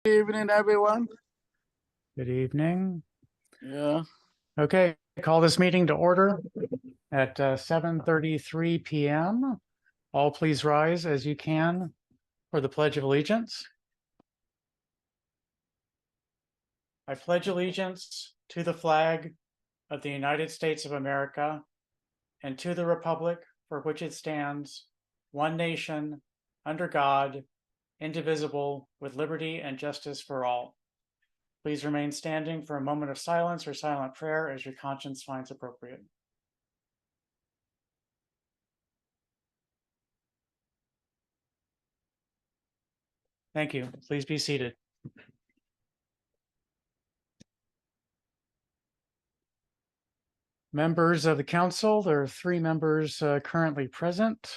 Good evening, everyone. Good evening. Yeah. Okay, call this meeting to order at 7:33 p.m. All please rise as you can for the Pledge of Allegiance. I pledge allegiance to the flag of the United States of America and to the republic for which it stands, one nation, under God, indivisible, with liberty and justice for all. Please remain standing for a moment of silence or silent prayer as your conscience finds appropriate. Thank you. Please be seated. Members of the council, there are 3 members currently present.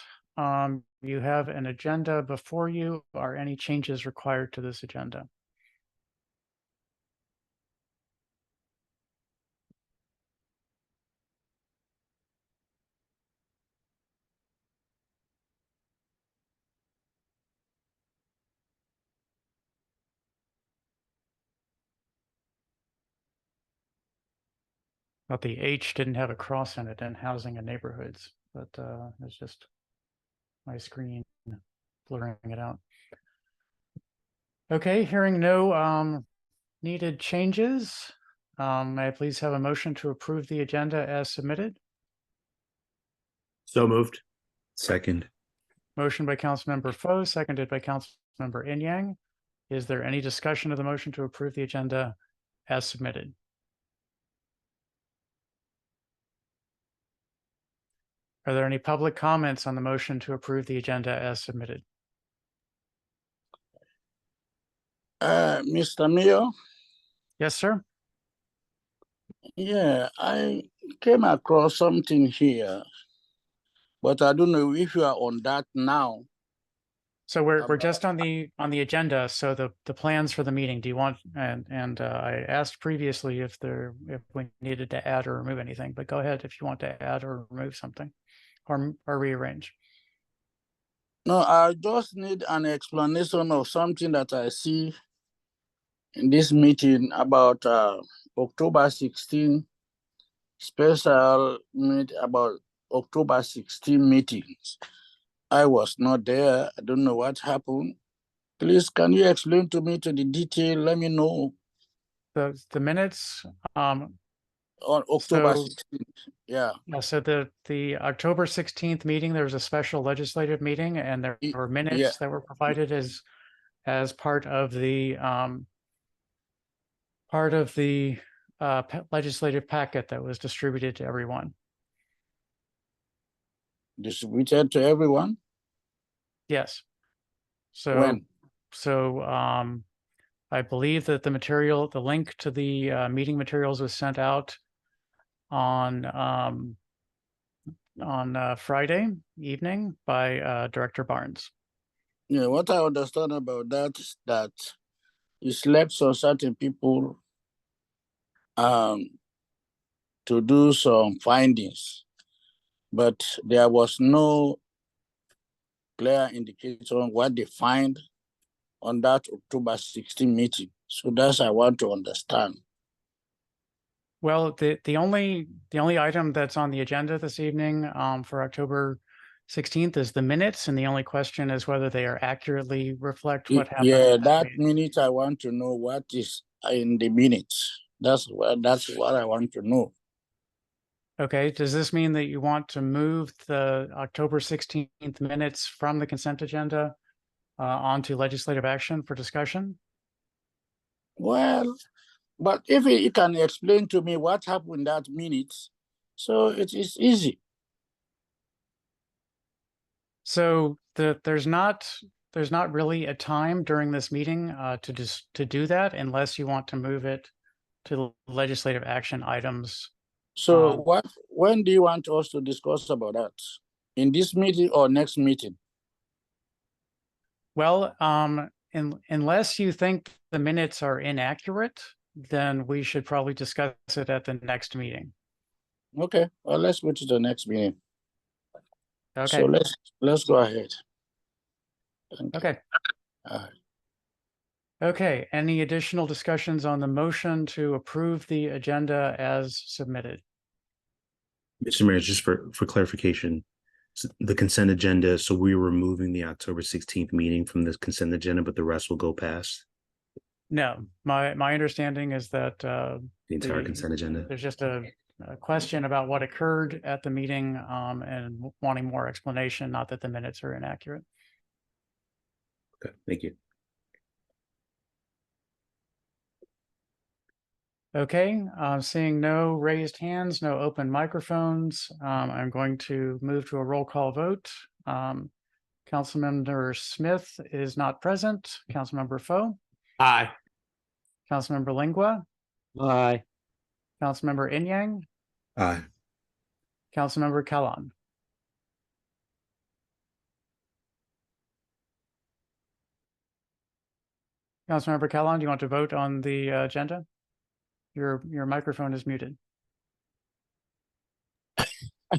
You have an agenda before you. Are any changes required to this agenda? But the H didn't have a cross in it in housing and neighborhoods, but it's just my screen blurring it out. Okay, hearing no needed changes, may I please have a motion to approve the agenda as submitted? So moved. Second. Motion by Councilmember Foe, seconded by Councilmember Inyang. Is there any discussion of the motion to approve the agenda as submitted? Are there any public comments on the motion to approve the agenda as submitted? Mr. Mayor. Yes, sir. Yeah, I came across something here, but I don't know if you are on that now. So we're just on the agenda. So the plans for the meeting. Do you want and I asked previously if we needed to add or remove anything, but go ahead if you want to add or remove something, or rearrange. No, I just need an explanation of something that I see in this meeting about October 16 special meet about October 16 meetings. I was not there. I don't know what happened. Please, can you explain to me to the detail? Let me know. The minutes On October so 16th. Yeah. So the October 16th meeting, there was a special legislative meeting, and there were minutes that were provided as part of the legislative packet that was distributed to everyone. Distributed to everyone? Yes. So when? So I believe that the link to the meeting materials was sent out on Friday evening by Director Barnes. Yeah, what I understand about that is that it's left for certain people to do some findings, but there was no clear indication on what they find on that October 16 meeting. So that's I want to understand. Well, the only item that's on the agenda this evening for October 16th is the minutes, and the only question is whether they are accurately reflect what happened. Yeah, that minute I want to know what is in the minutes. That's what I want to know. Okay, does this mean that you want to move the October 16th minutes from the consent agenda onto legislative action for discussion? Well, but if you can explain to me what happened in that minute, so it is easy. So there's not really a time during this meeting to do that unless you want to move it to legislative action items. So when do you want us to discuss about that? In this meeting or next meeting? Well, unless you think the minutes are inaccurate, then we should probably discuss it at the next meeting. Okay, well, let's go to the next meeting. Okay. So let's go ahead. Okay. Okay, any additional discussions on the motion to approve the agenda as submitted? Mr. Mayor, just for clarification, the consent agenda, so we're removing the October 16th meeting from this consent agenda, but the rest will go past No, my understanding is that the entire consent agenda. there's just a question about what occurred at the meeting and wanting more explanation, not that the minutes are inaccurate. Okay, thank you. Okay, seeing no raised hands, no open microphones, I'm going to move to a roll call vote. Councilmember Smith is not present. Councilmember Foe, Aye. Councilmember Lingua, Aye. Councilmember Inyang, Aye. Councilmember Kalan. Councilmember Kalan, do you want to vote on the agenda? Your microphone is muted.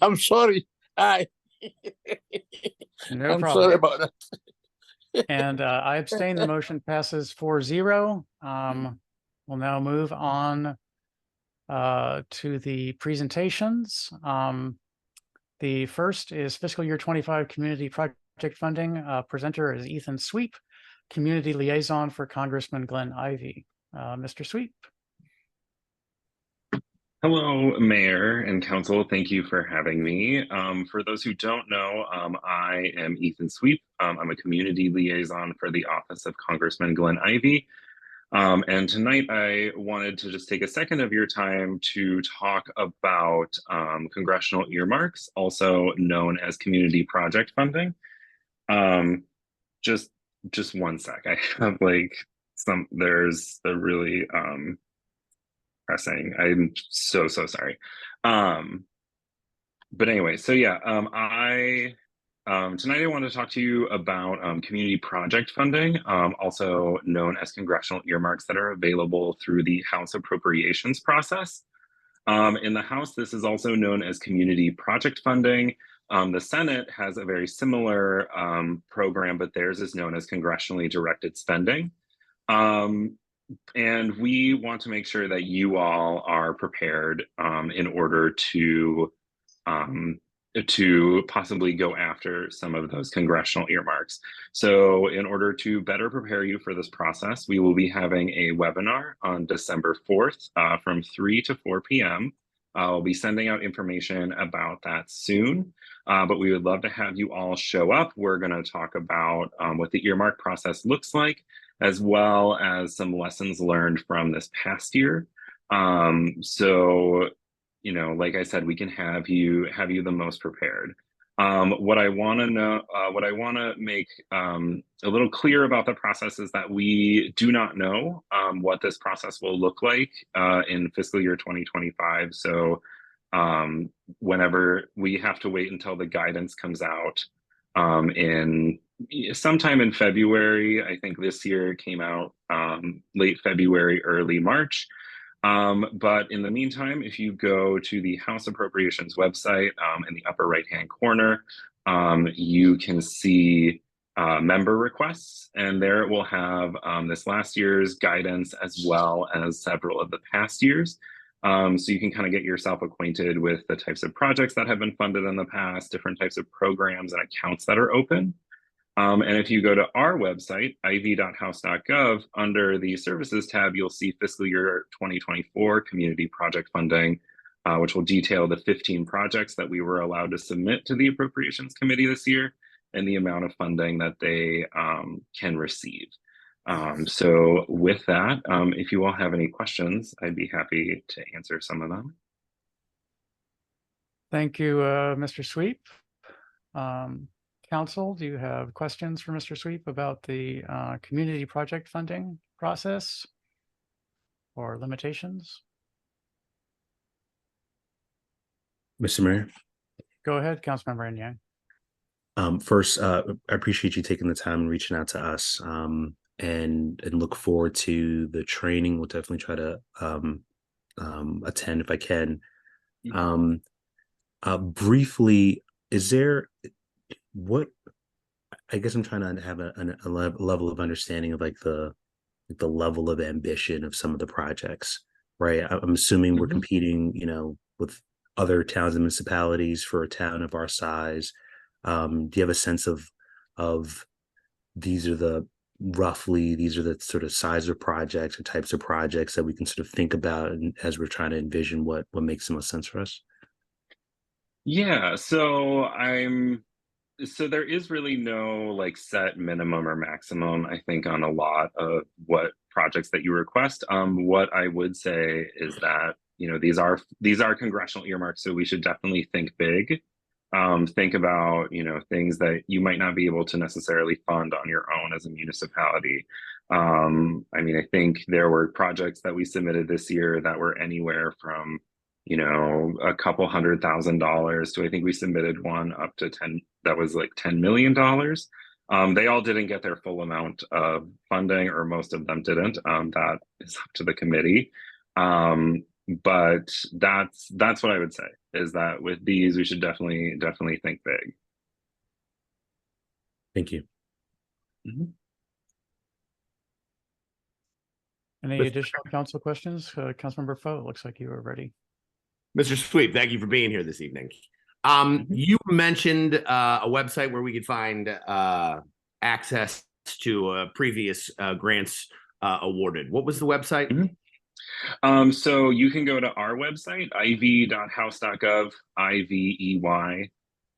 I'm sorry. Aye. No I'm problem. sorry about that. And I abstain. The motion passes 4-0. We'll now move on to the presentations. The first is fiscal year 25 community project funding. Presenter is Ethan Sweep, community liaison for Congressman Glenn Ivey. Mr. Sweep. Hello, Mayor and Council. Thank you for having me. For those who don't know, I am Ethan Sweep. I'm a community liaison for the Office of Congressman Glenn Ivey. And tonight I wanted to just take a second of your time to talk about congressional earmarks, also known as community project funding. Just one sec. I have there's a really pressing. I'm so sorry. But anyway, so yeah, tonight I want to talk to you about community project funding, also known as congressional earmarks that are available through the House appropriations process. In the House, this is also known as community project funding. The Senate has a very similar program, but theirs is known as congressionally directed spending. And we want to make sure that you all are prepared in order to possibly go after some of those congressional earmarks. So in order to better prepare you for this process, we will be having a webinar on December 4th from 3 to 4 p.m. I'll be sending out information about that soon, but we would love to have you all show up. We're going to talk about what the earmark process looks like, as well as some lessons learned from this past year. So, you know, like I said, we can have you the most prepared. What I want to make a little clear about the process is that we do not know what this process will look like in fiscal year 2025. So whenever we have to wait until the guidance comes out in sometime in February. I think this year it came out late February, early March. But in the meantime, if you go to the House Appropriations website in the upper right-hand corner, you can see member requests, and there it will have this last year's guidance as well as several of the past years. So you can kind of get yourself acquainted with the types of projects that have been funded in the past, different types of programs and accounts that are open. And if you go to our website, ivy.house.gov, under the Services tab, you'll see fiscal year 2024 community project funding, which will detail the 15 projects that we were allowed to submit to the Appropriations Committee this year and the amount of funding that they can receive. So with that, if you all have any questions, I'd be happy to answer some of them. Thank you, Mr. Sweep. Council, do you have questions for Mr. Sweep about the community project funding process or limitations? Mr. Mayor. Go ahead, Councilmember Inyang. First, I appreciate you taking the time and reaching out to us, and look forward to the training. We'll definitely try to attend if I can. Briefly, is there what I guess I'm trying to have a level of understanding of like the the level of ambition of some of the projects, right? I'm assuming we're competing, with other towns and municipalities for a town of our size. Do you have a sense of these are the sort of size of projects or types of projects that we can sort of think about and as we're trying to envision what makes the most sense for us? Yeah, so there is really no like set minimum or maximum, I think, on a lot of what projects that you request. What I would say is that, these are congressional earmarks, so we should definitely think big. Think about, things that you might not be able to necessarily fund on your own as a municipality. I mean, I think there were projects that we submitted this year that were anywhere from, a couple $100,000 to, I think we submitted one up to 10, that was like $10 million. They all didn't get their full amount of funding, or most of them didn't. That is up to the committee. But that's what I would say, is that with these, we should definitely think big. Thank you. Any additional council questions? Councilmember Foe, it looks like you were ready. Mr. Sweep, thank you for being here this evening. You mentioned a website where we could find access to previous grants awarded. What was the website? So you can go to our website, iv.house.gov, IVEY,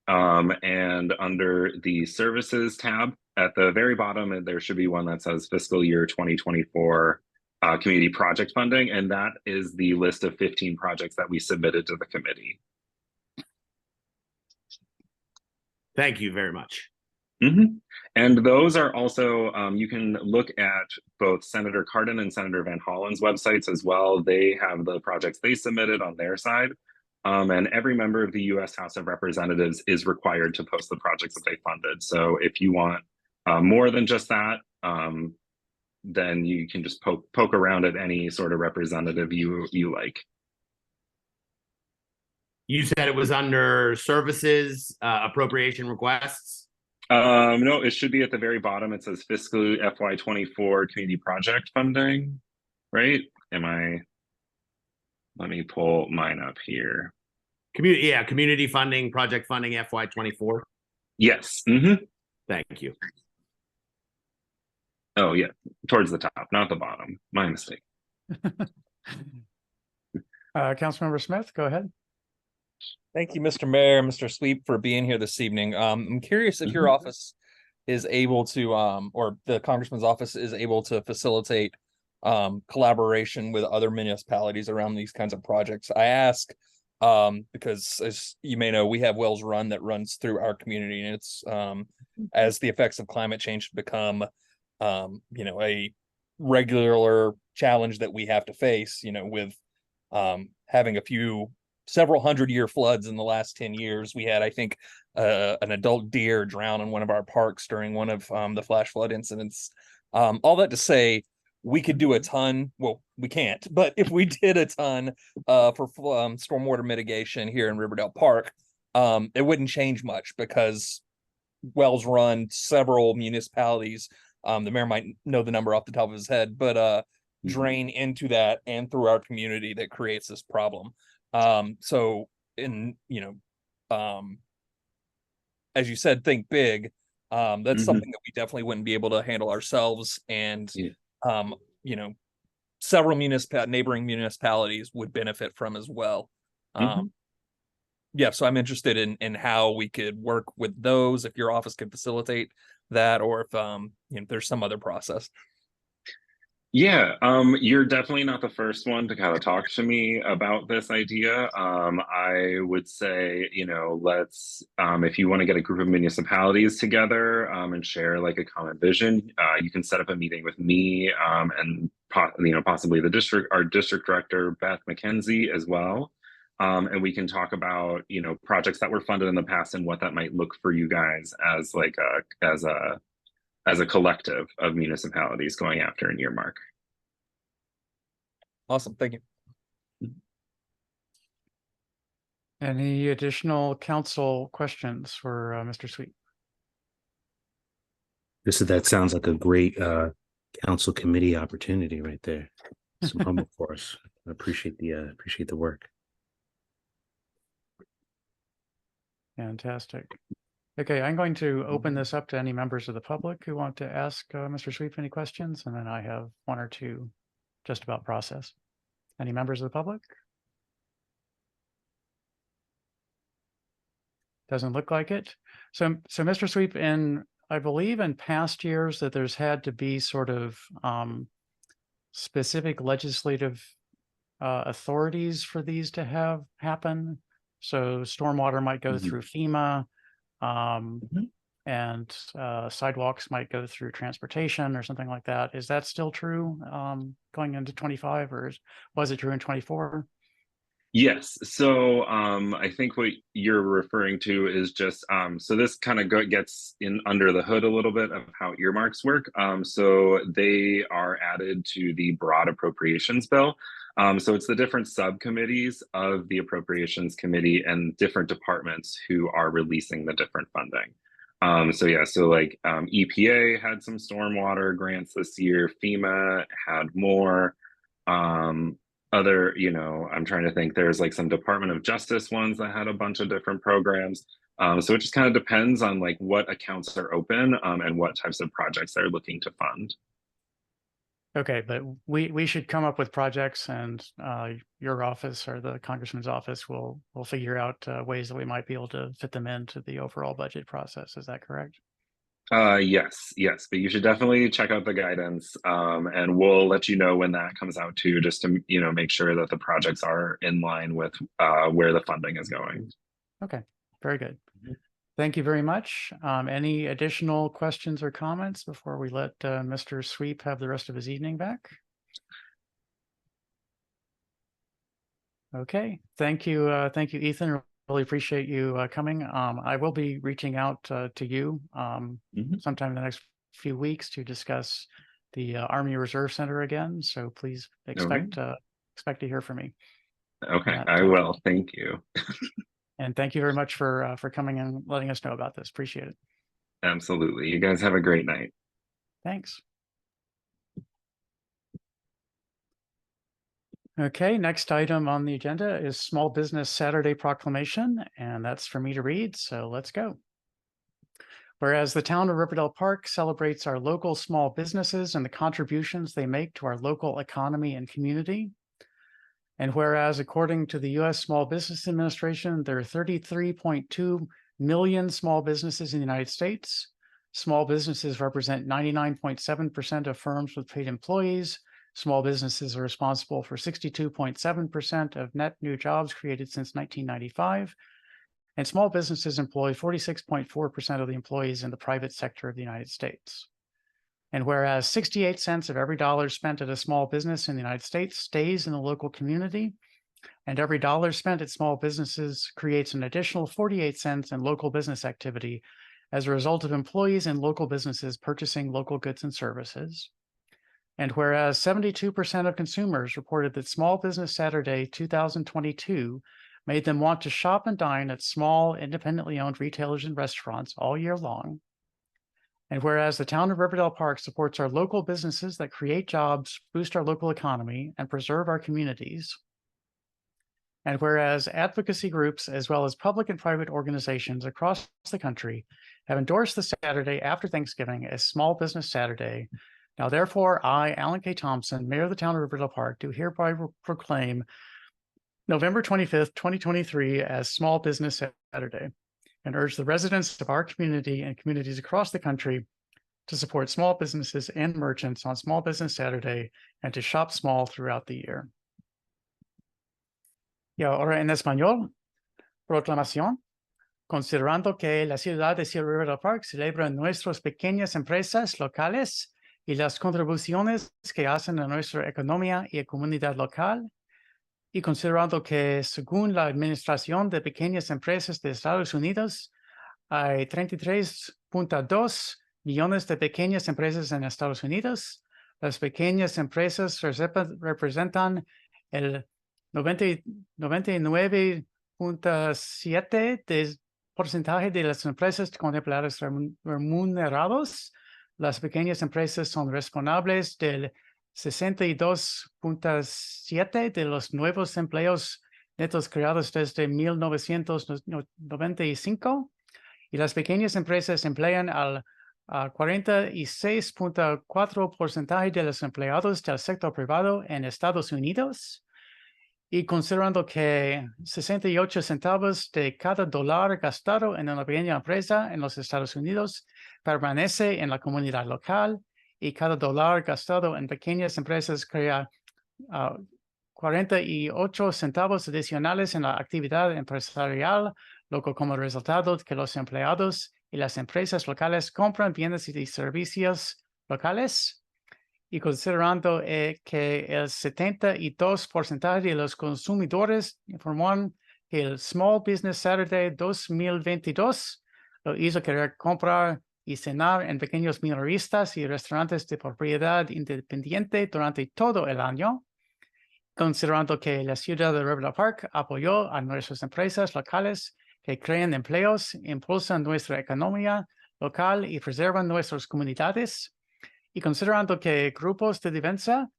and under the services tab at the very bottom, there should be one that says fiscal year 2024 community project funding, and that is the list of 15 projects that we submitted to the committee. Thank you very much. And those are also, you can look at both Senator Cardin and Senator Van Hollen's websites as well. They have the projects they submitted on their side. And every member of the U.S. House of Representatives is required to post the projects that they funded. So if you want more than just that, then you can just poke around at any sort of representative you like. You said it was under services, appropriation requests? No, it should be at the very bottom. It says fiscal FY24 community project funding, right? Let me pull mine up here. Community funding, project funding, FY24. Yes. Thank you. Oh yeah, towards the top, not the bottom. My mistake. Councilmember Smith, go ahead. Thank you, Mr. Mayor, Mr. Sweep, for being here this evening. I'm curious if your office is able to, or the Congressman's office is able to facilitate collaboration with other municipalities around these kinds of projects. I ask because, as you may know, we have Wells Run that runs through our community, and it's as the effects of climate change become, a regular challenge that we have to face, with having several 100-year floods in the last 10 years. We had, I think, an adult deer drown in one of our parks during one of the flash flood incidents. All that to say, we could do a ton. Well, we can't, but if we did a ton for stormwater mitigation here in Riverdale Park, it wouldn't change much because Wells Run, several municipalities, the mayor might know the number off the top of his head, but drain into that and through our community that creates this problem. So as you said, think big. That's something that we definitely wouldn't be able to handle ourselves. And, several neighboring municipalities would benefit from as well. So I'm interested in how we could work with those, if your office could facilitate that, or if, there's some other process. Yeah, you're definitely not the first one to kind of talk to me about this idea. I would say, let's, if you want to get a group of municipalities together and share like a common vision, you can set up a meeting with me and possibly our district director, Beth McKenzie, as well. And we can talk about, projects that were funded in the past and what that might look for you guys as like as a collective of municipalities going after an earmark. Awesome, thank you. Any additional council questions for Mr. Sweet? That sounds like a great council committee opportunity right there. Some humble for us. I appreciate the work. Fantastic. Okay, I'm going to open this up to any members of the public who want to ask Mr. Sweep any questions, and then I have one or two just about process. Any members of the public? Doesn't look like it. So Mr. Sweep, I believe in past years that there's had to be sort of specific legislative authorities for these to have happen. So stormwater might go through FEMA, and sidewalks might go through transportation or something like that. Is that still true going into 25, or was it true in 24? Yes. So I think what you're referring to is just so this kind of gets in under the hood a little bit of how earmarks work. So they are added to the broad appropriations bill. So it's the different subcommittees of the appropriations committee and different departments who are releasing the different funding. So yeah, so like EPA had some stormwater grants this year. FEMA had more. Other, I'm trying to think, there's like some Department of Justice ones that had a bunch of different programs. So it just kind of depends on like what accounts are open and what types of projects they're looking to fund. Okay, but we should come up with projects, and your office or the congressman's office will figure out ways that we might be able to fit them into the overall budget process. Is that correct? Yes, but you should definitely check out the guidance, and we'll let you know when that comes out too, just to make sure that the projects are in line with where the funding is going. Okay, very good. Thank you very much. Any additional questions or comments before we let Mr. Sweep have the rest of his evening back? Okay, thank you, Ethan. Really appreciate you coming. I will be reaching out to you sometime in the next few weeks to discuss the Army Reserve Center again. So please expect to hear from me. Okay, I will. Thank you. And thank you very much for coming and letting us know about this. Appreciate it. Absolutely. You guys have a great night. Thanks. Okay, next item on the agenda is Small Business Saturday Proclamation, and that's for me to read, so let's go. Whereas the town of Riverdale Park celebrates our local small businesses and the contributions they make to our local economy and community. And whereas according to the U.S. Small Business Administration, there are 33.2 million small businesses in the United States. Small businesses represent 99.7% of firms with paid employees. Small businesses are responsible for 62.7% of net new jobs created since 1995. And small businesses employ 46.4% of the employees in the private sector of the United States. And whereas 68 cents of every dollar spent at a small business in the United States stays in the local community, and every dollar spent at small businesses creates an additional 48 cents in local business activity as a result of employees in local businesses purchasing local goods and services. And whereas 72% of consumers reported that Small Business Saturday 2022 made them want to shop and dine at small, independently owned retailers and restaurants all year long. And whereas the town of Riverdale Park supports our local businesses that create jobs, boost our local economy, and preserve our communities. And whereas advocacy groups, as well as public and private organizations across the country, have endorsed the Saturday after Thanksgiving as Small Business Saturday, now therefore I, Alan K. Thompson, Mayor of the town of Riverdale Park, do hereby proclaim November 25th, 2023 as Small Business Saturday, and urge the residents of our community and communities across the country to support small businesses and merchants on Small Business Saturday and to shop small throughout the year. Y ahora en español, proclamación. Considerando que la ciudad de Riverdale Park celebra nuestras pequeñas empresas locales y las contribuciones que hacen a nuestra economía y comunidad local, y considerando que, según la Administración de Pequeñas Empresas de Estados Unidos, hay 33.2 millones de pequeñas empresas en Estados Unidos, las pequeñas empresas representan el 99.7% de las empresas con empleados remunerados, las pequeñas empresas son responsables del 62.7% de los nuevos empleos netos creados desde 1995 y las pequeñas empresas emplean al 46.4% de los empleados del sector privado en Estados Unidos. Y considerando que 68 centavos de cada dólar gastado en una pequeña empresa en los Estados Unidos permanece en la comunidad local y cada dólar gastado en pequeñas empresas crea 48 centavos adicionales en la actividad empresarial, lo que como resultado que los empleados y las empresas locales compran bienes y servicios locales. Y considerando que el 72% de los consumidores informan que el Small Business Saturday 2022 lo hizo querer comprar y cenar en pequeños minoristas y restaurantes de propiedad independiente durante todo el año, considerando que la ciudad de Riverdale Park apoyó a nuestras empresas locales que crean empleos, impulsan nuestra economía local y preservan nuestras comunidades, y considerando que grupos de defensa,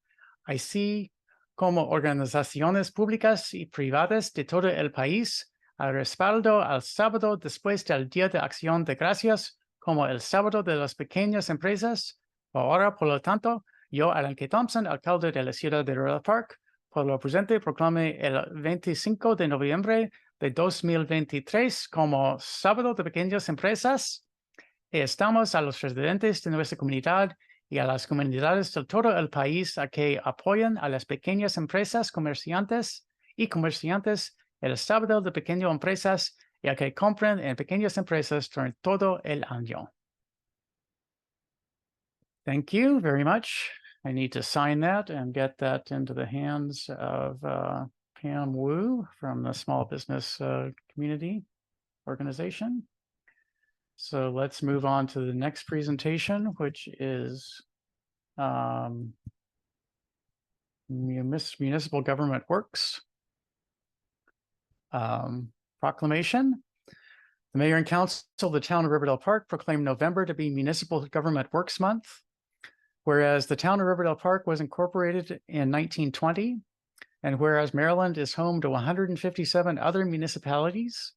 así como organizaciones públicas y privadas de todo el país, al respaldo al sábado después del Día de Acción de Gracias, como el sábado de las pequeñas empresas, ahora, por lo tanto, yo, Alan K. Thompson, alcalde de la ciudad de Riverdale Park, por lo presente proclame el 25 de noviembre de 2023 como sábado de pequeñas empresas. Estamos a los residentes de nuestra comunidad y a las comunidades de todo el país a que apoyen a las pequeñas empresas, comerciantes el sábado de pequeñas empresas y a que compren en pequeñas empresas durante todo el año. Thank you very much. I need to sign that and get that into the hands of Pam Wu from the Small Business Community Organization. So let's move on to the next presentation, which is Municipal Government Works. Proclamation. The Mayor and Council of the Town of Riverdale Park proclaimed November to be Municipal Government Works Month. Whereas the Town of Riverdale Park was incorporated in 1920, and whereas Maryland is home to 157 other municipalities,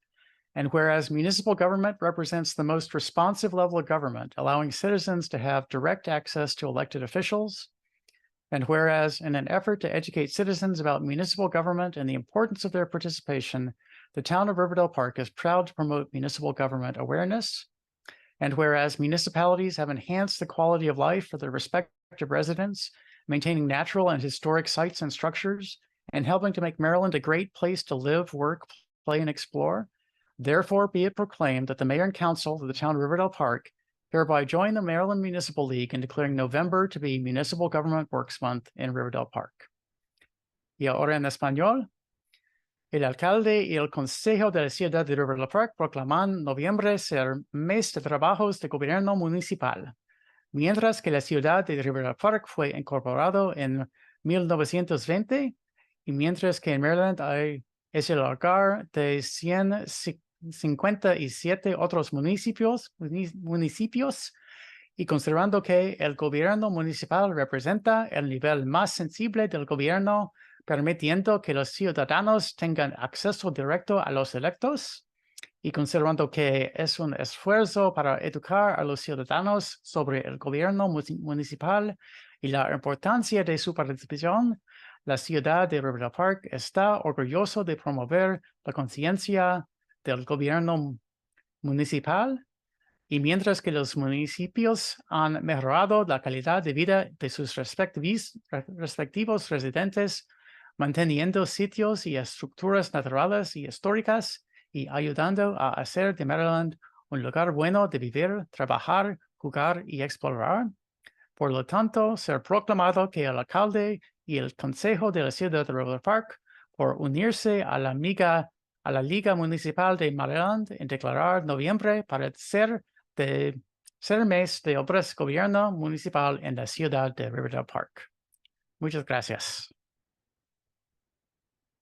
and whereas municipal government represents the most responsive level of government, allowing citizens to have direct access to elected officials, and whereas in an effort to educate citizens about municipal government and the importance of their participation, the Town of Riverdale Park is proud to promote municipal government awareness, and whereas municipalities have enhanced the quality of life for their respective residents, maintaining natural and historic sites and structures, and helping to make Maryland a great place to live, work, play, and explore, therefore be it proclaimed that the Mayor and Council of the Town of Riverdale Park hereby join the Maryland Municipal League in declaring November to be Municipal Government Works Month in Riverdale Park. Y ahora en español. El alcalde y el consejo de la ciudad de Riverdale Park proclaman noviembre ser mes de trabajos de gobierno municipal, mientras que la ciudad de Riverdale Park fue incorporado en 1920 y mientras que en Maryland es el hogar de 157 otros municipios y considerando que el gobierno municipal representa el nivel más sensible del gobierno, permitiendo que los ciudadanos tengan acceso directo a los electos, y considerando que es un esfuerzo para educar a los ciudadanos sobre el gobierno municipal y la importancia de su participación, la ciudad de Riverdale Park está orgulloso de promover la conciencia del gobierno municipal, y mientras que los municipios han mejorado la calidad de vida de sus respectivos residentes, manteniendo sitios y estructuras naturales y históricas y ayudando a hacer de Maryland un lugar bueno de vivir, trabajar, jugar y explorar. Por lo tanto, ser proclamado que el alcalde y el consejo de la ciudad de Riverdale Park, por unirse a la Liga Municipal de Maryland en declarar noviembre para ser mes de obras gobierno municipal en la ciudad de Riverdale Park. Muchas gracias.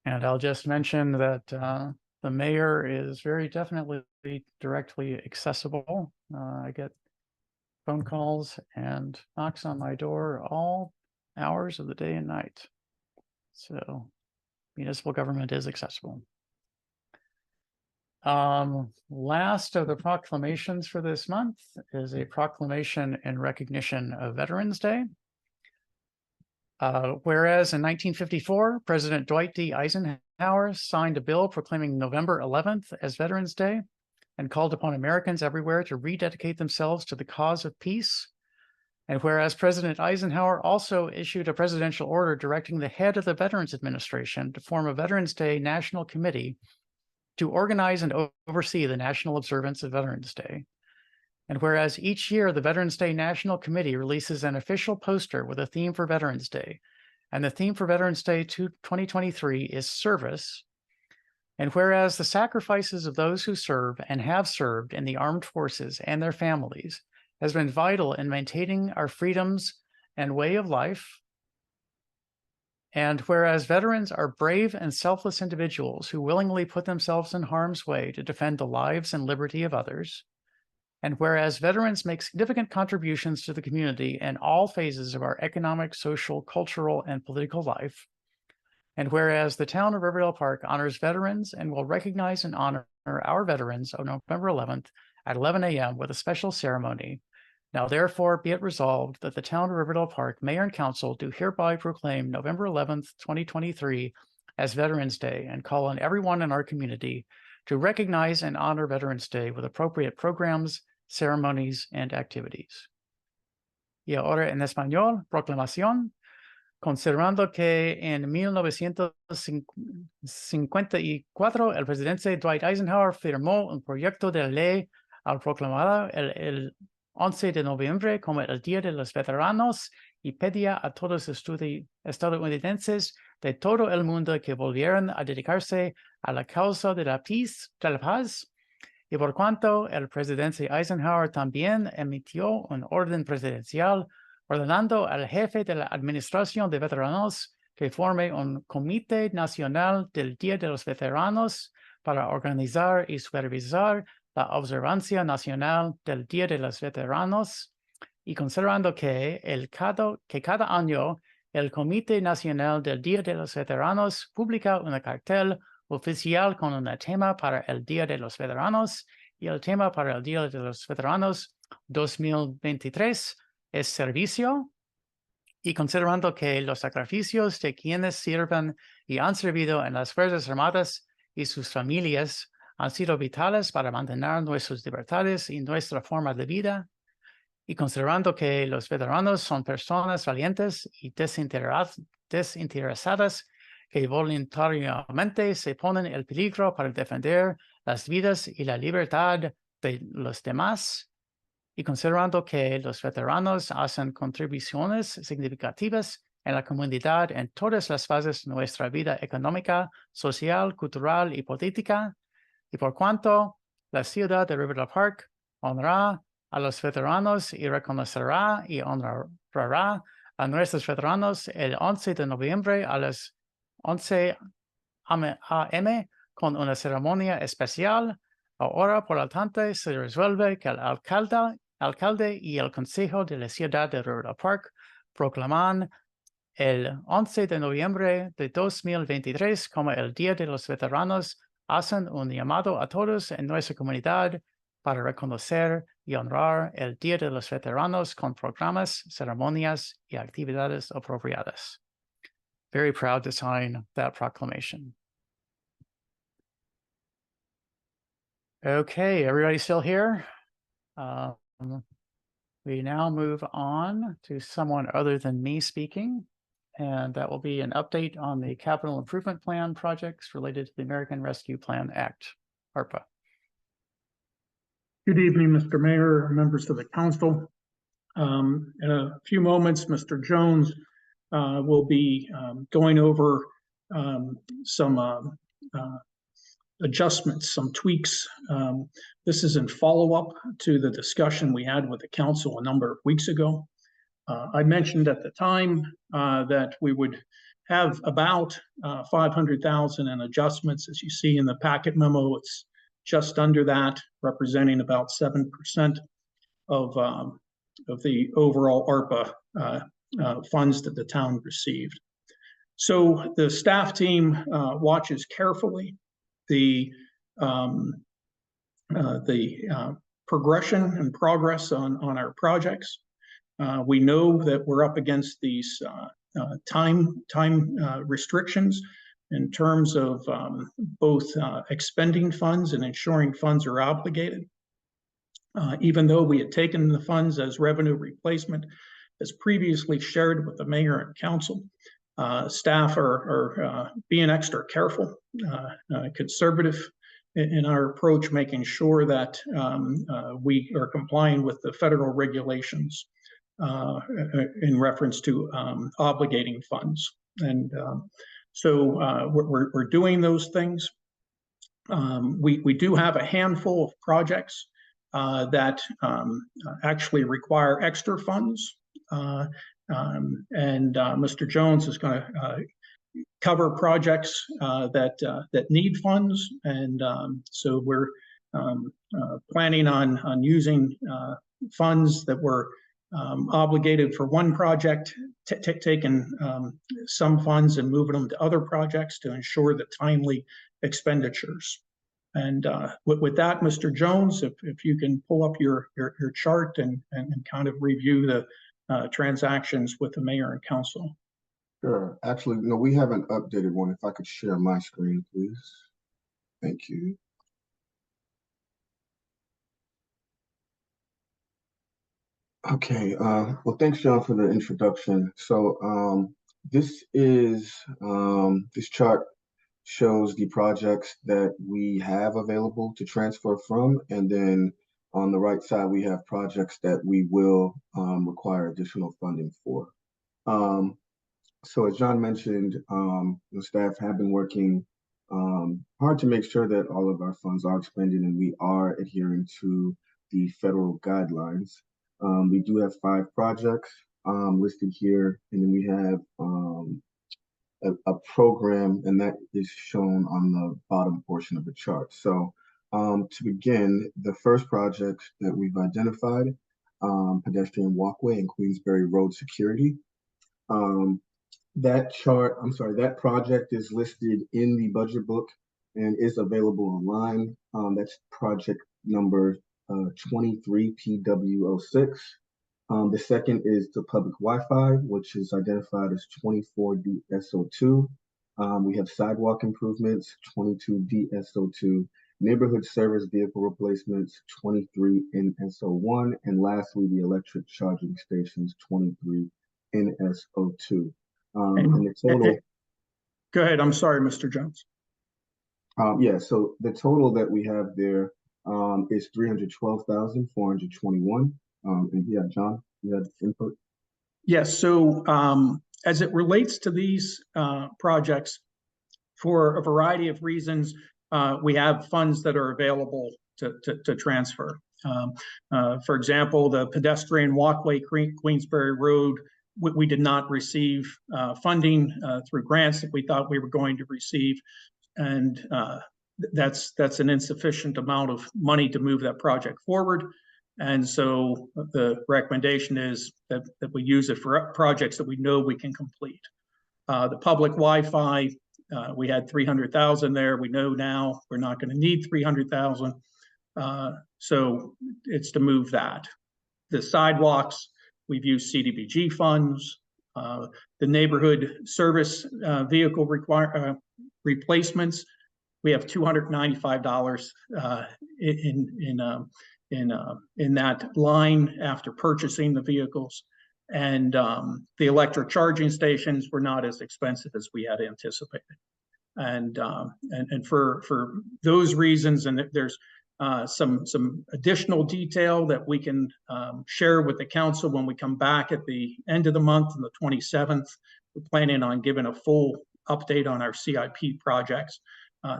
And I'll just mention that the mayor is very definitely directly accessible. I get phone calls and knocks on my door all hours of the day and night. So municipal government is accessible. Last of the proclamations for this month is a proclamation in recognition of Veterans Day. Whereas in 1954, President Dwight D. Eisenhower signed a bill proclaiming November 11th as Veterans Day and called upon Americans everywhere to rededicate themselves to the cause of peace. And whereas President Eisenhower also issued a presidential order directing the head of the Veterans Administration to form a Veterans Day National Committee to organize and oversee the national observance of Veterans Day. And whereas each year the Veterans Day National Committee releases an official poster with a theme for Veterans Day, and the theme for Veterans Day 2023 is service. And whereas the sacrifices of those who serve and have served in the armed forces and their families has been vital in maintaining our freedoms and way of life. And whereas veterans are brave and selfless individuals who willingly put themselves in harm's way to defend the lives and liberty of others. And whereas veterans make significant contributions to the community in all phases of our economic, social, cultural, and political life. And whereas the town of Riverdale Park honors veterans and will recognize and honor our veterans on November 11th at 11 a.m. with a special ceremony. Now, therefore, be it resolved that the town of Riverdale Park Mayor and Council do hereby proclaim November 11th, 2023 as Veterans Day and call on everyone in our community to recognize and honor Veterans Day with appropriate programs, ceremonies, and activities. Y ahora en español, proclamación. Considerando que en 1954 el presidente Dwight Eisenhower firmó un proyecto de ley al proclamar el 11 de noviembre como el Día de los Veteranos y pedía a todos los estadounidenses de todo el mundo que volvieran a dedicarse a la causa de la paz. Y por cuanto el presidente Eisenhower también emitió un orden presidencial ordenando al jefe de la Administración de Veteranos que forme un Comité Nacional del Día de los Veteranos para organizar y supervisar la observancia nacional del Día de los Veteranos, y considerando que cada año el Comité Nacional del Día de los Veteranos publica un cartel oficial con un tema para el Día de los Veteranos, y el tema para el Día de los Veteranos 2023 es servicio, y considerando que los sacrificios de quienes sirven y han servido en las Fuerzas Armadas y sus familias han sido vitales para mantener nuestras libertades y nuestra forma de vida, y considerando que los veteranos son personas valientes y desinteresadas que voluntariamente se ponen en peligro para defender las vidas y la libertad de los demás, y considerando que los veteranos hacen contribuciones significativas en la comunidad en todas las fases de nuestra vida económica, social, cultural y política, y por cuanto la ciudad de Riverdale Park honrará a los veteranos y reconocerá y honrará a nuestros veteranos el 11 de noviembre a las 11 a.m. con una ceremonia especial. Ahora, por lo tanto, se resuelve que el alcalde y el consejo de la ciudad de Riverdale Park proclaman el 11 de noviembre de 2023 como el Día de los Veteranos. Hacen un llamado a todos en nuestra comunidad para reconocer y honrar el Día de los Veteranos con programas, ceremonias y actividades apropiadas. Very proud to sign that proclamation. Okay, everybody still here? We now move on to someone other than me speaking, and that will be an update on the capital improvement plan projects related to the American Rescue Plan Act, ARPA. Good evening, Mr. Mayor, members of the council. In a few moments, Mr. Jones will be going over some adjustments, some tweaks. This is in follow-up to the discussion we had with the council a number of weeks ago. I mentioned at the time that we would have about 500,000 in adjustments. As you see in the packet memo, it's just under that, representing about 7% of the overall ARPA funds that the town received. So the staff team watches carefully the progression and progress on our projects. We know that we're up against these time restrictions in terms of both expending funds and ensuring funds are obligated. Even though we had taken the funds as revenue replacement, as previously shared with the mayor and council, staff are being extra careful, conservative in our approach, making sure that we are complying with the federal regulations in reference to obligating funds. And so we're doing those things. We do have a handful of projects that actually require extra funds. Mr. Jones is going to cover projects that need funds. And so we're planning on using funds that were obligated for one project, taking some funds and moving them to other projects to ensure the timely expenditures. And with that, Mr. Jones, if you can pull up your chart and kind of review the transactions with the mayor and council. Sure. Actually, no, we have an updated one. If I could share my screen, please. Thank you. Okay. Well, thanks, John, for the introduction. So this chart shows the projects that we have available to transfer from, and then on the right side we have projects that we will require additional funding for. So as John mentioned, the staff have been working hard to make sure that all of our funds are expended and we are adhering to the federal guidelines. We do have 5 projects listed here, and then we have a program, and that is shown on the bottom portion of the chart. So to begin, the first project that we've identified, pedestrian walkway and Queensbury Road security. That project is listed in the budget book and is available online. That's project number 23PW06. The second is the public Wi-Fi, which is identified as 24DSO2. We have sidewalk improvements, 22DSO2, neighborhood service vehicle replacements, 23NSO1, and lastly, the electric charging stations, 23NSO2. And the total. Go ahead. I'm sorry, Mr. Jones. Yeah, so the total that we have there is $312,421. And yeah, John, you had input? Yes, so as it relates to these projects, for a variety of reasons, we have funds that are available to transfer. For example, the pedestrian walkway, Queensbury Road, we did not receive funding through grants that we thought we were going to receive. And that's an insufficient amount of money to move that project forward. And so the recommendation is that we use it for projects that we know we can complete. The public Wi-Fi, we had 300,000 there. We know now we're not going to need 300,000. So it's to move that. The sidewalks, we've used CDBG funds. The neighborhood service vehicle replacements, we have $295 in that line after purchasing the vehicles. And the electric charging stations were not as expensive as we had anticipated. And for those reasons, and there's some additional detail that we can share with the council when we come back at the end of the month on the 27th. We're planning on giving a full update on our CIP projects.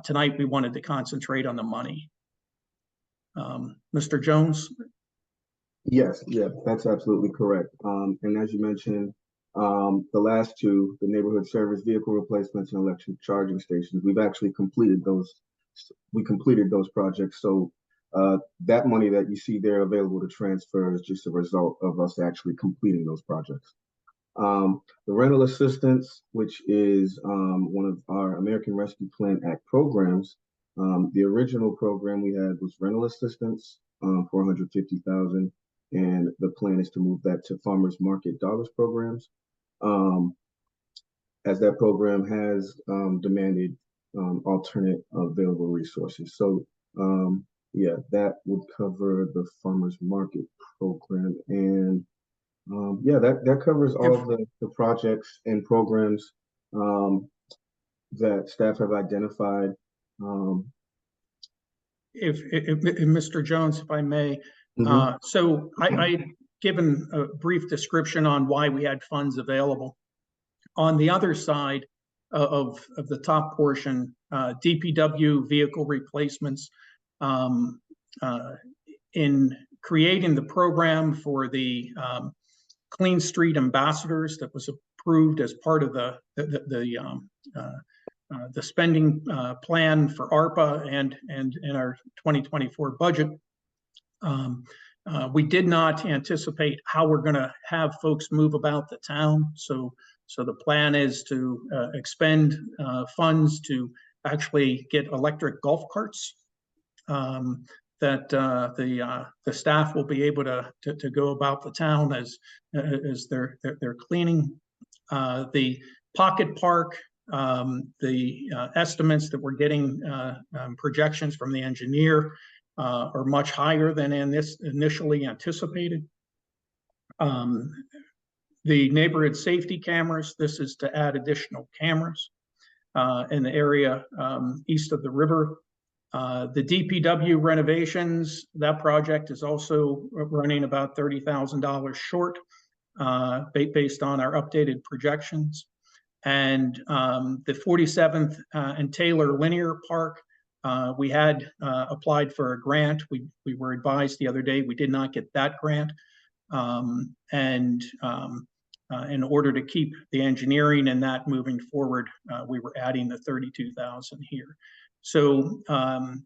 Tonight, we wanted to concentrate on the money. Mr. Jones? Yes, yeah, that's absolutely correct. And as you mentioned, the last two, the neighborhood service vehicle replacements and electric charging stations, we've actually completed those. We completed those projects. So That money that you see there available to transfer is just a result of us actually completing those projects. The rental assistance, which is one of our American Rescue Plan Act programs, the original program we had was rental assistance, $450,000, and the plan is to move that to farmers market dollars programs, as that program has demanded alternate available resources. So yeah, that would cover the farmers market program, and yeah, that covers all of the projects and programs that staff have identified. If Mr. Jones, if I may, Mhm. so I given a brief description on why we had funds available. On the other side of the top portion, DPW vehicle replacements, in creating the program for the Clean Street Ambassadors that was approved as part of the spending plan for ARPA and in our 2024 budget. We did not anticipate how we're going to have folks move about the town. So the plan is to expend funds to actually get electric golf carts that the staff will be able to go about the town as they're cleaning. The pocket park, the estimates that we're getting, projections from the engineer, are much higher than initially anticipated. The neighborhood safety cameras, this is to add additional cameras in the area east of the river. The DPW renovations, that project is also running about $30,000 short based on our updated projections. And the 47th and Taylor Linear Park, we had applied for a grant. We were advised the other day we did not get that grant. In order to keep the engineering and that moving forward, we were adding the 32,000 here. So I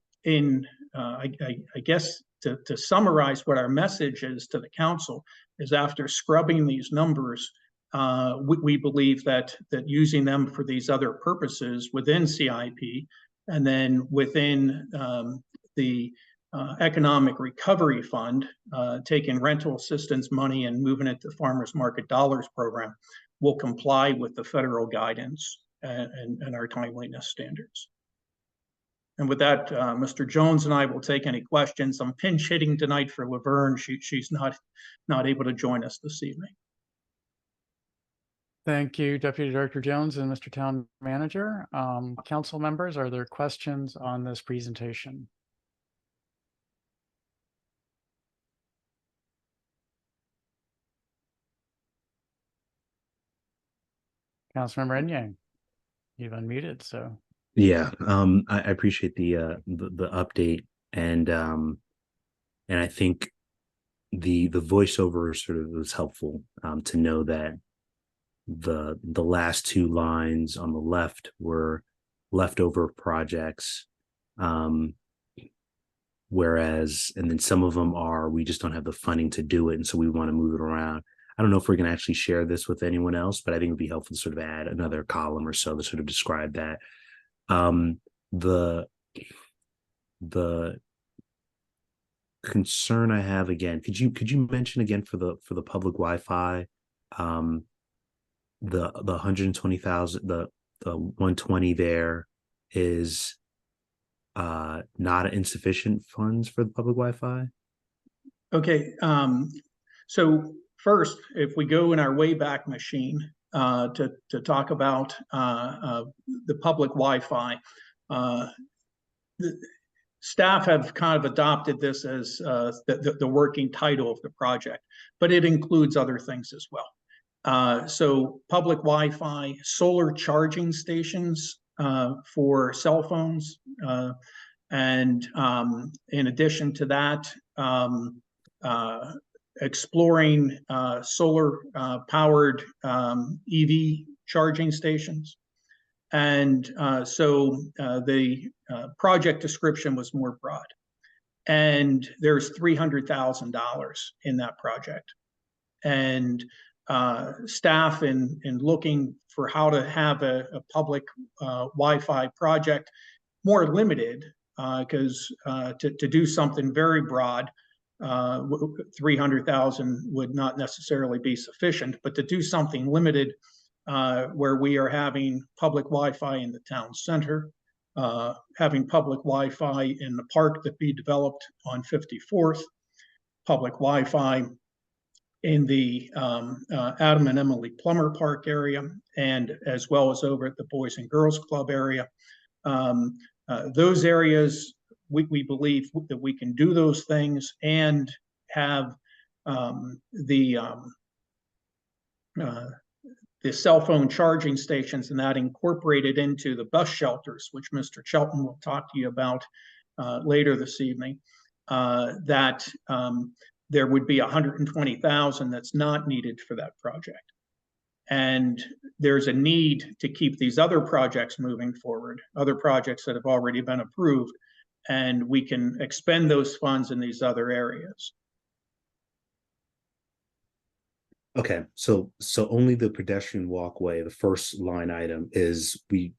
guess to summarize what our message is to the council is, after scrubbing these numbers, we believe that using them for these other purposes within CIP and then within the Economic Recovery Fund, taking rental assistance money and moving it to Farmers Market Dollars program, will comply with the federal guidance and our timeliness standards. And with that, Mr. Jones and I will take any questions. I'm pinch hitting tonight for Laverne. She's not able to join us this evening. Thank you, Deputy Director Jones and Mr. Town Manager. Council members, are there questions on this presentation? Councilmember Enyang, you've unmuted, so. Yeah, I appreciate the update, and I think the voiceover sort of was helpful to know that the last two lines on the left were leftover projects, whereas, and then some of them are, we just don't have the funding to do it, and so we want to move it around. I don't know if we're going to actually share this with anyone else, but I think it would be helpful to sort of add another column or so to sort of describe that. The concern I have, again, could you mention again for the public Wi-Fi, the 120,000, the 120 there is not insufficient funds for the public Wi-Fi? Okay, so first, if we go in our Wayback Machine to talk about the public Wi-Fi, the staff have kind of adopted this as the working title of the project, but it includes other things as well. So public Wi-Fi, solar charging stations for cell phones, and in addition to that, exploring solar powered EV charging stations. And so the project description was more broad. and there's $300,000 in that project. And staff in looking for how to have a public Wi-Fi project more limited, because to do something very broad, 300,000 would not necessarily be sufficient, but to do something limited where we are having public Wi-Fi in the town center, having public Wi-Fi in the park that be developed on 54th, public Wi-Fi in the Adam and Emily Plummer Park area, and as well as over at the Boys and Girls Club area. Those areas, we believe that we can do those things and have the cell phone charging stations and that incorporated into the bus shelters, which Mr. Shelton will talk to you about later this evening, that there would be 120,000 that's not needed for that project. And there's a need to keep these other projects moving forward, other projects that have already been approved, and we can expend those funds in these other areas. Okay, so only the pedestrian walkway, the first line item, is we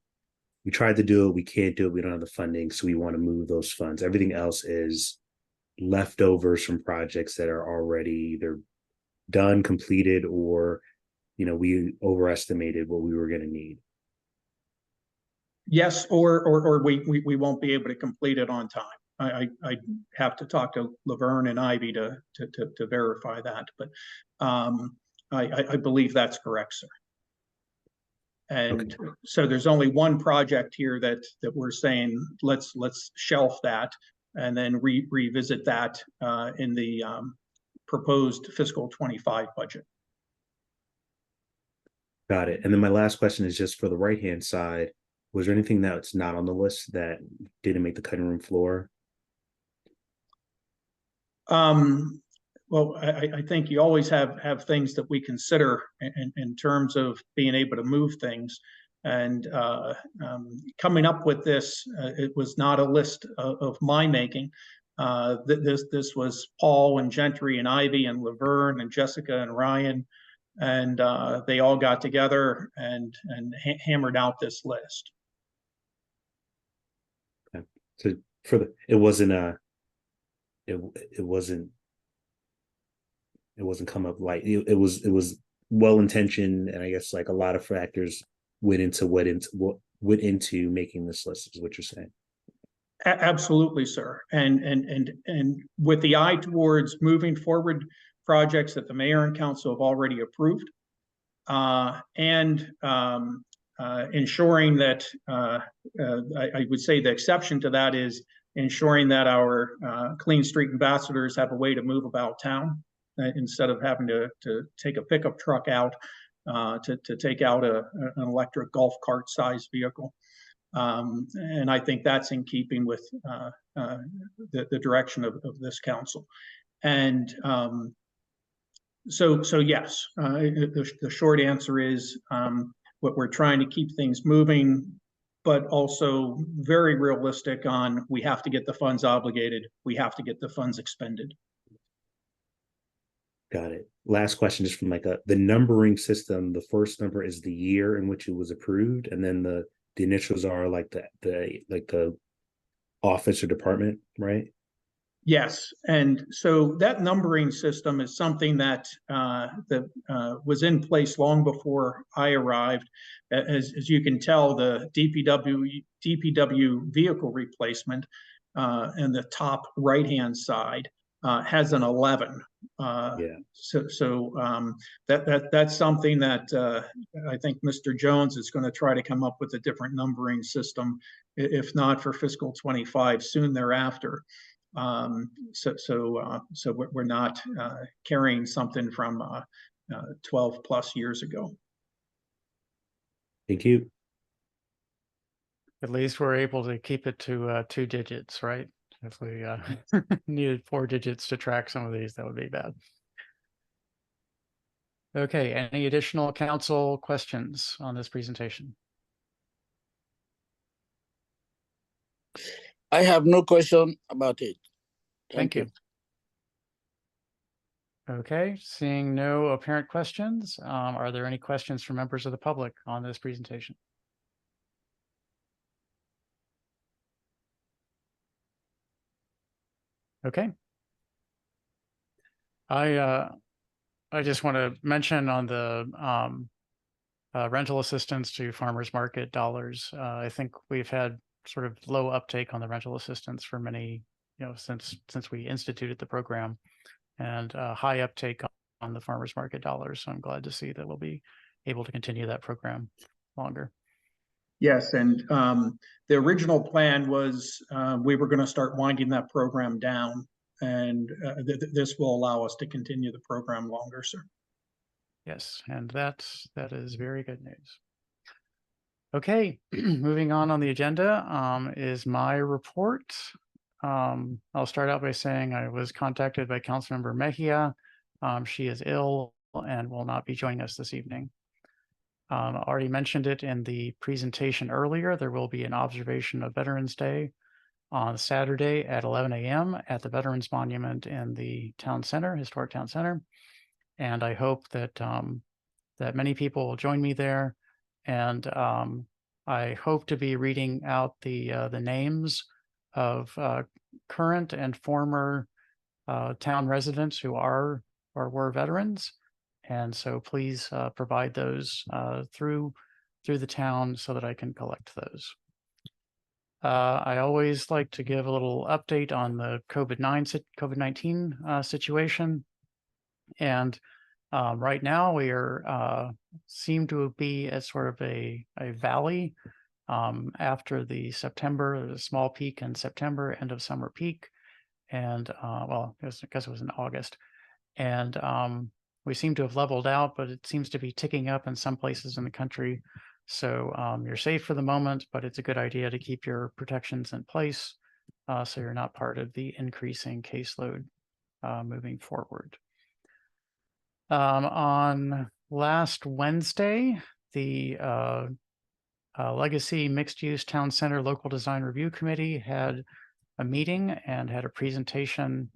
tried to do it, we can't do it, we don't have the funding, so we want to move those funds. Everything else is leftovers from projects that are already either done, completed, or we overestimated what we were going to need. Yes, or we won't be able to complete it on time. I have to talk to Laverne and Ivy to verify that, but I believe that's correct, sir. And okay. So there's only one project here that we're saying let's shelf that and then revisit that in the proposed fiscal 25 budget. Got it. And then my last question is just for the right-hand side. Was there anything that's not on the list that didn't make the cutting room floor? Well, I think you always have things that we consider in terms of being able to move things. And coming up with this, it was not a list of my making. This was Paul and Gentry and Ivy and Laverne and Jessica and Ryan. And they all got together and hammered out this list. Okay. So it wasn't come up light. It was well intentioned, and I guess like a lot of factors went into making this list, is what you're saying. Absolutely, sir. And with the eye towards moving forward projects that the mayor and council have already approved, and ensuring that I would say the exception to that is ensuring that our Clean Street ambassadors have a way to move about town instead of having to take a pickup truck out to take out an electric golf cart sized vehicle. And I think that's in keeping with the direction of this council. And so yes, the short answer is what we're trying to keep things moving, but also very realistic on we have to get the funds obligated, we have to get the funds expended. Got it. Last question, just from like the numbering system. The first number is the year in which it was approved, and then the initials are like the office or department, right? Yes, and so that numbering system is something that was in place long before I arrived. As you can tell, the DPW vehicle replacement in the top right-hand side has an 11. Yeah. So that's something that I think Mr. Jones is going to try to come up with a different numbering system, if not for fiscal 25, soon thereafter. So we're not carrying something from 12 plus years ago. Thank you. At least we're able to keep it to 2 digits, right? If we needed 4 digits to track some of these, that would be bad. Okay, any additional council questions on this presentation? I have no question about it. Thank you. Okay, seeing no apparent questions, are there any questions from members of the public on this presentation? Okay. I just want to mention on the rental assistance to farmers market dollars. I think we've had sort of low uptake on the rental assistance for many, since we instituted the program, and high uptake on the farmers market dollars. So I'm glad to see that we'll be able to continue that program longer. Yes, and the original plan was we were going to start winding that program down, and this will allow us to continue the program longer, sir. Yes, and that is very good news. Okay, moving on the agenda is my report. I'll start out by saying I was contacted by Councilmember Mejia. She is ill and will not be joining us this evening. I already mentioned it in the presentation earlier. There will be an observation of Veterans Day on Saturday at 11 a.m. at the Veterans Monument in the town center, historic town center. And I hope that that many people will join me there. And I hope to be reading out the names of current and former town residents who are or were veterans. And so please provide those through the town so that I can collect those. I always like to give a little update on the COVID-19 situation. And right now we are seem to be at sort of a valley after the September. There's a small peak in September, end of summer peak. And well, I guess it was in August. And we seem to have leveled out, but it seems to be ticking up in some places in the country. So you're safe for the moment, but it's a good idea to keep your protections in place so you're not part of the increasing caseload moving forward. On last Wednesday, the Legacy Mixed Use Town Center Local Design Review Committee had a meeting and had a presentation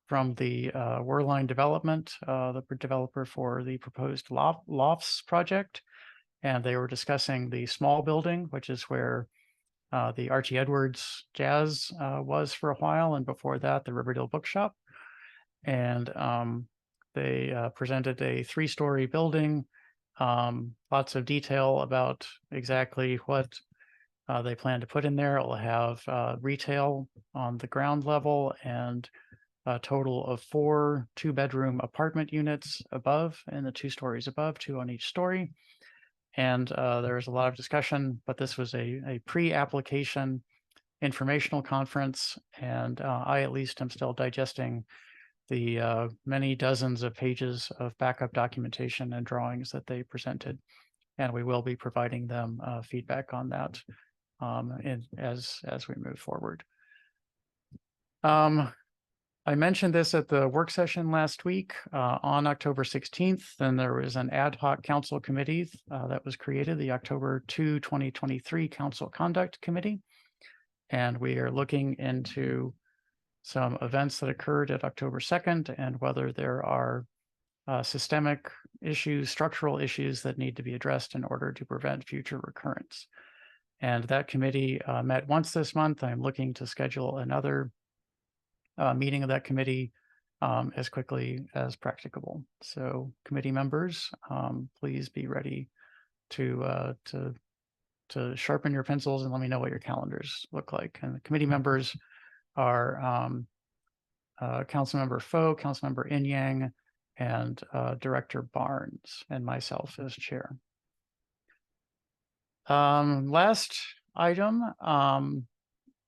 from the Werline Development, the developer for the proposed lofts project. And they were discussing the small building, which is where the Archie Edwards Jazz was for a while. And before that, the Riverdale Bookshop. And they presented a 3-story building, lots of detail about exactly what they plan to put in there. It will have retail on the ground level and a total of 4 2-bedroom apartment units above, in the 2 stories above, 2 on each story. And there was a lot of discussion, but this was a pre-application informational conference, and I at least am still digesting the many dozens of pages of backup documentation and drawings that they presented. And we will be providing them feedback on that as we move forward. I mentioned this at the work session last week. On October 16th, then there was an ad hoc council committee that was created, the October 2, 2023 Council Conduct Committee. And we are looking into some events that occurred at October 2nd and whether there are systemic issues, structural issues that need to be addressed in order to prevent future recurrence. And that committee met once this month. I'm looking to schedule another meeting of that committee as quickly as practicable. So committee members, please be ready to sharpen your pencils and let me know what your calendars look like. And the committee members are Councilmember Foe, Councilmember Inyang, and Director Barnes, and myself as chair. Last item, a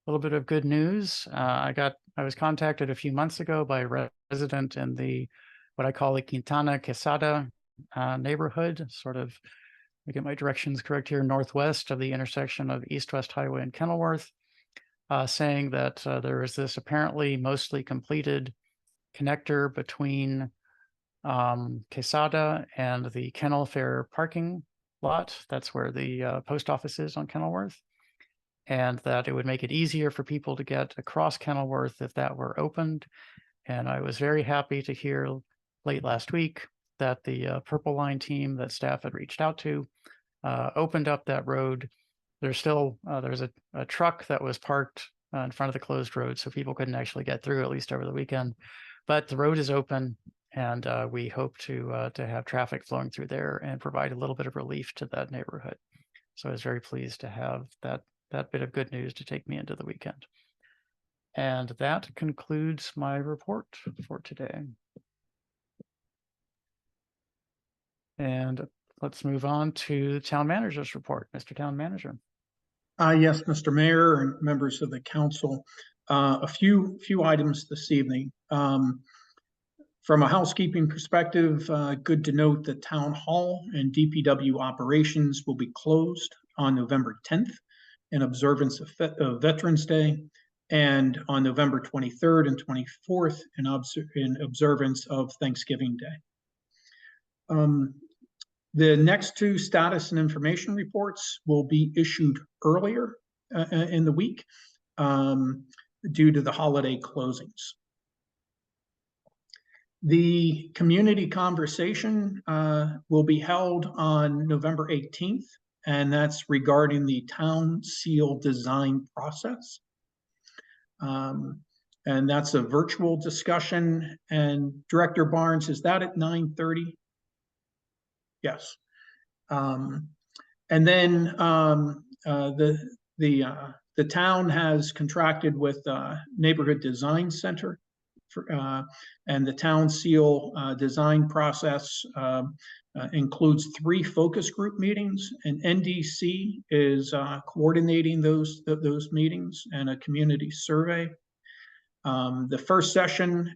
little bit of good news. I was contacted a few months ago by a resident in the what I call the Quintana Quesada neighborhood, sort of, I get my directions correct here, northwest of the intersection of East-West Highway and Kenilworth, saying that there is this apparently mostly completed connector between Quesada and the Kennel Fair parking lot. That's where the post office is on Kenilworth. and that it would make it easier for people to get across Kenilworth if that were opened. And I was very happy to hear late last week that the Purple Line team that staff had reached out to opened up that road. There's still there's a truck that was parked in front of the closed road, so people couldn't actually get through, at least over the weekend. But the road is open, and we hope to have traffic flowing through there and provide a little bit of relief to that neighborhood. So I was very pleased to have that bit of good news to take me into the weekend. And that concludes my report for today. And let's move on to Town Manager's report. Mr. Town Manager. Yes, Mr. Mayor and members of the council, a few items this evening. From a housekeeping perspective, good to note that Town Hall and DPW operations will be closed on November 10th in observance of Veterans Day, and on November 23rd and 24th in observance of Thanksgiving Day. The next two status and information reports will be issued earlier in the week due to the holiday closings. The community conversation will be held on November 18th, and that's regarding the town seal design process. And that's a virtual discussion. And Director Barnes, is that at 9:30? Yes. And then the town has contracted with Neighborhood Design Center for, and the town seal design process includes 3 focus group meetings, and NDC is coordinating those meetings, and a community survey. The first session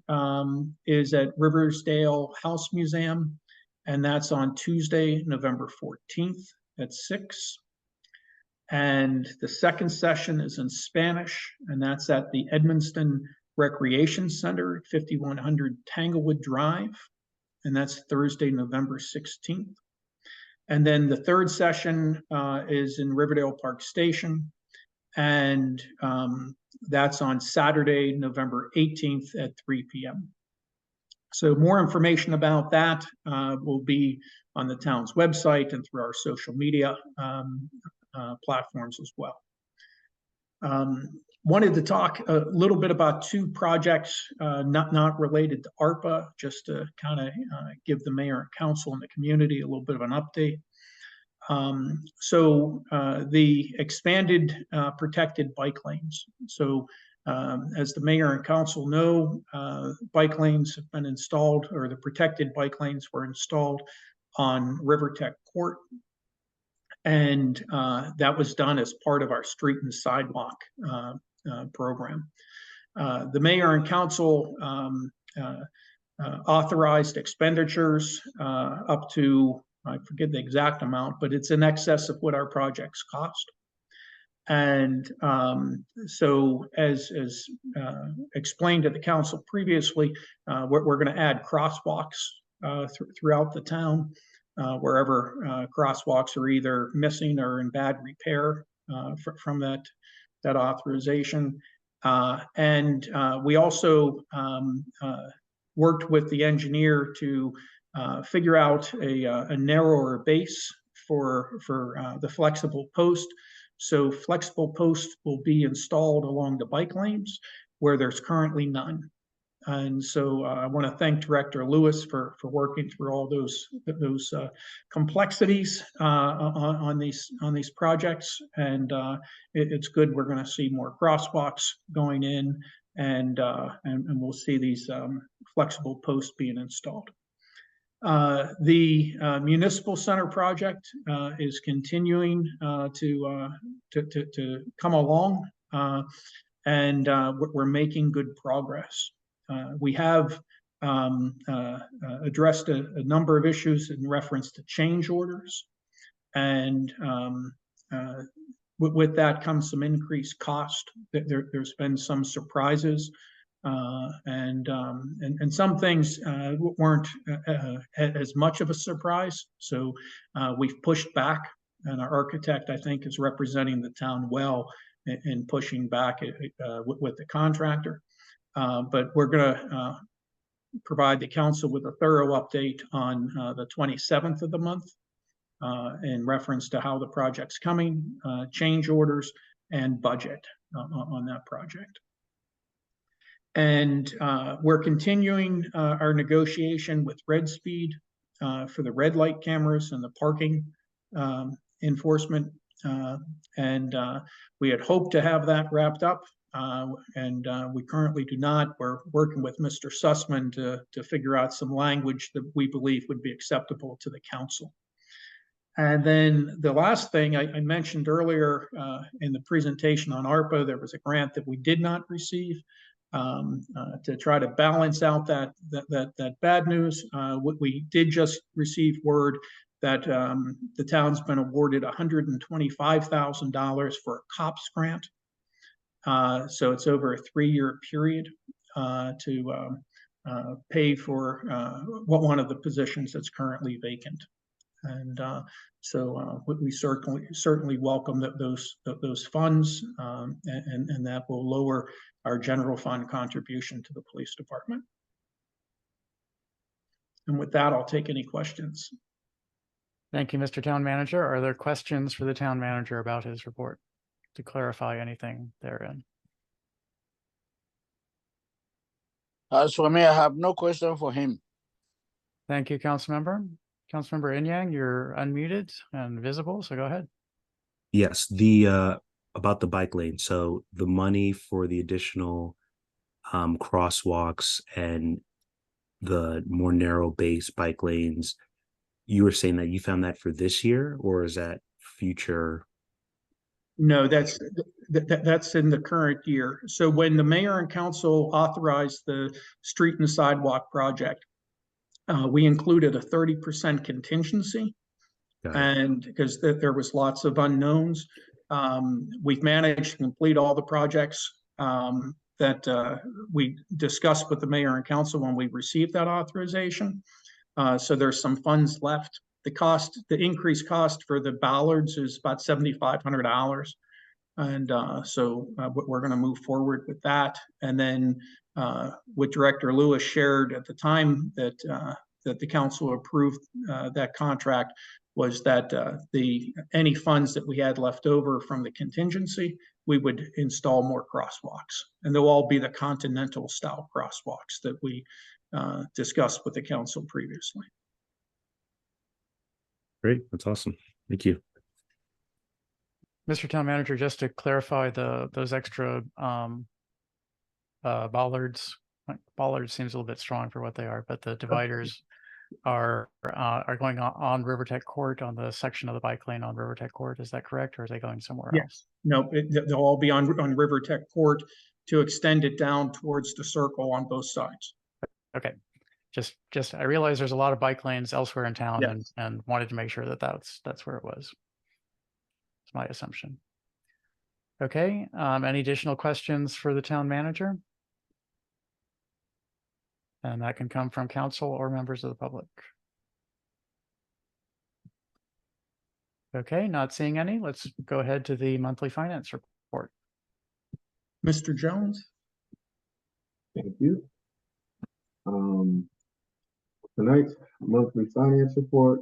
is at Riversdale House Museum, and that's on Tuesday, November 14th at 6. And the second session is in Spanish, and that's at the Edmonston Recreation Center at 5100 Tanglewood Drive, and that's Thursday, November 16th. And then the third session is in Riverdale Park Station, and that's on Saturday, November 18th at 3 p.m. So more information about that will be on the town's website and through our social media platforms as well. Wanted to talk a little bit about 2 projects not related to ARPA, just to kind of give the mayor and council and the community a little bit of an update. So the expanded protected bike lanes. So as the mayor and council know, bike lanes have been installed, or the protected bike lanes were installed on Rivertech Court. And that was done as part of our street and sidewalk program. The mayor and council authorized expenditures up to, I forget the exact amount, but it's in excess of what our projects cost. And so as explained to the council previously, we're going to add crosswalks throughout the town, wherever crosswalks are either missing or in bad repair from that authorization. And we also worked with the engineer to figure out a narrower base for the flexible post. So flexible posts will be installed along the bike lanes where there's currently none. And so I want to thank Director Lewis for working through all those complexities on these projects. And it's good. We're going to see more crosswalks going in, and we'll see these flexible posts being installed. The municipal center project is continuing to come along, and we're making good progress. We have addressed a number of issues in reference to change orders, and with that comes some increased cost. There's been some surprises. And some things weren't as much of a surprise. So we've pushed back, and our architect, I think, is representing the town well in pushing back with the contractor. But we're going to provide the council with a thorough update on the 27th of the month in reference to how the project's coming, change orders, and budget on that project. And we're continuing our negotiation with Red Speed for the red light cameras and the parking enforcement. And we had hoped to have that wrapped up, and we currently do not. We're working with Mr. Sussman to figure out some language that we believe would be acceptable to the council. And then the last thing I mentioned earlier in the presentation on ARPA, there was a grant that we did not receive. To try to balance out that bad news, we did just receive word that the town's been awarded $125,000 for a COPS grant. So it's over a 3-year period to pay for one of the positions that's currently vacant. And so we certainly welcome those funds, and that will lower our general fund contribution to the police department. And with that, I'll take any questions. Thank you, Mr. Town Manager. Are there questions for the town manager about his report to clarify anything therein? As for me, I have no question for him. Thank you, Councilmember. Councilmember Inyang, you're unmuted and visible, so go ahead. Yes, about the bike lane. So the money for the additional crosswalks and the more narrow base bike lanes, you were saying that you found that for this year, or is that future? No, that's in the current year. So when the mayor and council authorized the street and sidewalk project, we included a 30% contingency. And because there was lots of unknowns, we've managed to complete all the projects that we discussed with the mayor and council when we received that authorization. So there's some funds left. The increased cost for the bollards is about $7,500. And so we're going to move forward with that. And then what Director Lewis shared at the time that the council approved that contract was that any funds that we had left over from the contingency, we would install more crosswalks. And they'll all be the Continental style crosswalks that we discussed with the council previously. Great, that's awesome. Thank you. Mr. Town Manager, just to clarify those extra bollards. Bollards seems a little bit strong for what they are, but the dividers are going on Rivertech Court, on the section of the bike lane on Rivertech Court. Is that correct, or are they going somewhere else? No, they'll all be on Rivertech Court to extend it down towards the circle on both sides. Okay. Just I realize there's a lot of bike lanes elsewhere in town, yes, and wanted to make sure that that's where it was. It's my assumption. Okay. Any additional questions for the town manager? And that can come from council or members of the public. Okay, not seeing any. Let's go ahead to the monthly finance report. Mr. Jones. Thank you. Tonight's monthly finance report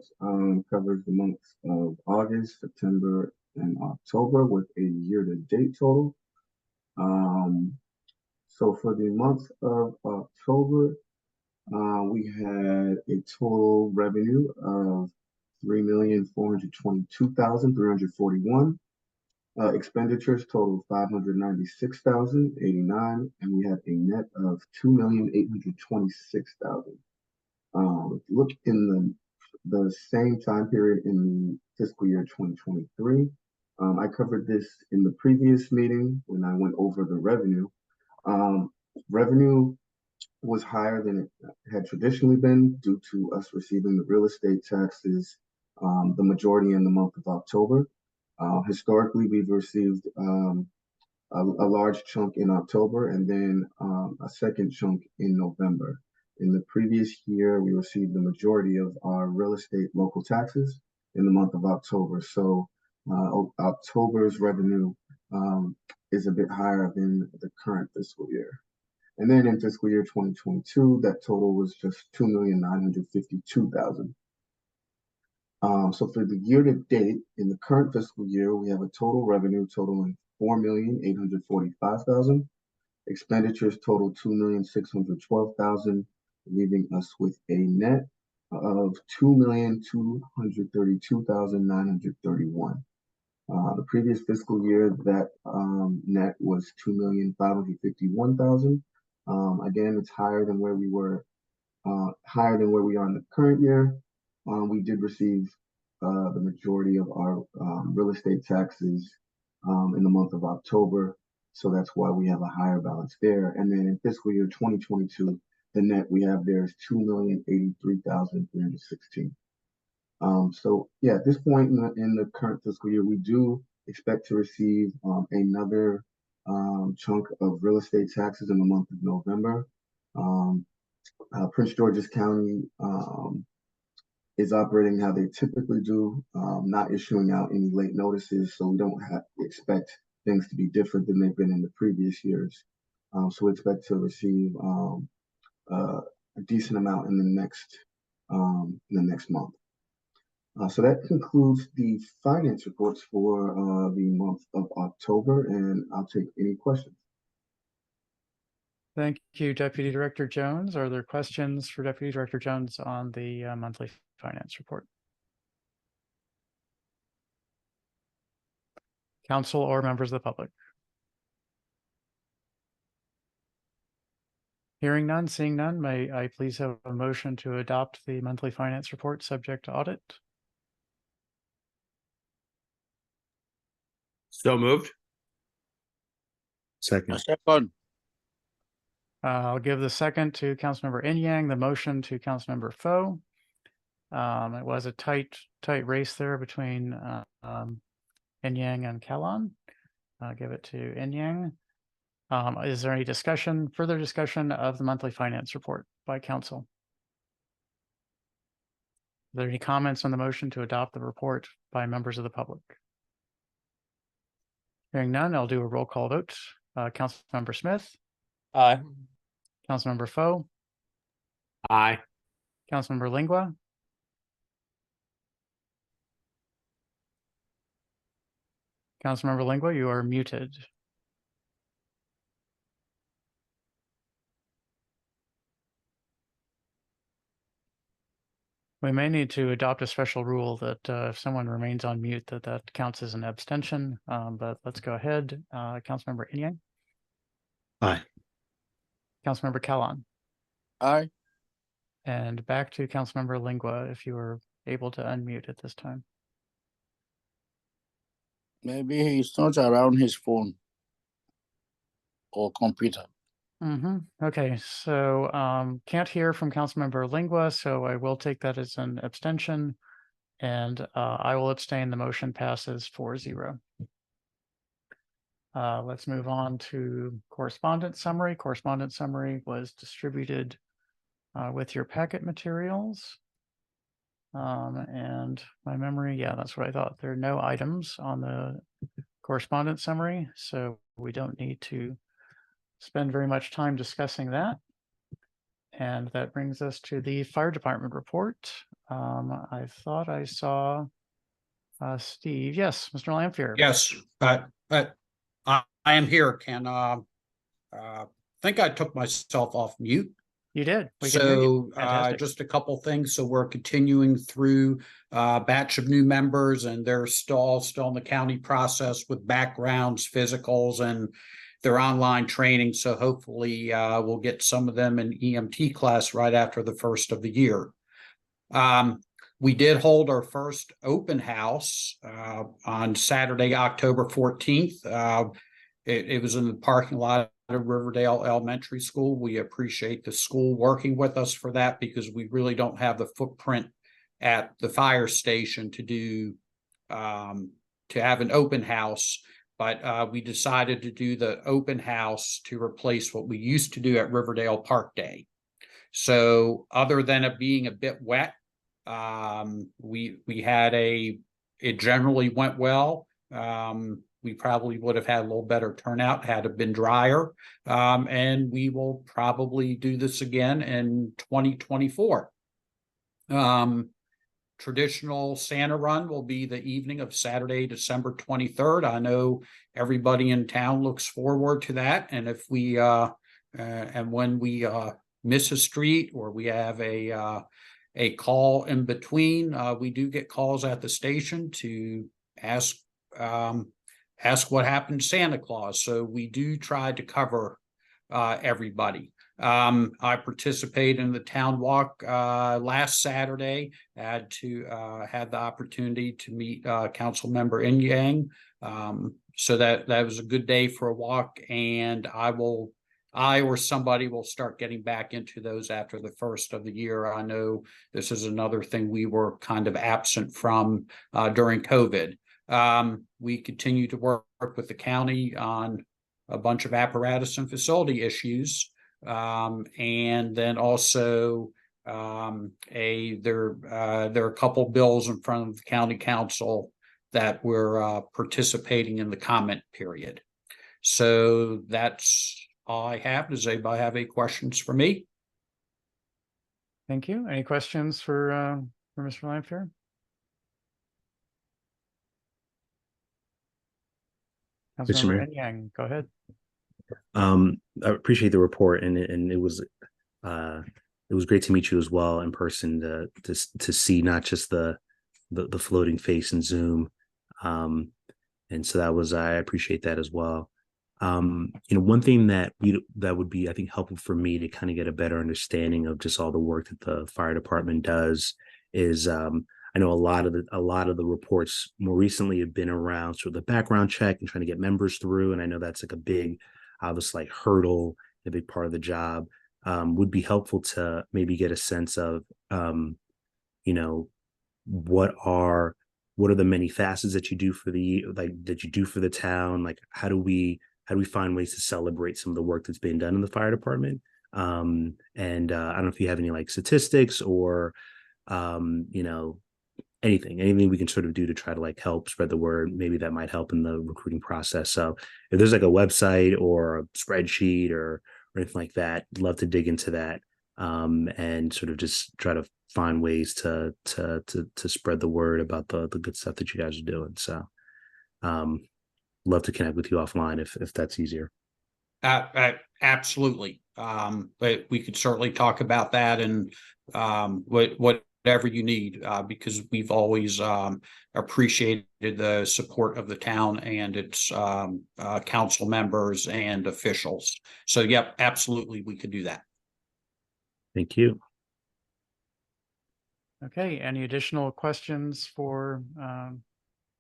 covers the months of August, September, and October with a year-to-date total. So for the month of October, we had a total revenue of $3,422,341. Expenditures totaled $596,089, and we had a net of $2,826,000. Look in the same time period in the fiscal year 2023. I covered this in the previous meeting when I went over the revenue. Revenue was higher than it had traditionally been due to us receiving the real estate taxes, the majority in the month of October. Historically, we've received a large chunk in October and then a second chunk in November. In the previous year, we received the majority of our real estate local taxes in the month of October. So October's revenue is a bit higher than the current fiscal year. And then in fiscal year 2022, that total was just $2,952,000. So for the year to date, in the current fiscal year, we have a total revenue totaling $4,845,000. Expenditures total $2,612,000, leaving us with a net of $2,232,931. The previous fiscal year, that net was $2,551,000. Again, it's higher than where we were, higher than where we are in the current year. We did receive the majority of our real estate taxes in the month of October, so that's why we have a higher balance there. And then in fiscal year 2022, the net we have there is $2,083,316. So yeah, at this point in the current fiscal year, we do expect to receive another chunk of real estate taxes in the month of November. Prince George's County is operating how they typically do, not issuing out any late notices, so we don't expect things to be different than they've been in the previous years. So we expect to receive a decent amount in the next month. So that concludes the finance reports for the month of October, and I'll take any questions. Thank you, Deputy Director Jones. Are there questions for Deputy Director Jones on the monthly finance report? Council or members of the public? Hearing none, seeing none, may I please have a motion to adopt the monthly finance report subject to audit? So moved. Second. Second. I'll give the second to Councilmember Inyang, the motion to Councilmember Foe. It was a tight race there between Inyang and Kalan. I'll give it to Inyang. Is there any further discussion of the monthly finance report by council? Are there any comments on the motion to adopt the report by members of the public? Hearing none, I'll do a roll call vote. Councilmember Smith, Aye. Councilmember Foe, Aye. Councilmember Lingua, Councilmember Lingua, you are muted. We may need to adopt a special rule that if someone remains on mute, that counts as an abstention. But let's go ahead. Councilmember Inyang. Aye. Councilmember Kalan. Aye. And back to Councilmember Lingua, if you were able to unmute at this time. Maybe he's not around his phone or computer. Okay, so can't hear from Councilmember Lingua, so I will take that as an abstention, and I will abstain. The motion passes 4-0. Let's move on to correspondence summary. Correspondence summary was distributed with your packet materials. And my memory, yeah, that's what I thought. There are no items on the correspondence summary, so we don't need to spend very much time discussing that. And that brings us to the fire department report. I thought I saw Steve. Yes, Mr. Lampier. Yes, but I am here. Can think I took myself off mute. You did. We can hear you. So Fantastic. just a couple things. So we're continuing through a batch of new members, and they're still in the county process with backgrounds, physicals, and their online training. So hopefully we'll get some of them in EMT class right after the first of the year. We did hold our first open house on Saturday, October 14th. It was in the parking lot of Riverdale Elementary School. We appreciate the school working with us for that, because we really don't have the footprint at the fire station to do to have an open house. But we decided to do the open house to replace what we used to do at Riverdale Park Day. So other than it being a bit wet, we had it generally went well. we probably would have had a little better turnout had it been drier. And we will probably do this again in 2024. Traditional Santa run will be the evening of Saturday, December 23rd. I know everybody in town looks forward to that. And if we, and when we miss a street or we have a call in between, we do get calls at the station to ask what happened to Santa Claus. So we do try to cover everybody. I participated in the town walk last Saturday. Had the opportunity to meet council member Yang. So that was a good day for a walk, and I or somebody will start getting back into those after the first of the year. I know this is another thing we were kind of absent from during COVID. We continue to work with the county on a bunch of apparatus and facility issues. And then also there are a couple bills in front of the county council that we're participating in the comment period. So that's all I have. Does anybody have any questions for me? Thank you. Any questions for Mr. Lanfear? Mr. Mayor. Councilmember Yang, go ahead. I appreciate the report, and it was great to meet you as well in person to see not just the floating face in Zoom, and so I appreciate that as well. One thing that would be, I think, helpful for me to kind of get a better understanding of just all the work that the fire department does is, I know a lot of the reports more recently have been around sort of the background check and trying to get members through, and I know that's like a big, obviously, like hurdle, a big part of the job. Would be helpful to maybe get a sense of, what are the many facets that you do for the town? Like, how do we find ways to celebrate some of the work that's being done in the fire department? And I don't know if you have any like statistics or, anything we can sort of do to try to like help spread the word. Maybe that might help in the recruiting process. So if there's like a website or a spreadsheet or anything like that, I'd love to dig into that, and sort of just try to find ways to spread the word about the good stuff that you guys are doing. So love to connect with you offline if that's easier. Absolutely. But we could certainly talk about that and whatever you need, because we've always appreciated the support of the town and its council members and officials. So, yep, absolutely, we could do that. Thank you. Okay, any additional questions for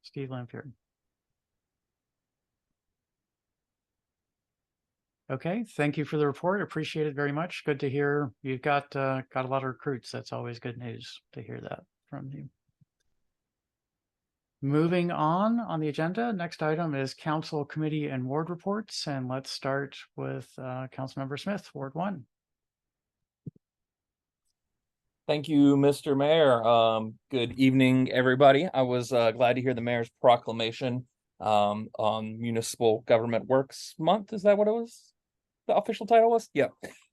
Steve Lanfear? Okay, thank you for the report. Appreciate it very much. Good to hear you've got a lot of recruits. That's always good news to hear that from you. Moving on the agenda, next item is council committee and ward reports, and let's start with Councilmember Smith, Ward 1. Thank you, Mr. Mayor. Good evening, everybody. I was glad to hear the mayor's proclamation on Municipal Government Works Month. Is that what it was? The official title was? Yeah.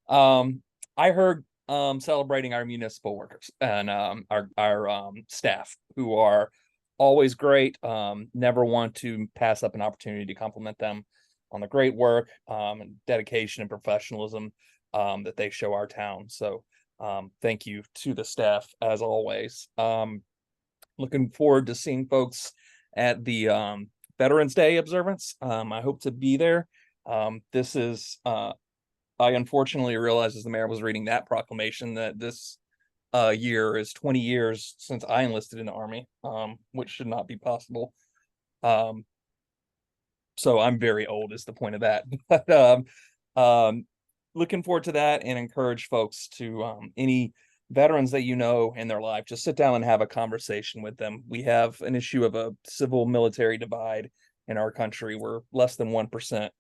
I heard celebrating our municipal workers and our staff, who are always great. Never want to pass up an opportunity to compliment them on the great work and dedication and professionalism that they show our town. So thank you to the staff as always. Looking forward to seeing folks at the Veterans Day observance. I hope to be there. This is I unfortunately realized as the mayor was reading that proclamation that this year is 20 years since I enlisted in the Army, which should not be possible. So I'm very old is the point of that. But looking forward to that and encourage folks to any veterans that you know in their life, just sit down and have a conversation with them. We have an issue of a civil military divide in our country. We're less than 1%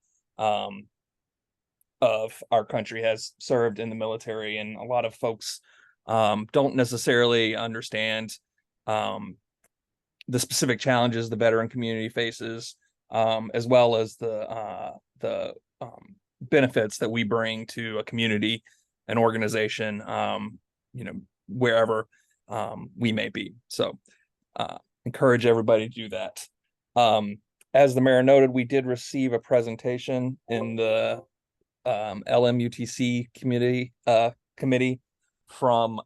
of our country has served in the military, and a lot of folks don't necessarily understand the specific challenges the veteran community faces as well as the benefits that we bring to a community, an organization, wherever we may be. So encourage everybody to do that. As the mayor noted, we did receive a presentation in the LMUTC committee from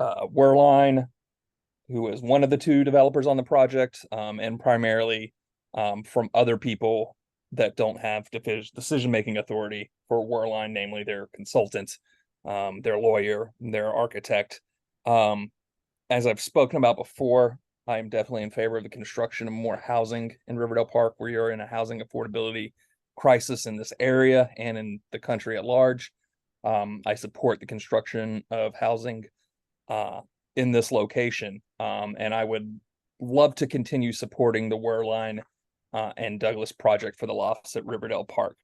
Werline, who is one of the two developers on the project, and primarily from other people that don't have decision-making authority for Werline, namely their consultant, their lawyer, their architect. As I've spoken about before, I'm definitely in favor of the construction of more housing in Riverdale Park. We are in a housing affordability crisis in this area and in the country at large. I support the construction of housing in this location, and I would love to continue supporting the Werline and Douglas project for the lofts at Riverdale Park.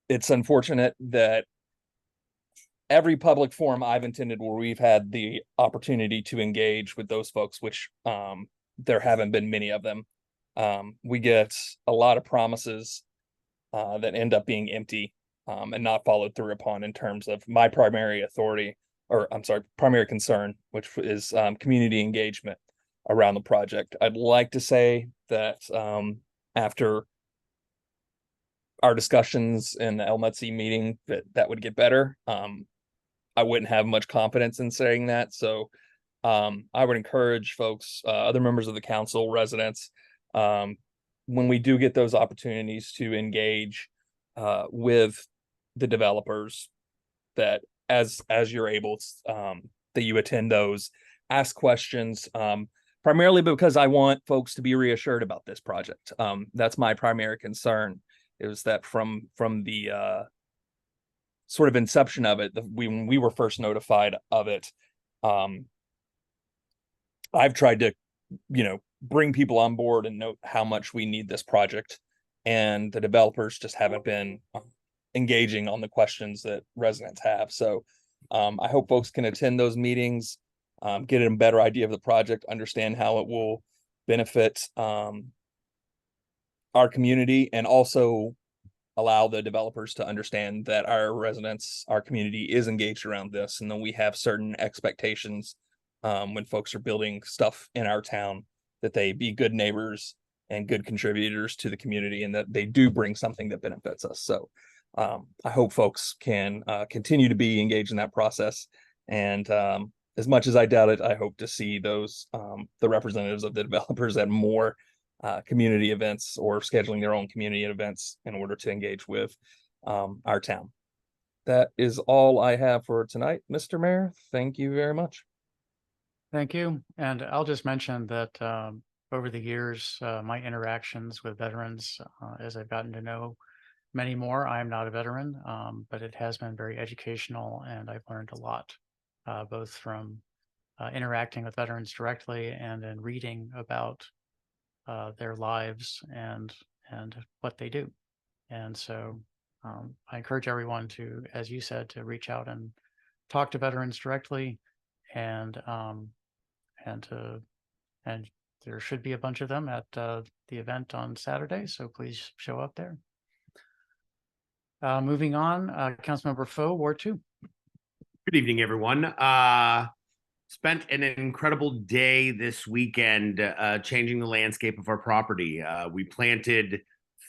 It's unfortunate that every public forum I've attended where we've had the opportunity to engage with those folks, which there haven't been many of them, we get a lot of promises that end up being empty and not followed through upon in terms of my primary primary concern, which is community engagement around the project. I'd like to say that after our discussions in the LMUTC meeting that would get better. I wouldn't have much confidence in saying that. So I would encourage folks, other members of the council, residents, when we do get those opportunities to engage with the developers, that as you're able, that you attend those, ask questions, primarily because I want folks to be reassured about this project. That's my primary concern, is that from the sort of inception of it, when we were first notified of it, I've tried to, bring people on board and note how much we need this project, and the developers just haven't been engaging on the questions that residents have. So I hope folks can attend those meetings, get a better idea of the project, understand how it will benefit our community, and also allow the developers to understand that our residents, our community is engaged around this, and then we have certain expectations when folks are building stuff in our town, that they be good neighbors and good contributors to the community, and that they do bring something that benefits us. So I hope folks can continue to be engaged in that process. And as much as I doubt it, I hope to see those the representatives of the developers at more community events, or scheduling their own community events in order to engage with our town. That is all I have for tonight, Mr. Mayor. Thank you very much. Thank you. And I'll just mention that over the years, my interactions with veterans, as I've gotten to know many more, I am not a veteran, but it has been very educational, and I've learned a lot, both from interacting with veterans directly and then reading about their lives and what they do. And so I encourage everyone to, as you said, to reach out and talk to veterans directly, and there should be a bunch of them at the event on Saturday, so please show up there. Moving on, Councilmember Foe, Ward 2. Good evening, everyone. Spent an incredible day this weekend changing the landscape of our property. We planted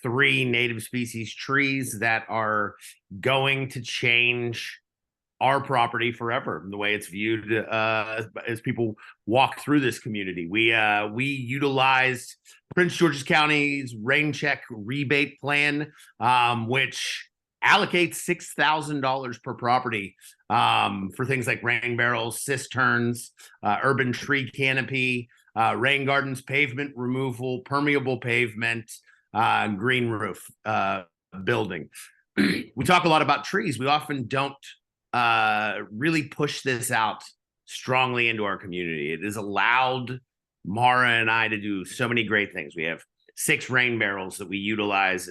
3 native species trees that are going to change our property forever, the way it's viewed as people walk through this community. We utilized Prince George's County's rain check rebate plan, which allocates $6,000 per property for things like rain barrels, cisterns, urban tree canopy, rain gardens, pavement removal, permeable pavement, green roof building. We talk a lot about trees. We often don't really push this out strongly into our community. It has allowed Mara and I to do so many great things. We have 6 rain barrels that we utilize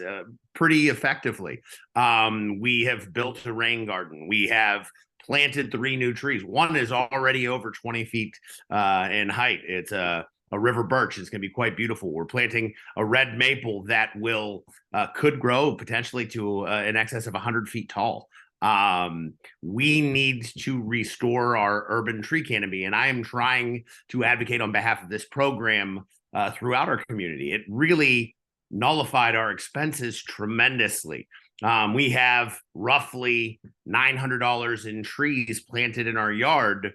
pretty effectively. We have built a rain garden. We have planted 3 new trees. One is already over 20 feet in height. It's a a river birch. It's going to be quite beautiful. We're planting a red maple that will could grow potentially to in excess of 100 feet tall. We need to restore our urban tree canopy, and I am trying to advocate on behalf of this program throughout our community. It really nullified our expenses tremendously. We have roughly $900 in trees planted in our yard.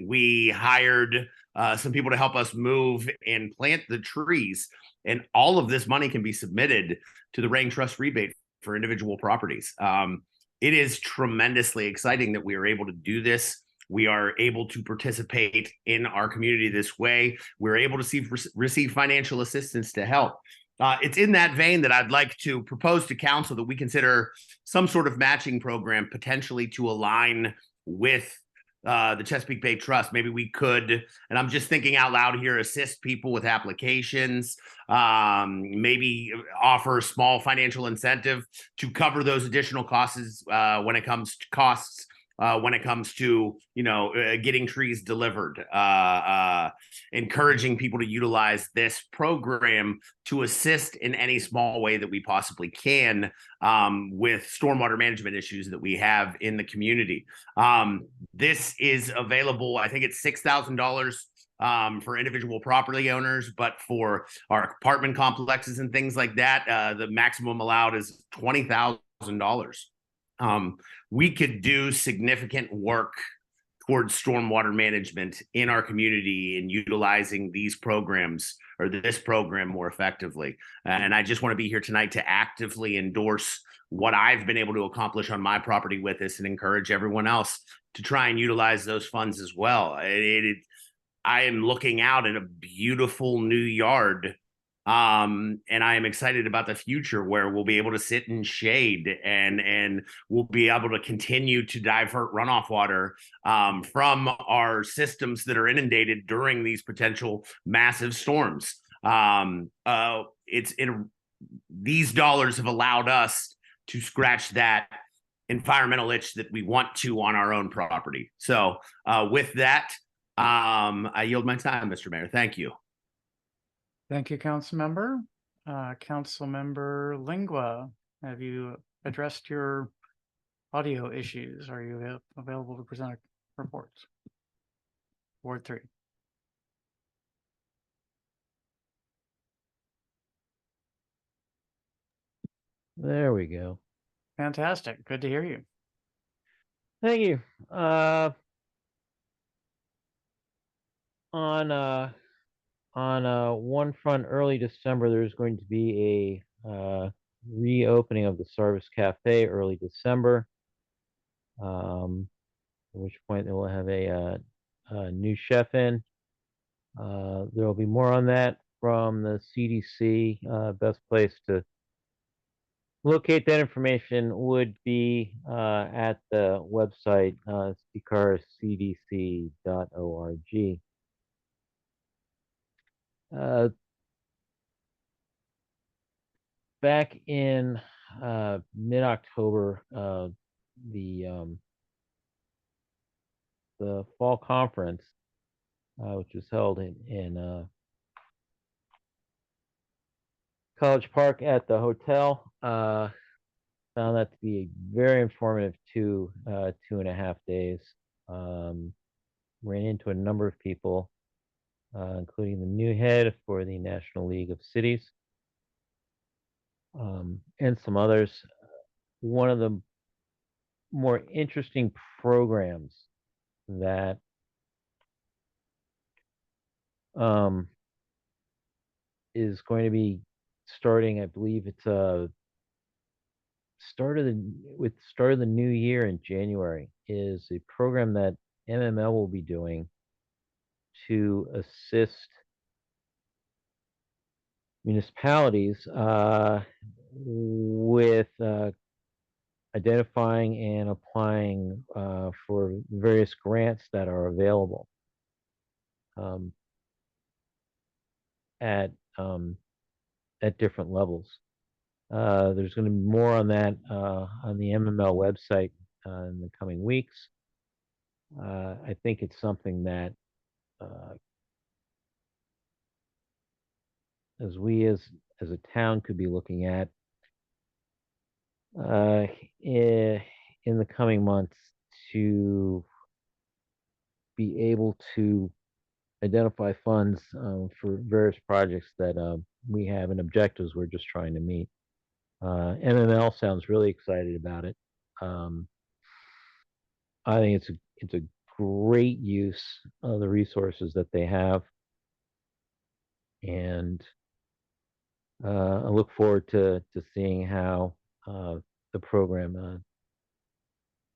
We hired some people to help us move and plant the trees, and all of this money can be submitted to the Rain Trust rebate for individual properties. It is tremendously exciting that we are able to do this. We are able to participate in our community this way. We're able to receive financial assistance to help. It's in that vein that I'd like to propose to council that we consider some sort of matching program potentially to align with the Chesapeake Bay Trust. Maybe we could, and I'm just thinking out loud here, assist people with applications, maybe offer a small financial incentive to cover those additional costs when it comes to costs. When it comes to, getting trees delivered, encouraging people to utilize this program to assist in any small way that we possibly can with stormwater management issues that we have in the community. This is available. I think it's $6,000 for individual property owners, but for our apartment complexes and things like that, the maximum allowed is $20,000. We could do significant work towards stormwater management in our community and utilizing these programs or this program more effectively. And I just want to be here tonight to actively endorse what I've been able to accomplish on my property with this and encourage everyone else to try and utilize those funds as well. I am looking out at a beautiful new yard. And I am excited about the future where we'll be able to sit in shade and we'll be able to continue to divert runoff water from our systems that are inundated during these potential massive storms. These dollars have allowed us to scratch that environmental itch that we want to on our own property. So with that, I yield my time, Mr. Mayor. Thank you. Thank you, Councilmember. Councilmember Lingua, have you addressed your audio issues? Are you available to present a report? Ward 3. There we go. Fantastic. Good to hear you. Thank you. On one front, early December, there's going to be a reopening of the Sarvis Cafe early December. At which point they will have a new chef in. There will be more on that from the CDC. Best place to locate that information would be at the website, cdc.org. Back in mid-October, the fall conference, which was held in College Park at the hotel, found that to be a very informative 2.5 days. Ran into a number of people, including the new head for the National League of Cities, and some others. One of the more interesting programs that is going to be starting, I believe it's start of the new year in January, is a program that MML will be doing to assist municipalities with identifying and applying for various grants that are available at different levels. There's going to be more on that on the MML website in the coming weeks. I think it's something that as we as a town could be looking at uh, in the coming months to be able to identify funds for various projects that we have and objectives we're just trying to meet. MML sounds really excited about it. I think it's a great use of the resources that they have, and I look forward to seeing how the program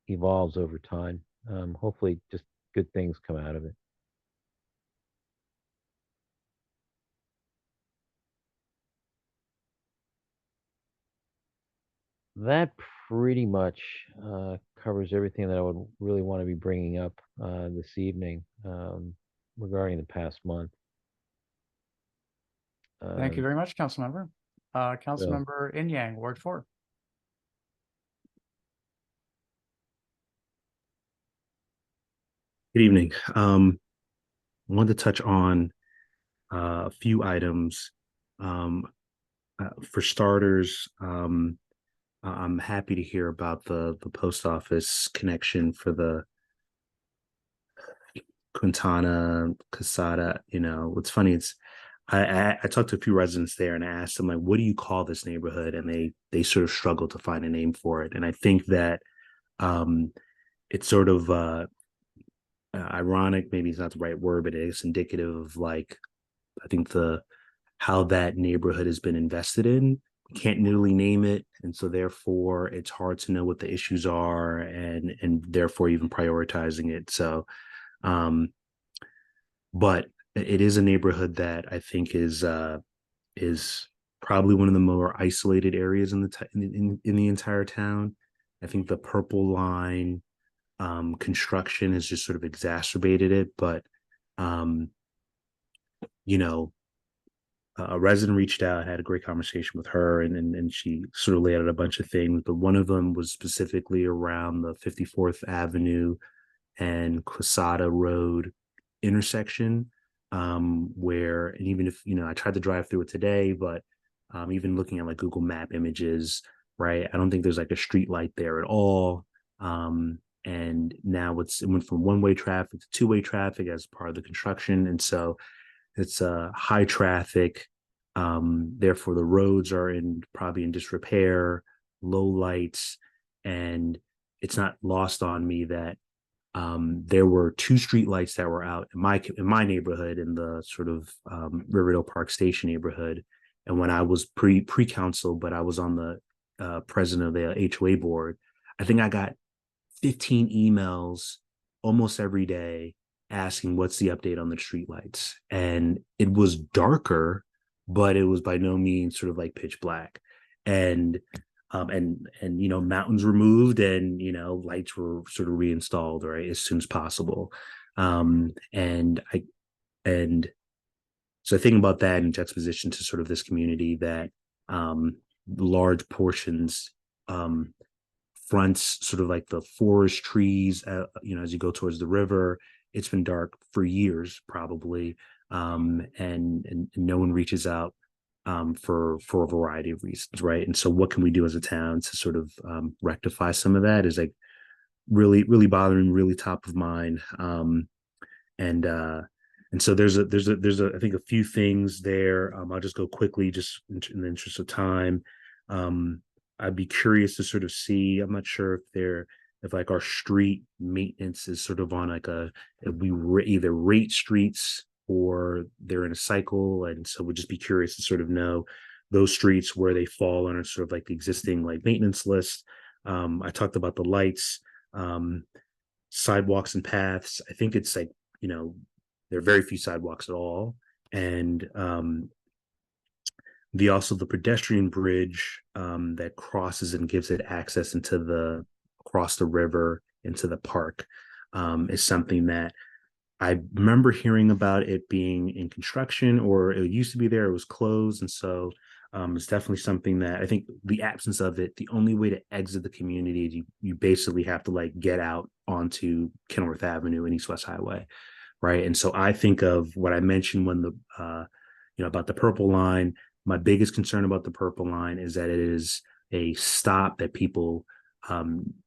evolves over time. Hopefully, just good things come out of it. That pretty much covers everything that I would really want to be bringing up this evening regarding the past month. Thank you very much, Councilmember. So, Councilmember Inyang, Ward 4. Good evening. I wanted to touch on a few items. For starters, I'm happy to hear about the post office connection for the Quintana Casada. You know, what's funny is I talked to a few residents there and I asked them, like, what do you call this neighborhood? And they sort of struggled to find a name for it. And I think that it's sort of ironic, maybe it's not the right word, but it's indicative of, like, I think how that neighborhood has been invested in. We can't newly name it, and so therefore it's hard to know what the issues are, and therefore even prioritizing it. So but it is a neighborhood that I think is probably one of the more isolated areas in the entire town. I think the Purple Line construction has just sort of exacerbated it, but you know, a resident reached out, had a great conversation with her, and she sort of laid out a bunch of things, but one of them was specifically around the 54th Avenue and Quesada Road intersection, where, and even if, you know, I tried to drive through it today, but even looking at like Google Map images, right, I don't think there's like a street light there at all. And now it went from one-way traffic to two-way traffic as part of the construction, and so it's high traffic. Therefore, the roads are probably in disrepair, low lights, and it's not lost on me that there were 2 street lights that were out in my neighborhood, in the sort of Riverdale Park Station neighborhood. And when I was pre-council, but I was on the president of the HOA board, I think I got 15 emails almost every day asking what's the update on the streetlights. And it was darker, but it was by no means sort of like pitch black. And you know, mountains removed, and, you know, lights were sort of reinstalled, right, as soon as possible. And so I think about that in juxtaposition to sort of this community that large portions fronts sort of like the forest trees, you know, as you go towards the river. It's been dark for years, probably, and no one reaches out for a variety of reasons, right? And so what can we do as a town to sort of rectify some of that is like really, really bothering, really top of mind. And so there's I think a few things there. I'll just go quickly, just in the interest of time. I'd be curious to sort of see, I'm not sure if like our street maintenance is sort of on like if we either rate streets or they're in a cycle. And so we'd just be curious to sort of know those streets, where they fall on sort of like the existing like maintenance list. I talked about the lights, sidewalks and paths. I think it's like, you know, there are very few sidewalks at all. And the pedestrian bridge that crosses and gives it access across the river into the park is something that I remember hearing about it being in construction, or it used to be there, it was closed. And so it's definitely something that I think the absence of it, the only way to exit the community is you basically have to like get out onto Kenilworth Avenue and East West Highway, right? And so I think of what I mentioned when about the Purple Line. My biggest concern about the Purple Line is that it is a stop that people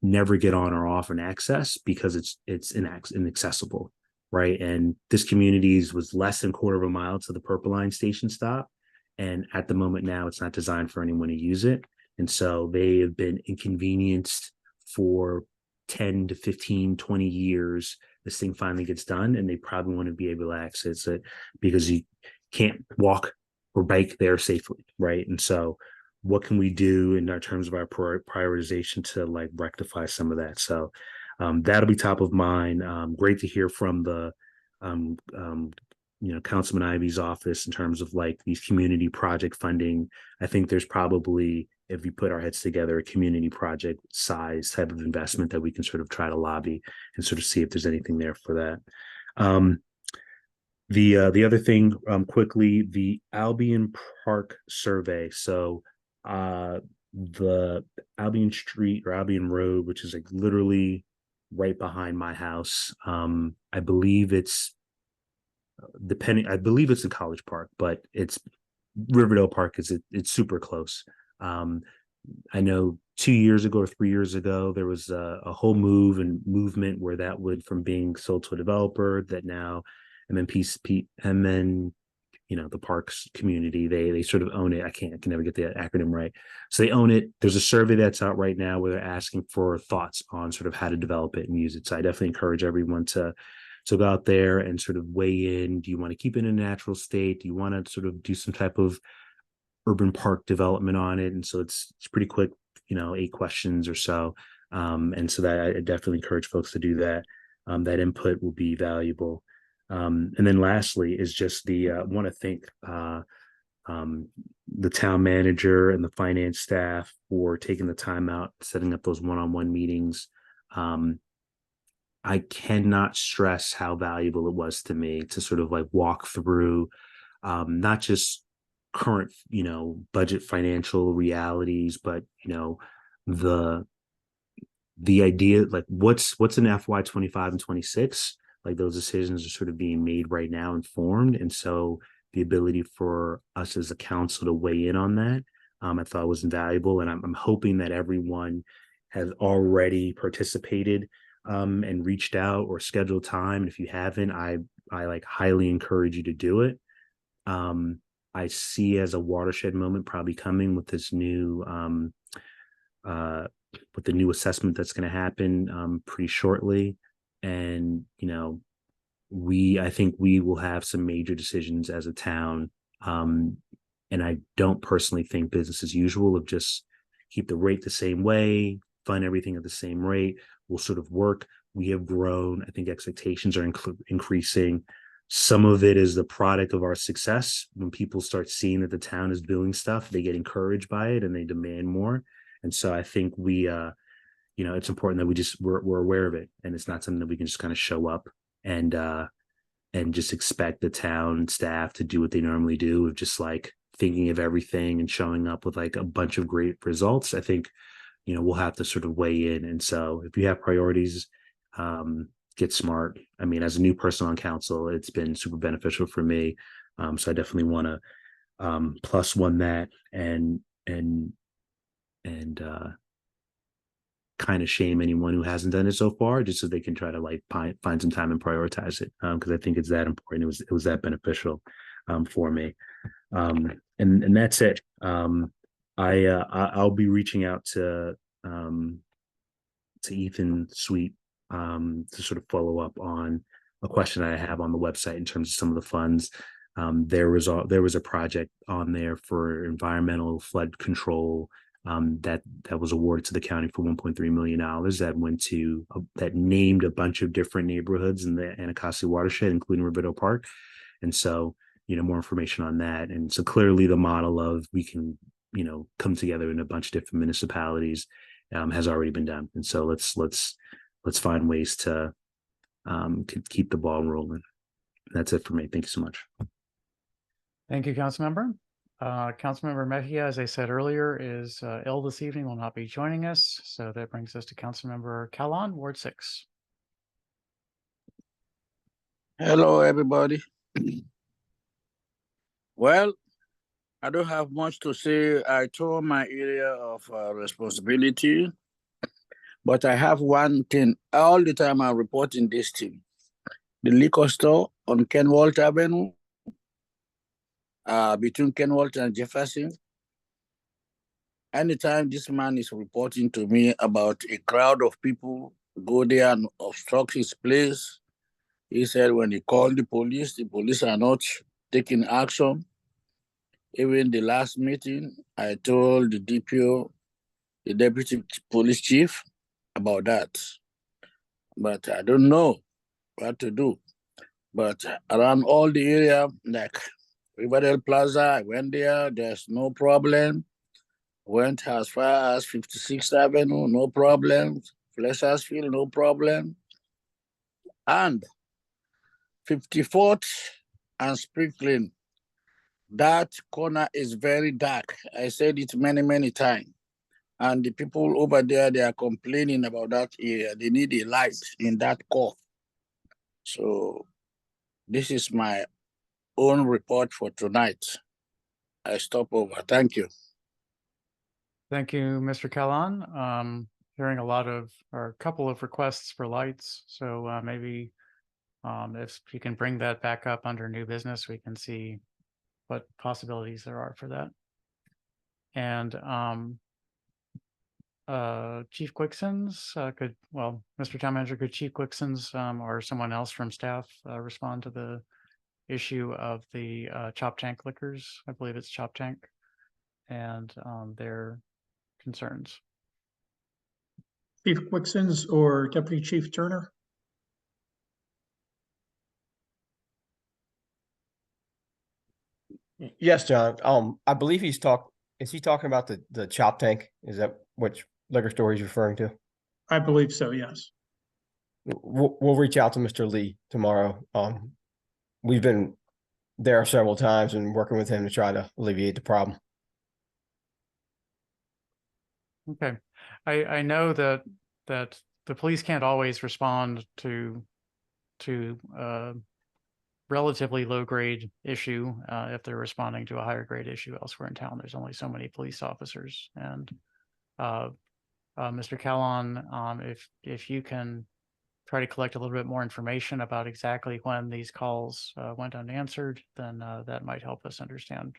never get on or off and access because it's inaccessible, right? And this community was less than a quarter of a mile to the Purple Line station stop. And at the moment now, it's not designed for anyone to use it. And so they have been inconvenienced for 10 to 15, 20 years. This thing finally gets done, and they probably want to be able to access it because you can't walk or bike there safely, right? And so what can we do in our terms of our prioritization to like rectify some of that? So that'll be top of mind. Great to hear from the Councilman Ivy's office in terms of like these community project funding. I think there's probably, if we put our heads together, a community project size type of investment that we can sort of try to lobby and sort of see if there's anything there for that. The other thing, quickly, the Albion Park survey. So the Albion Street or Albion Road, which is like literally right behind my house. I believe it's in College Park, but it's Riverdale Park it's super close. I know 2 years ago or 3 years ago, there was a whole movement where that would, from being sold to a developer, that now the parks community, they sort of own it. I can never get the acronym right. So they own it. There's a survey that's out right now where they're asking for thoughts on sort of how to develop it and use it. So I definitely encourage everyone to go out there and sort of weigh in. Do you want to keep it in a natural state? Do you want to sort of do some type of urban park development on it? And so it's pretty quick, 8 questions or so. And so that I definitely encourage folks to do that. That input will be valuable. And then lastly is just I want to thank the town manager and the finance staff for taking the time out, setting up those one-on-one meetings. I cannot stress how valuable it was to me to sort of like walk through not just current, budget financial realities, but, the idea, like what's in FY 25 and 26, like those decisions are sort of being made right now and formed. And so the ability for us as a council to weigh in on that, I thought was invaluable. And I'm hoping that everyone has already participated and reached out or scheduled time. And if you haven't, I like highly encourage you to do it. I see as a watershed moment probably coming with this new with the new assessment that's going to happen pretty shortly. And, I think we will have some major decisions as a town. And I don't personally think business as usual of just keep the rate the same way, fund everything at the same rate will sort of work. We have grown. I think expectations are increasing. Some of it is the product of our success. When people start seeing that the town is doing stuff, they get encouraged by it and they demand more. And so I think we, it's important that we're aware of it, and it's not something that we can just kind of show up and just expect the town staff to do what they normally do of just like thinking of everything and showing up with like a bunch of great results. I think, we'll have to sort of weigh in. And so if you have priorities, get smart. I mean, as a new person on council, it's been super beneficial for me. So I definitely want to plus one that and kind of shame anyone who hasn't done it so far, just so they can try to like find some time and prioritize it, because I think it's that important. It was that beneficial for me, and that's it. I'll be reaching out to Ethan Sweet to sort of follow up on a question I have on the website in terms of some of the funds. There was a project on there for environmental flood control that was awarded to the county for $1.3 million that went to that named a bunch of different neighborhoods in the Anacostia watershed, including Riverdale Park. And so, more information on that. And so clearly the model of we can, come together in a bunch of different municipalities has already been done. And so let's find ways to keep the ball rolling. That's it for me. Thank you so much. Thank you, Councilmember. Councilmember Mejia, as I said earlier, is ill this evening, will not be joining us. So that brings us to Councilmember Callan, Ward 6. Hello, everybody. Well, I don't have much to say. I told my area of responsibility, but I have one thing. All the time I'm reporting this thing. The liquor store on Kenwalt Avenue, between Kenwalt and Jefferson. Anytime this man is reporting to me about a crowd of people go there and obstruct his place, he said when he called the police are not taking action. Even the last meeting, I told the DPO, the deputy police chief, about that. But I don't know what to do. But around all the area, like Riverdale Plaza, I went there, there's no problem. Went as far as 56th Avenue, no problem. Fletchersfield, no problem. And 54th and Sprinkling, that corner is very dark. I said it many, many times. And the people over there, they are complaining about that area. They need a light in that core. So this is my own report for tonight. I stop over. Thank you. Thank you, Mr. Callan. Hearing a lot of, or a couple of requests for lights. So maybe if you can bring that back up under new business, we can see what possibilities there are for that. And Chief Quicksons Mr. Town Manager, could Chief Quicksons or someone else from staff respond to the issue of the Chop Tank liquors? I believe it's Chop Tank and their concerns. Chief Quicksons or Deputy Chief Turner? Yes, John. I believe is he talking about the Chop Tank? Is that which liquor store he's referring to? I believe so, yes. We'll reach out to Mr. Lee tomorrow. We've been there several times and working with him to try to alleviate the problem. Okay. I know that the police can't always respond to relatively low grade issue if they're responding to a higher grade issue elsewhere in town. There's only so many police officers. And Mr. Callan, if you can try to collect a little bit more information about exactly when these calls went unanswered, then that might help us understand.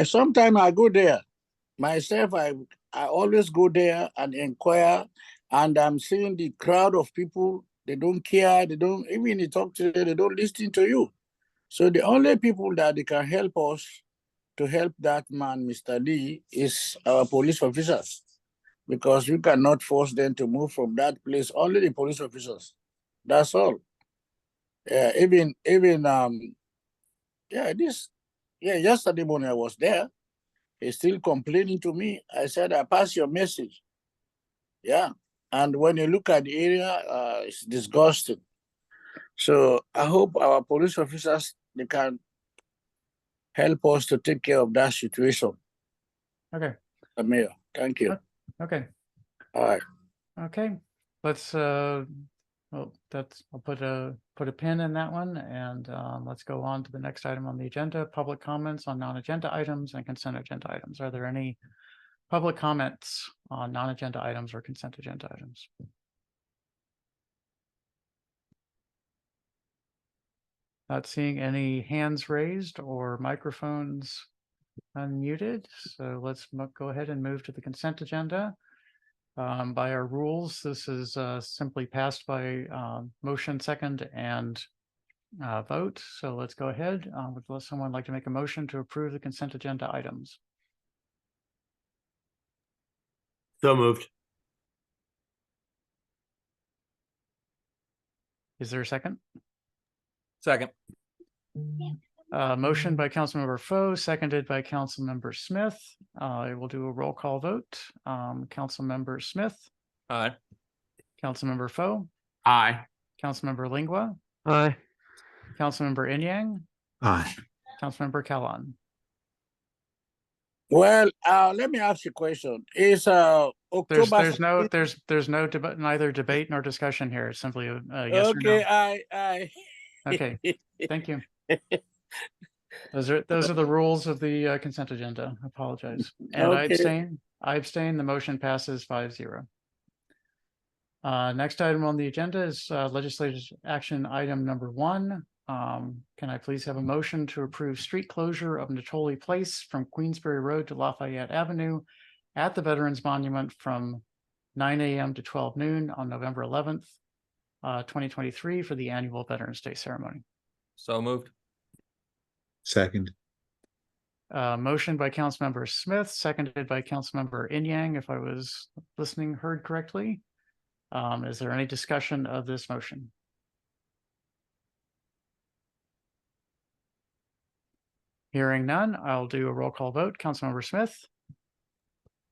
Sometimes I go there myself. I always go there and inquire, and I'm seeing the crowd of people. They don't care. They don't, even you talk to them, they don't listen to you. So the only people that they can help us to help that man, Mr. Lee, is our police officers, because we cannot force them to move from that place. Only the police officers. That's all. Yesterday morning I was there. He's still complaining to me. I said, I pass your message. Yeah. And when you look at the area, it's disgusting. So I hope our police officers, they can help us to take care of that situation. Okay. Mayor, thank you. Okay. All right. Okay. Let's I'll put a pin in that one, and let's go on to the next item on the agenda, public comments on non-agenda items and consent agenda items. Are there any public comments on non-agenda items or consent agenda items? Not seeing any hands raised or microphones unmuted. So let's go ahead and move to the consent agenda. By our rules, this is simply passed by motion, second, and vote. So let's go ahead. Would someone like to make a motion to approve the consent agenda items? So moved. Is there a second? Second. Motion by Councilmember Foe, seconded by Councilmember Smith. I will do a roll call vote. Councilmember Smith. Aye. Councilmember Foe. Aye. Councilmember Lingua. Aye. Councilmember Inyang. Aye. Councilmember Callan. Well, let me ask you a question. Is October? There's no debate, neither debate nor discussion here. It's simply a yes or no. Okay, Okay, thank you. Those are the rules of the consent agenda. I apologize. And I Okay. abstain. I abstain. The motion passes 5-0. Next item on the agenda is legislative action item number 1. Can I please have a motion to approve street closure of Natoli Place from Queensbury Road to Lafayette Avenue at the Veterans Monument from 9 a.m. to 12 noon on November 11th, 2023 for the annual Veterans Day ceremony. So moved. Second. Motion by Councilmember Smith, seconded by Councilmember Inyang, if I was heard correctly. Is there any discussion of this motion? Hearing none, I'll do a roll call vote. Councilmember Smith,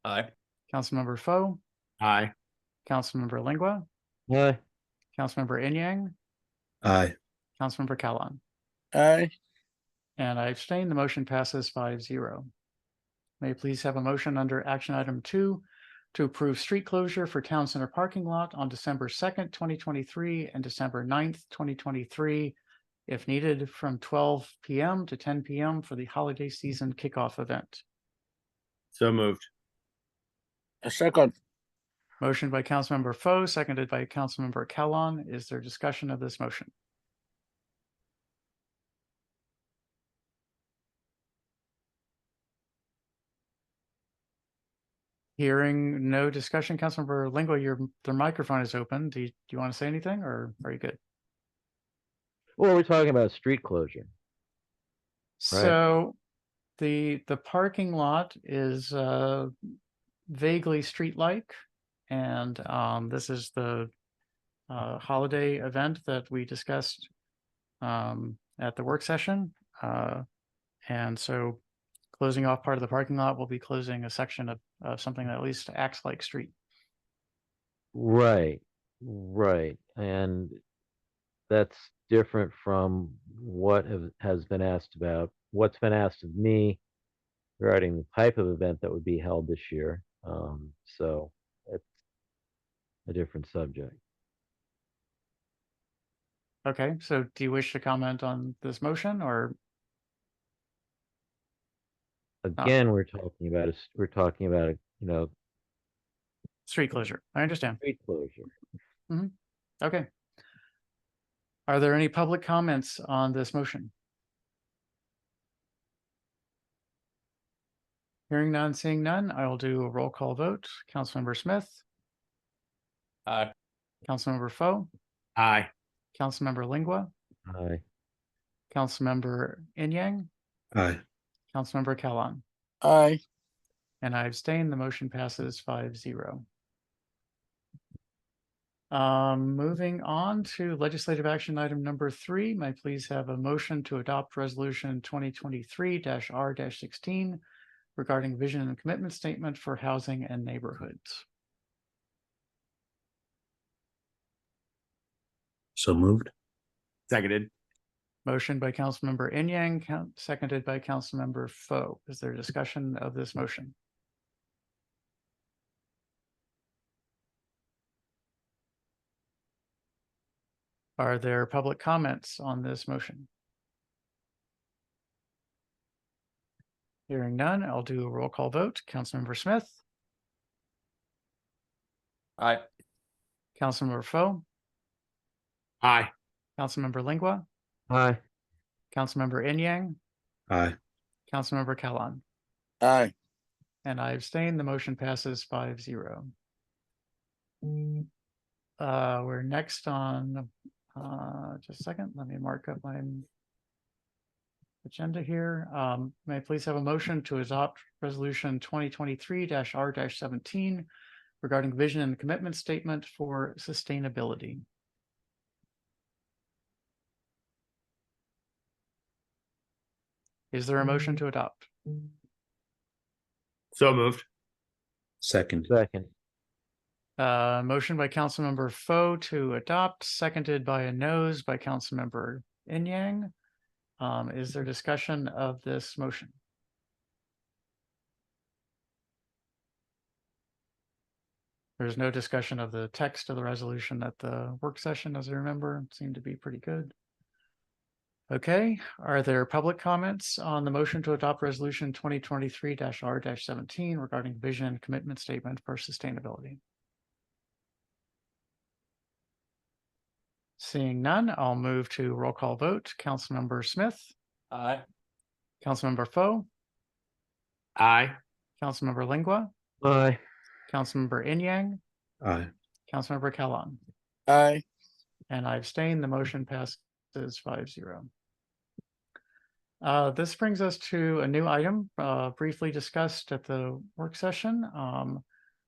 Aye. Councilmember Foe, Aye. Councilmember Lingua, Aye. Councilmember Inyang, Aye. Councilmember Callan. Aye. And I abstain. The motion passes 5-0. May I please have a motion under action item 2 to approve street closure for town center parking lot on December 2nd, 2023 and December 9th, 2023, if needed, from 12 p.m. to 10 p.m. for the holiday season kickoff event. So moved. A second. Motion by Councilmember Foe, seconded by Councilmember Callan. Is there discussion of this motion? Hearing no discussion, Councilmember Lingua, your microphone is open. Do you want to say anything, or are you good? Well, we're talking about street closure. So the parking lot is vaguely street-like, and this is the holiday event that we discussed at the work session. And so closing off part of the parking lot will be closing a section of something that at least acts like street. Right, right. And that's different from what has been asked about, what's been asked of me regarding the type of event that would be held this year. So it's a different subject. Okay, so do you wish to comment on this motion, or? Again, we're talking about a, Street closure. I understand. street closure. Okay. Are there any public comments on this motion? Hearing none, seeing none, I will do a roll call vote. Councilmember Smith, Aye. Councilmember Foe, Aye. Councilmember Lingua, Aye. Councilmember Inyang, Aye. Councilmember Callan, Aye. and I abstain. The motion passes 5-0. Moving on to legislative action item number 3, may I please have a motion to adopt resolution 2023-R-16 regarding vision and commitment statement for housing and neighborhoods. So moved. Seconded. Motion by Councilmember Inyang, seconded by Councilmember Foe. Is there discussion of this motion? Are there public comments on this motion? Hearing none, I'll do a roll call vote. Councilmember Smith, Aye. Councilmember Foe, Aye. Councilmember Lingua, Aye. Councilmember Inyang, Aye. Councilmember Callan, Aye. and I abstain. The motion passes 5-0. We're next on, just a second, let me mark up my agenda here. May I please have a motion to adopt resolution 2023-R-17 regarding vision and commitment statement for sustainability. Is there a motion to adopt? So moved. Second. Second. Motion by Councilmember Foe to adopt, seconded by a nose by Councilmember Inyang. Is there discussion of this motion? There's no discussion of the text of the resolution at the work session, as I remember. It seemed to be pretty good. Okay, are there public comments on the motion to adopt resolution 2023-R-17 regarding vision and commitment statement for sustainability? Seeing none, I'll move to roll call vote. Councilmember Smith, Aye. Councilmember Foe, Aye. Councilmember Lingua, Aye. Councilmember Inyang, Aye. Councilmember Kellon, Aye. and I abstain. The motion passes 5-0. This brings us to a new item briefly discussed at the work session.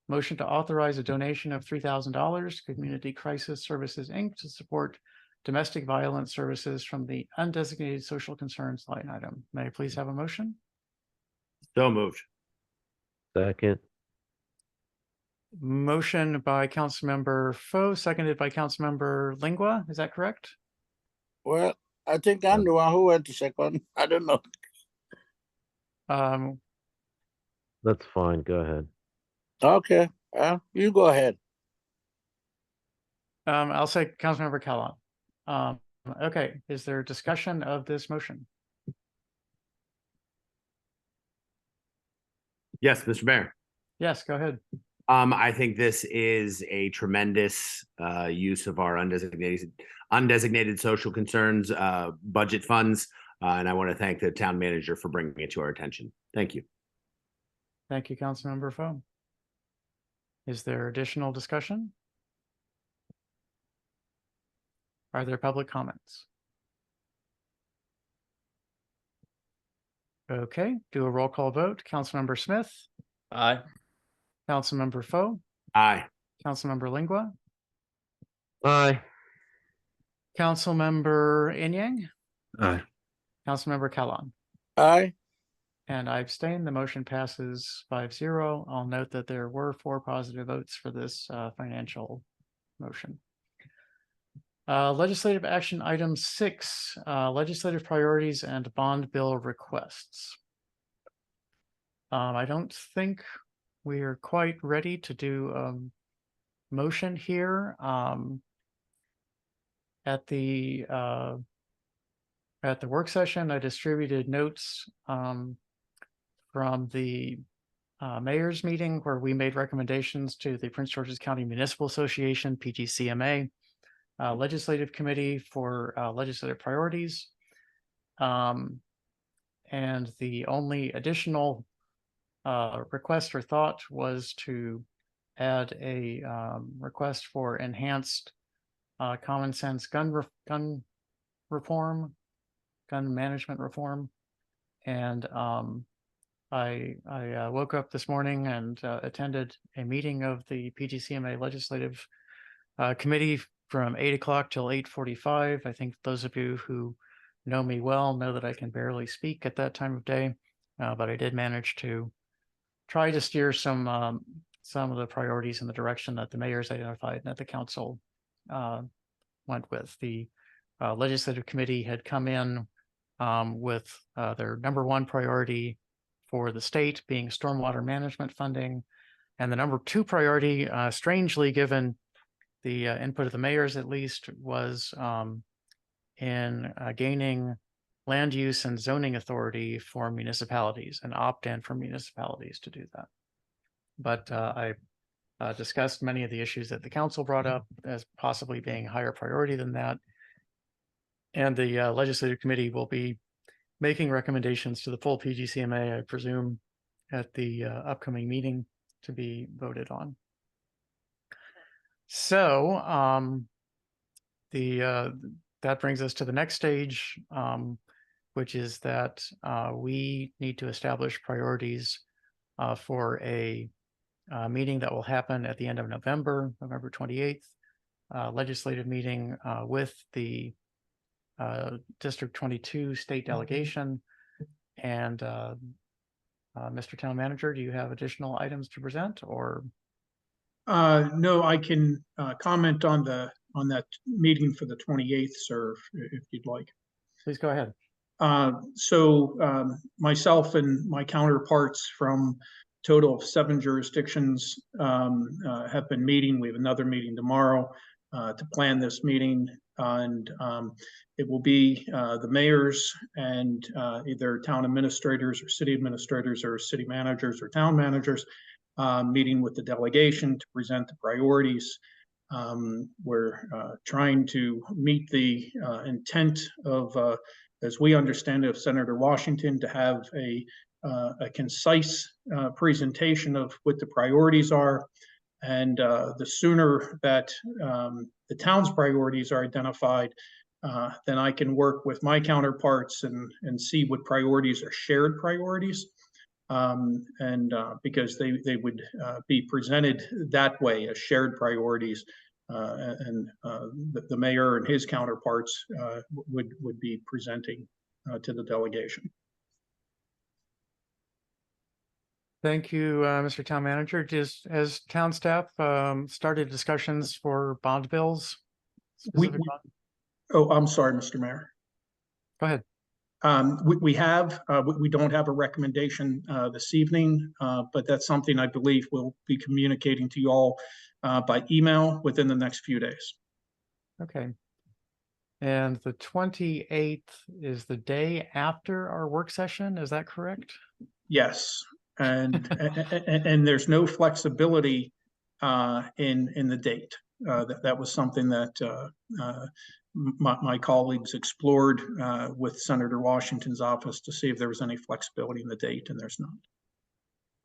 Motion to authorize a donation of $3,000 to Community Crisis Services, Inc. to support domestic violence services from the undesignated social concerns line item. May I please have a motion? So moved. Second. Motion by Councilmember Foe, seconded by Councilmember Lingua. Is that correct? Well, I think I'm the one who went to second. I don't know. That's fine. Go ahead. Okay, you go ahead. I'll say Councilmember Kellon. Okay, is there discussion of this motion? Yes, Mr. Mayor. Yes, go ahead. I think this is a tremendous use of our undesignated social concerns budget funds, and I want to thank the town manager for bringing it to our attention. Thank you. Thank you, Councilmember Foe. Is there additional discussion? Are there public comments? Okay, do a roll call vote. Councilmember Smith, Aye. Councilmember Foe, Aye. Councilmember Lingua, Aye. Councilmember Inyang, Aye. Councilmember Kellon, Aye. and I abstain. The motion passes 5-0. I'll note that there were 4 positive votes for this financial motion. Legislative action item 6, legislative priorities and bond bill requests. I don't think we are quite ready to do motion here. At the work session, I distributed notes from the mayor's meeting where we made recommendations to the Prince George's County Municipal Association, PGCMA, legislative committee for legislative priorities. And the only additional request or thought was to add a request for enhanced common sense gun management reform. And I woke up this morning and attended a meeting of the PGCMA legislative committee from 8 o'clock till 8:45. I think those of you who know me well know that I can barely speak at that time of day, but I did manage to try to steer some of the priorities in the direction that the mayor's identified and that the council went with. The legislative committee had come in with their number 1 priority for the state being stormwater management funding, and the number 2 priority, strangely given the input of the mayors at least, was in gaining land use and zoning authority for municipalities, and opt-in for municipalities to do that. But I discussed many of the issues that the council brought up as possibly being higher priority than that. And the legislative committee will be making recommendations to the full PGCMA, I presume, at the upcoming meeting to be voted on. So that brings us to the next stage, which is that we need to establish priorities for a meeting that will happen at the end of November 28th, legislative meeting with the District 22 state delegation. And Mr. Town Manager, do you have additional items to present, or? No, I can comment on that meeting for the 28th, sir, if you'd like. Please go ahead. So myself and my counterparts from total of 7 jurisdictions have been meeting. We have another meeting tomorrow to plan this meeting. And it will be the mayors and either town administrators or city administrators or city managers or town managers meeting with the delegation to present the priorities. We're trying to meet the intent of, as we understand it, of Senator Washington, to have a concise presentation of what the priorities are. And the sooner that the town's priorities are identified, then I can work with my counterparts and see what priorities are shared priorities. Because they would be presented that way as shared priorities, and the mayor and his counterparts would be presenting to the delegation. Thank you, Mr. Town Manager. Has town staff started discussions for bond bills? Oh, I'm sorry, Mr. Mayor. Go ahead. We don't have a recommendation this evening, but that's something I believe we'll be communicating to you all by email within the next few days. Okay. And the 28th is the day after our work session, is that correct? Yes, and there's no flexibility in the date. That was something that my colleagues explored with Senator Washington's office to see if there was any flexibility in the date, and there's not.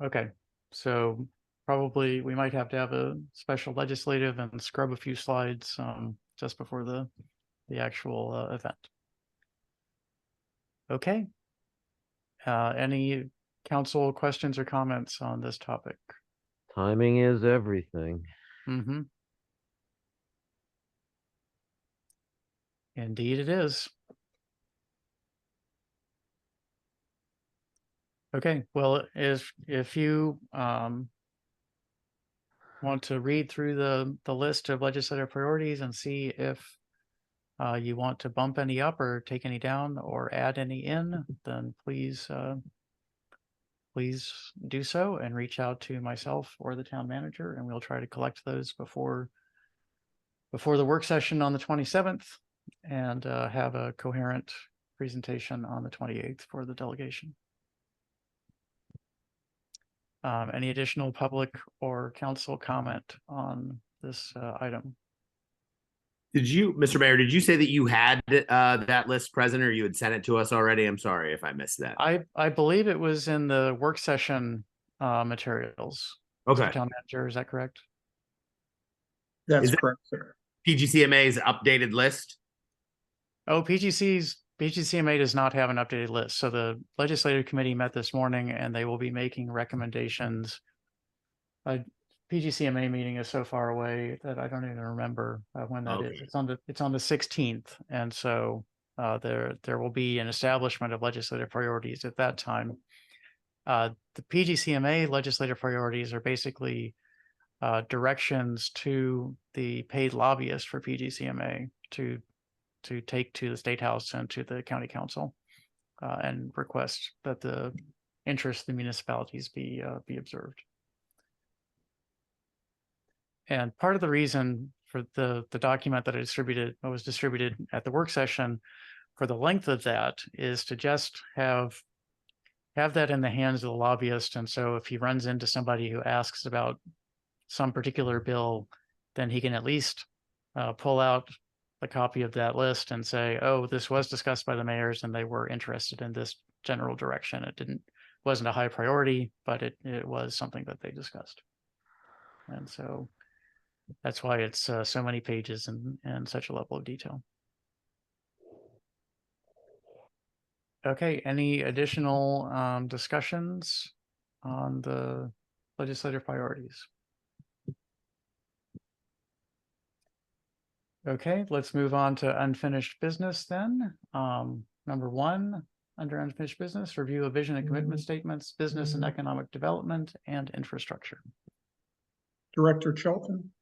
Okay, so probably we might have to have a special legislative and scrub a few slides just before the actual event. Okay. Any council questions or comments on this topic? Timing is everything. Mm-hmm. Indeed it is. Okay, well, if you want to read through the list of legislative priorities and see if you want to bump any up or take any down or add any in, then please do so and reach out to myself or the town manager, and we'll try to collect those before the work session on the 27th and have a coherent presentation on the 28th for the delegation. Any additional public or council comment on this item? Did you, Mr. Mayor, did you say that you had that list present, or you had sent it to us already? I'm sorry if I missed that. I believe it was in the work session materials. Okay. Mr. Town Manager, is that correct? That's correct, sir. PGCMA's updated list? Oh, PGCMA does not have an updated list. So the legislative committee met this morning and they will be making recommendations. PGCMA meeting is so far away that I don't even remember when that is. It's on the 16th. And so there will be an establishment of legislative priorities at that time. The PGCMA legislative priorities are basically directions to the paid lobbyist for PGCMA to take to the State House and to the County Council and request that the interests of the municipalities be observed. And part of the reason for the document that was distributed at the work session for the length of that is to just have that in the hands of the lobbyist. And so if he runs into somebody who asks about some particular bill, then he can at least pull out a copy of that list and say, oh, this was discussed by the mayors and they were interested in this general direction. It wasn't a high priority, but it was something that they discussed. And so that's why it's so many pages and such a level of detail. Okay, any additional discussions on the legislative priorities? Okay, let's move on to unfinished business then. Number 1, under unfinished business, review of vision and commitment statements, business and economic development, and infrastructure. Director Chelton.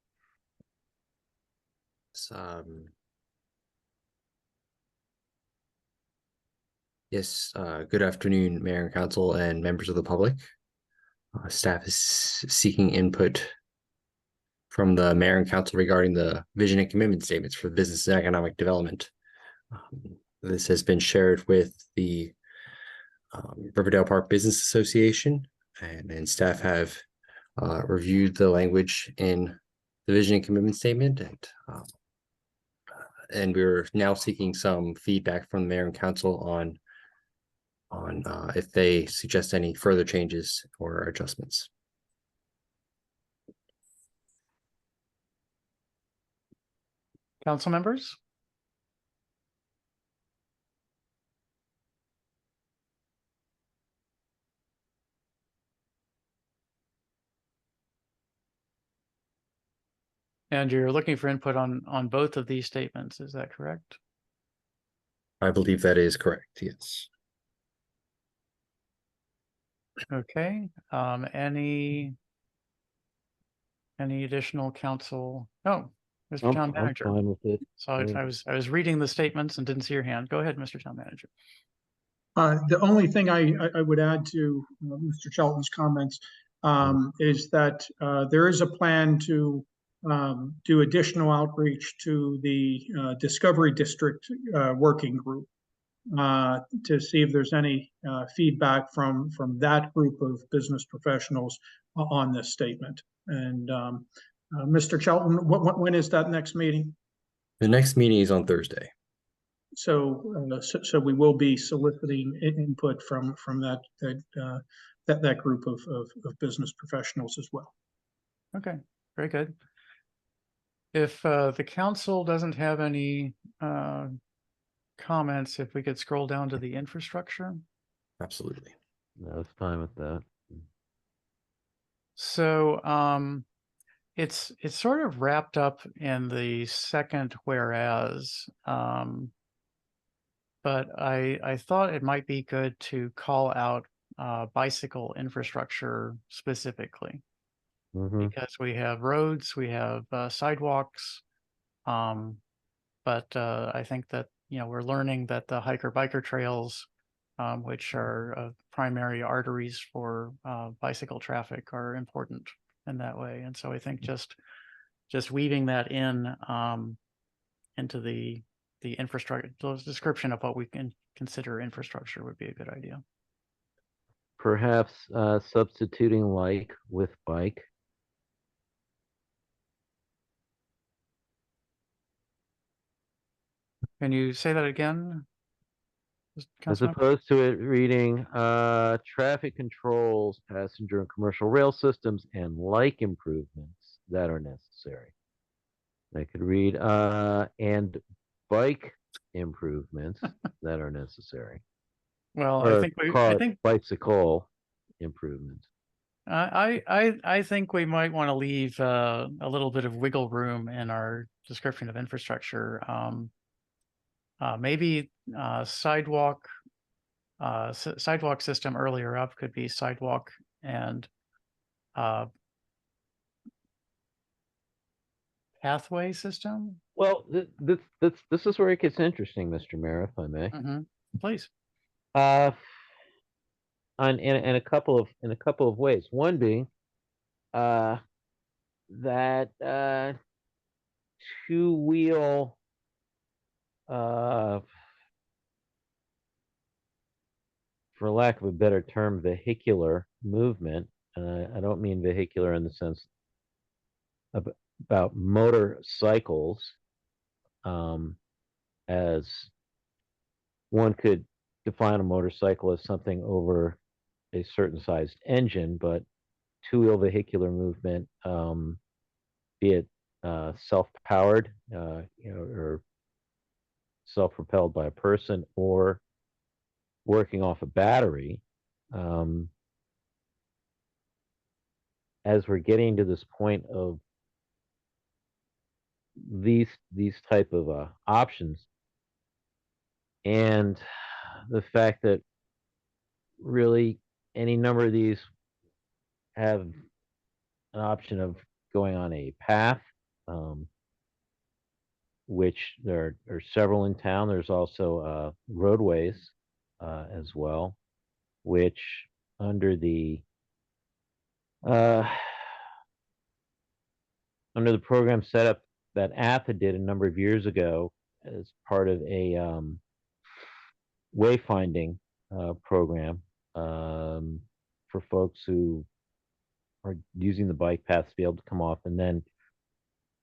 Yes, good afternoon, Mayor and Council and members of the public. Staff is seeking input from the mayor and council regarding the vision and commitment statements for business and economic development. This has been shared with the Riverdale Park Business Association, and staff have reviewed the language in the vision and commitment statement, and we're now seeking some feedback from the mayor and council on if they suggest any further changes or adjustments. Council members? And you're looking for input on both of these statements, is that correct? I believe that is correct, yes. Okay, any additional council? Oh, Mr. Town I'm Manager. fine with it. So I was reading the statements and didn't see your hand. Go ahead, Mr. Town Manager. The only thing I would add to Mr. Shelton's comments is that there is a plan to do additional outreach to the Discovery District working group to see if there's any feedback from that group of business professionals on this statement. And Mr. Shelton, when is that next meeting? The next meeting is on Thursday. So we will be soliciting input from that group of business professionals as well. Okay, very good. If the council doesn't have any comments, if we could scroll down to the infrastructure. Absolutely. I was fine with that. So it's sort of wrapped up in the second whereas, but I thought it might be good to call out bicycle infrastructure specifically, because we have roads, we have sidewalks, but I think that we're learning that the hiker-biker trails, which are primary arteries for bicycle traffic, are important in that way. And so I think just weaving that in into the infrastructure, the description of what we can consider infrastructure would be a good idea. Perhaps substituting like with bike. Can you say that again? As opposed to it reading traffic controls, passenger and commercial rail systems, and like improvements that are necessary. I could read and bike improvements that are necessary. Well, Or I think bicycle improvements. I think we might want to leave a little bit of wiggle room in our description of infrastructure. Maybe sidewalk system earlier up could be sidewalk and pathway system. Well, this is where it gets interesting, Mr. Mayor, if I may. Please. In a couple of ways. One being that two-wheel for lack of a better term, vehicular movement. I don't mean vehicular in the sense about motorcycles, as one could define a motorcycle as something over a certain sized engine, but two-wheel vehicular movement, be it self-powered, or self-propelled by a person, or working off a battery, as we're getting to this point of these type of options, and the fact that really any number of these have an option of going on a path, which there are several in town. There's also roadways as well, which under the under the program setup that ATHA did a number of years ago as part of a wayfinding program for folks who are using the bike paths to be able to come off and then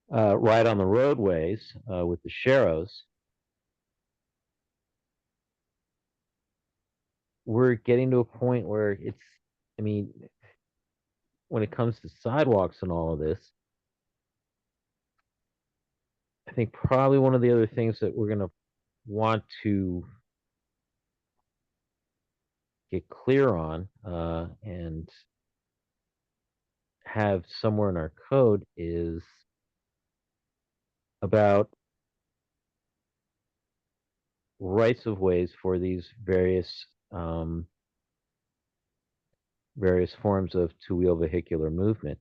ride on the roadways with the Sharrows. We're getting to a point where it's, I mean, when it comes to sidewalks and all of this, I think probably one of the other things that we're going to want to get clear on and have somewhere in our code is about rights of ways for these various various forms of two-wheel vehicular movement.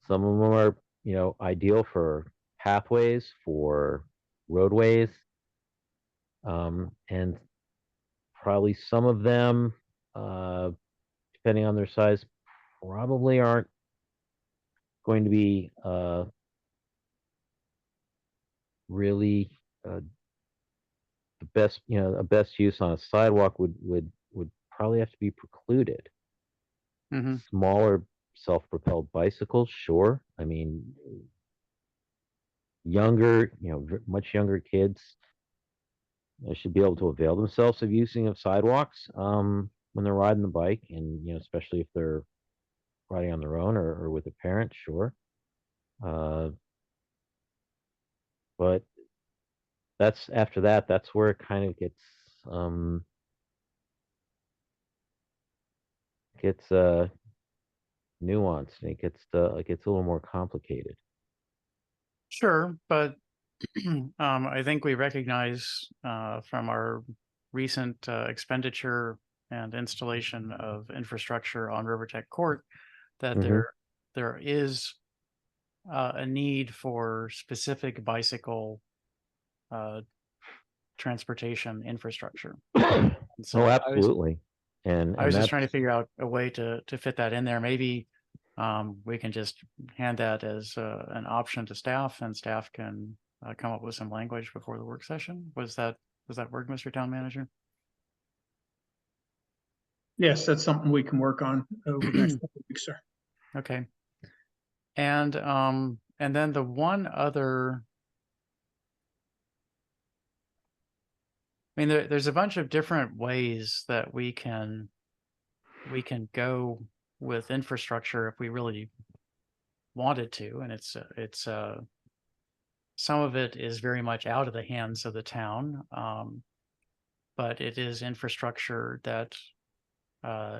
Some of them are, you know, ideal for pathways, for roadways, and probably some of them, depending on their size, probably aren't going to be really the best, you know, a best use on a sidewalk would probably have to be precluded. Smaller self-propelled bicycles, sure. I mean, younger, you know, much younger kids should be able to avail themselves of using of sidewalks when they're riding the bike, and you know, especially if they're riding on their own or with a parent, sure. But that's after that, that's where it kind of gets nuanced, and it gets a little more complicated. Sure, but I think we recognize from our recent expenditure and installation of infrastructure on Rivertech Court that there is a need for specific bicycle transportation infrastructure. So oh, absolutely. I was just trying to figure out a way to fit that in there. Maybe we can just hand that as an option to staff, and staff can come up with some language before the work session. Does that work, Mr. Town Manager? Yes, that's something we can work on over the next couple of weeks, sir. Okay. And then the one other, I mean, there's a bunch of different ways that we can go with infrastructure if we really wanted to, and it's some of it is very much out of the hands of the town, but it is infrastructure that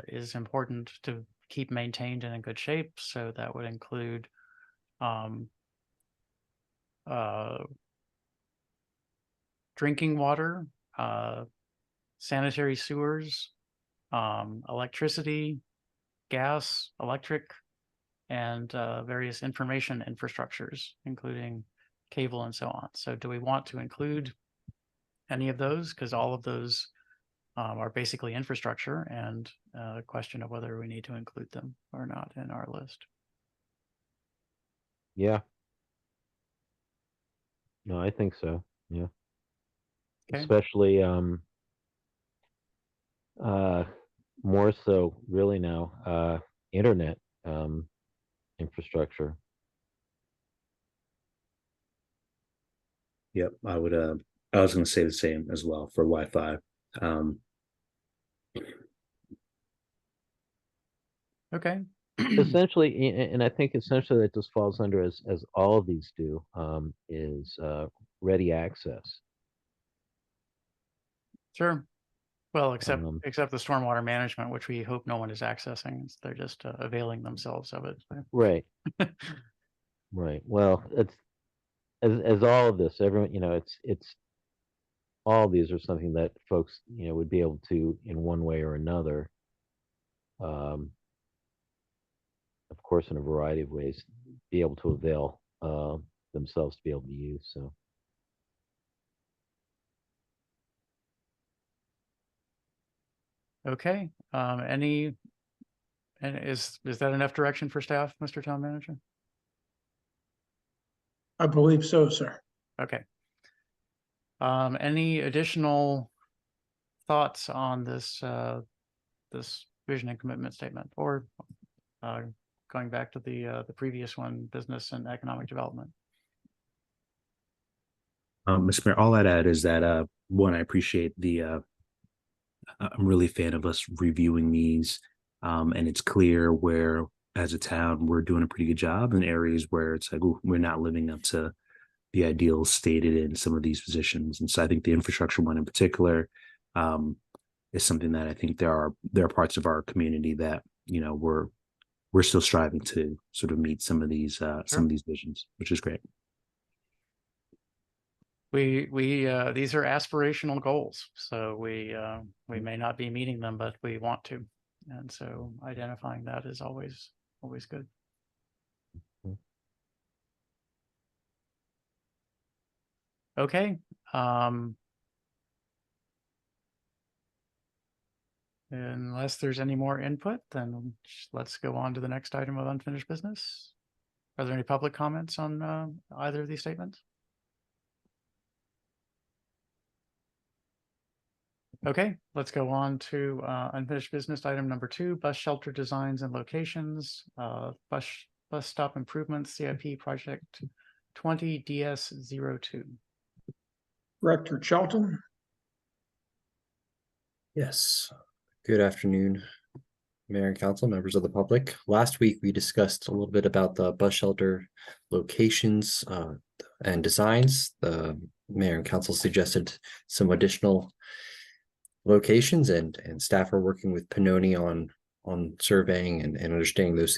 is important to keep maintained and in good shape. So that would include drinking water, sanitary sewers, electricity, gas, electric, and various information infrastructures, including cable and so on. So do we want to include any of those? Because all of those are basically infrastructure, and a question of whether we need to include them or not in our list. Yeah. No, I think so. Yeah. Okay. Especially more so really now internet infrastructure. Yep, I would. I was going to say the same as well for Wi-Fi. Okay. Essentially, and I think essentially that just falls under, as all of these do, is ready access. Sure. Well, except the stormwater management, which we hope no one is accessing. They're just availing themselves of it. Right. Right. Well, it's as all of this, everyone, you know, it's all of these are something that folks, you know, would be able to, in one way or another, of course, in a variety of ways, be able to avail themselves to be able to use. So. Okay. And is that enough direction for staff, Mr. Town Manager? I believe so, sir. Okay. Any additional thoughts on this this vision and commitment statement, or going back to the previous one, business and economic development? Mr. Mayor, all I'd add is that one, I appreciate the I'm really a fan of us reviewing these, and it's clear where, as a town, we're doing a pretty good job in areas where it's like, ooh, we're not living up to the ideals stated in some of these positions. And so I think the infrastructure one in particular is something that I think there are parts of our community that, you know, we're still striving to sort of meet some of these visions, which is great. We these are aspirational goals, so we may not be meeting them, but we want to, and so identifying that is always good. Okay. Unless there's any more input, then let's go on to the next item of unfinished business. Are there any public comments on either of these statements? Okay, let's go on to unfinished business item number 2, bus shelter designs and locations, bus stop improvements, CIP project 20 DS02. Director Charlton. Yes. Good afternoon, Mayor and Council, members of the public. Last week, we discussed a little bit about the bus shelter locations and designs. The Mayor and Council suggested some additional locations, and staff are working with Pannoni on surveying and understanding those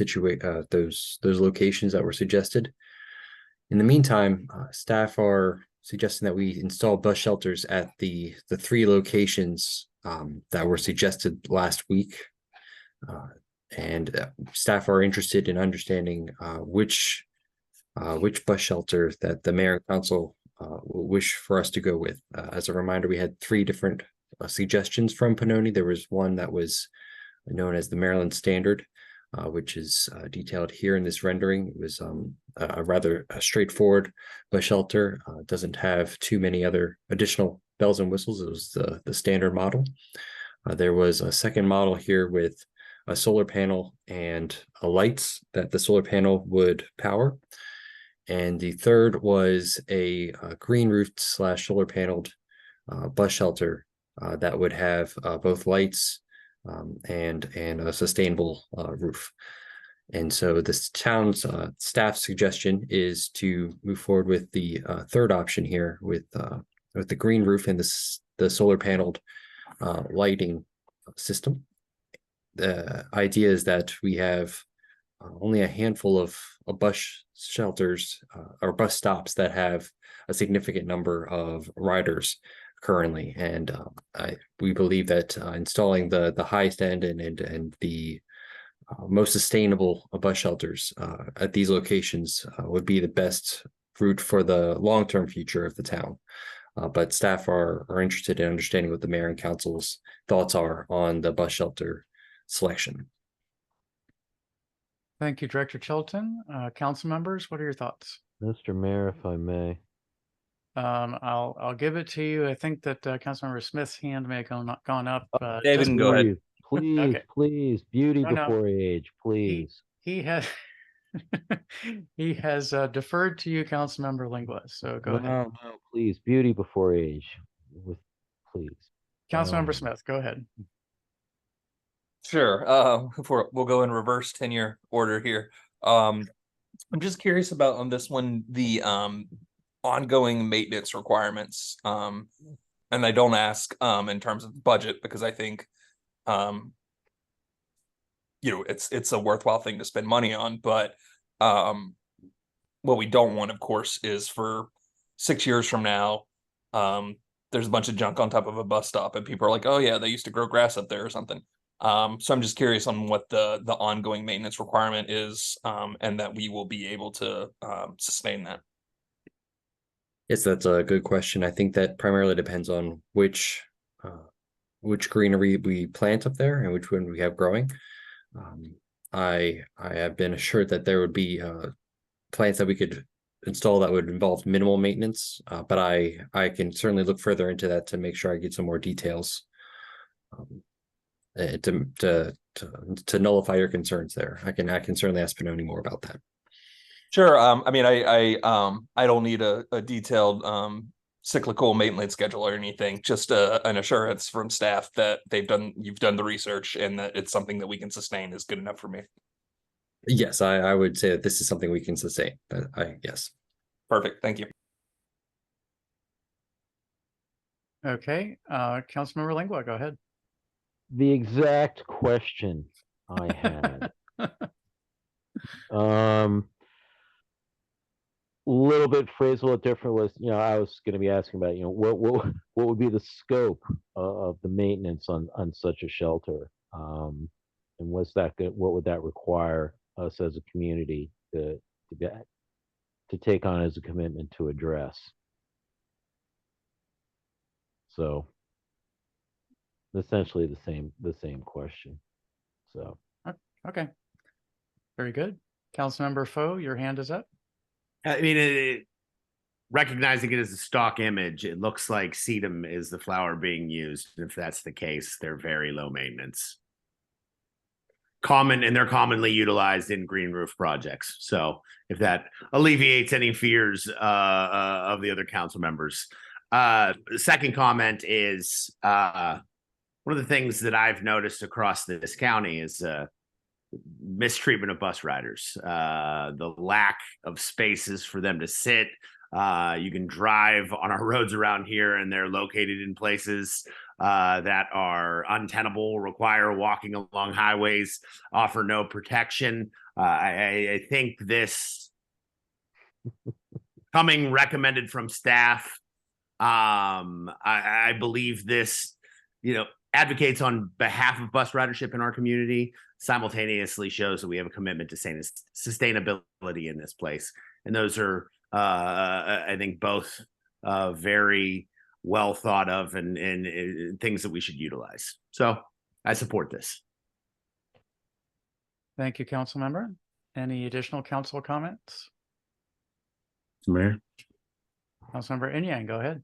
those locations that were suggested. In the meantime, staff are suggesting that we install bus shelters at the 3 locations that were suggested last week, and staff are interested in understanding which bus shelter that the Mayor and Council wish for us to go with. As a reminder, we had 3 different suggestions from Pannoni. There was one that was known as the Maryland Standard, which is detailed here in this rendering. It was a rather straightforward bus shelter. Doesn't have too many other additional bells and whistles. It was the standard model. There was a second model here with a solar panel and lights that the solar panel would power. And the third was a green roof / solar paneled bus shelter that would have both lights and a sustainable roof. And so this town's staff suggestion is to move forward with the third option here with the green roof and the solar paneled lighting system. The idea is that we have only a handful of bus shelters or bus stops that have a significant number of riders currently, and we believe that installing the highest end and the most sustainable bus shelters at these locations would be the best route for the long-term future of the town. But staff are interested in understanding what the Mayor and Council's thoughts are on the bus shelter selection. Thank you, Director Chilton. Council members, what are your thoughts? Mr. Mayor, if I may. I'll give it to you. I think that Councilmember Smith's hand may have gone up. David can go ahead. Please, Okay. please, beauty No, no. before age, please. He has he has deferred to you, Councilmember Lingua. So go ahead. No, please, beauty before age. Please. Councilmember Smith, go ahead. Sure. We'll go in reverse tenure order here. I'm just curious about on this one the ongoing maintenance requirements. And I don't ask in terms of budget because I think it's a worthwhile thing to spend money on. But what we don't want, of course, is for 6 years from now, there's a bunch of junk on top of a bus stop and people are like, oh yeah, they used to grow grass up there or something. So I'm just curious on what the ongoing maintenance requirement is, and that we will be able to sustain that. Yes, that's a good question. I think that primarily depends on which greenery we plant up there and which one we have growing. I have been assured that there would be plants that we could install that would involve minimal maintenance, but I can certainly look further into that to make sure I get some more details to nullify your concerns there. I can certainly ask Pinoni more about that. Sure. I mean, I don't need a detailed cyclical maintenance schedule or anything. Just an assurance from staff that you've done the research and that it's something that we can sustain is good enough for me. Yes, I would say that this is something we can sustain. But yes. Perfect. Thank you. Okay, Councilmember Langlois, go ahead. The exact question I had. Little bit phrased a little different was, I was going to be asking about, what would be the scope of the maintenance on such a shelter, and what's that good? What would that require us as a community to take on as a commitment to address? So essentially the same question. So Okay, very good. Councilmember Foe, your hand is up. I mean, recognizing it as a stock image, it looks like sedum is the flour being used. If that's the case, they're very low maintenance. They're commonly utilized in green roof projects. So if that alleviates any fears of the other council members. The second comment is one of the things that I've noticed across this county is mistreatment of bus riders, the lack of spaces for them to sit. You can drive on our roads around here and they're located in places that are untenable, require walking along highways, offer no protection. I think this coming recommended from staff, I believe this, advocates on behalf of bus ridership in our community, simultaneously shows that we have a commitment to sustainability in this place. And those are, I think, both very well thought of and things that we should utilize. So I support this. Thank you, council member. Any additional council comments? Mayor? Councilmember Inyang, go ahead.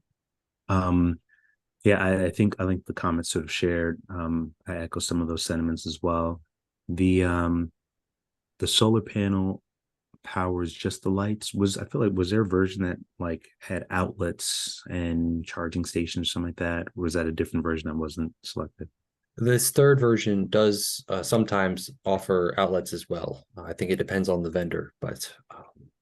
Yeah, I think the comments sort of shared. I echo some of those sentiments as well. The solar panel powers just the lights. Was there a version that had outlets and charging stations or something like that? Or was that a different version that wasn't selected? This third version does sometimes offer outlets as well. I think it depends on the vendor, but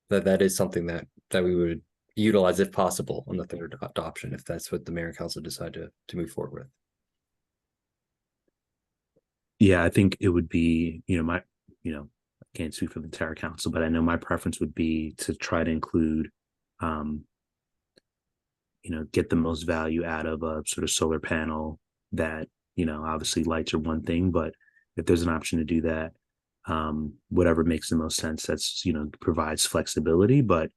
that is something that we would utilize if possible on the third option, if that's what the mayor and council decide to move forward with. Yeah, I think it would be, I can't speak for the entire council, but I know my preference would be to try to include, get the most value out of a sort of solar panel that, obviously lights are one thing, but if there's an option to do that, whatever makes the most sense, that's, provides flexibility, but,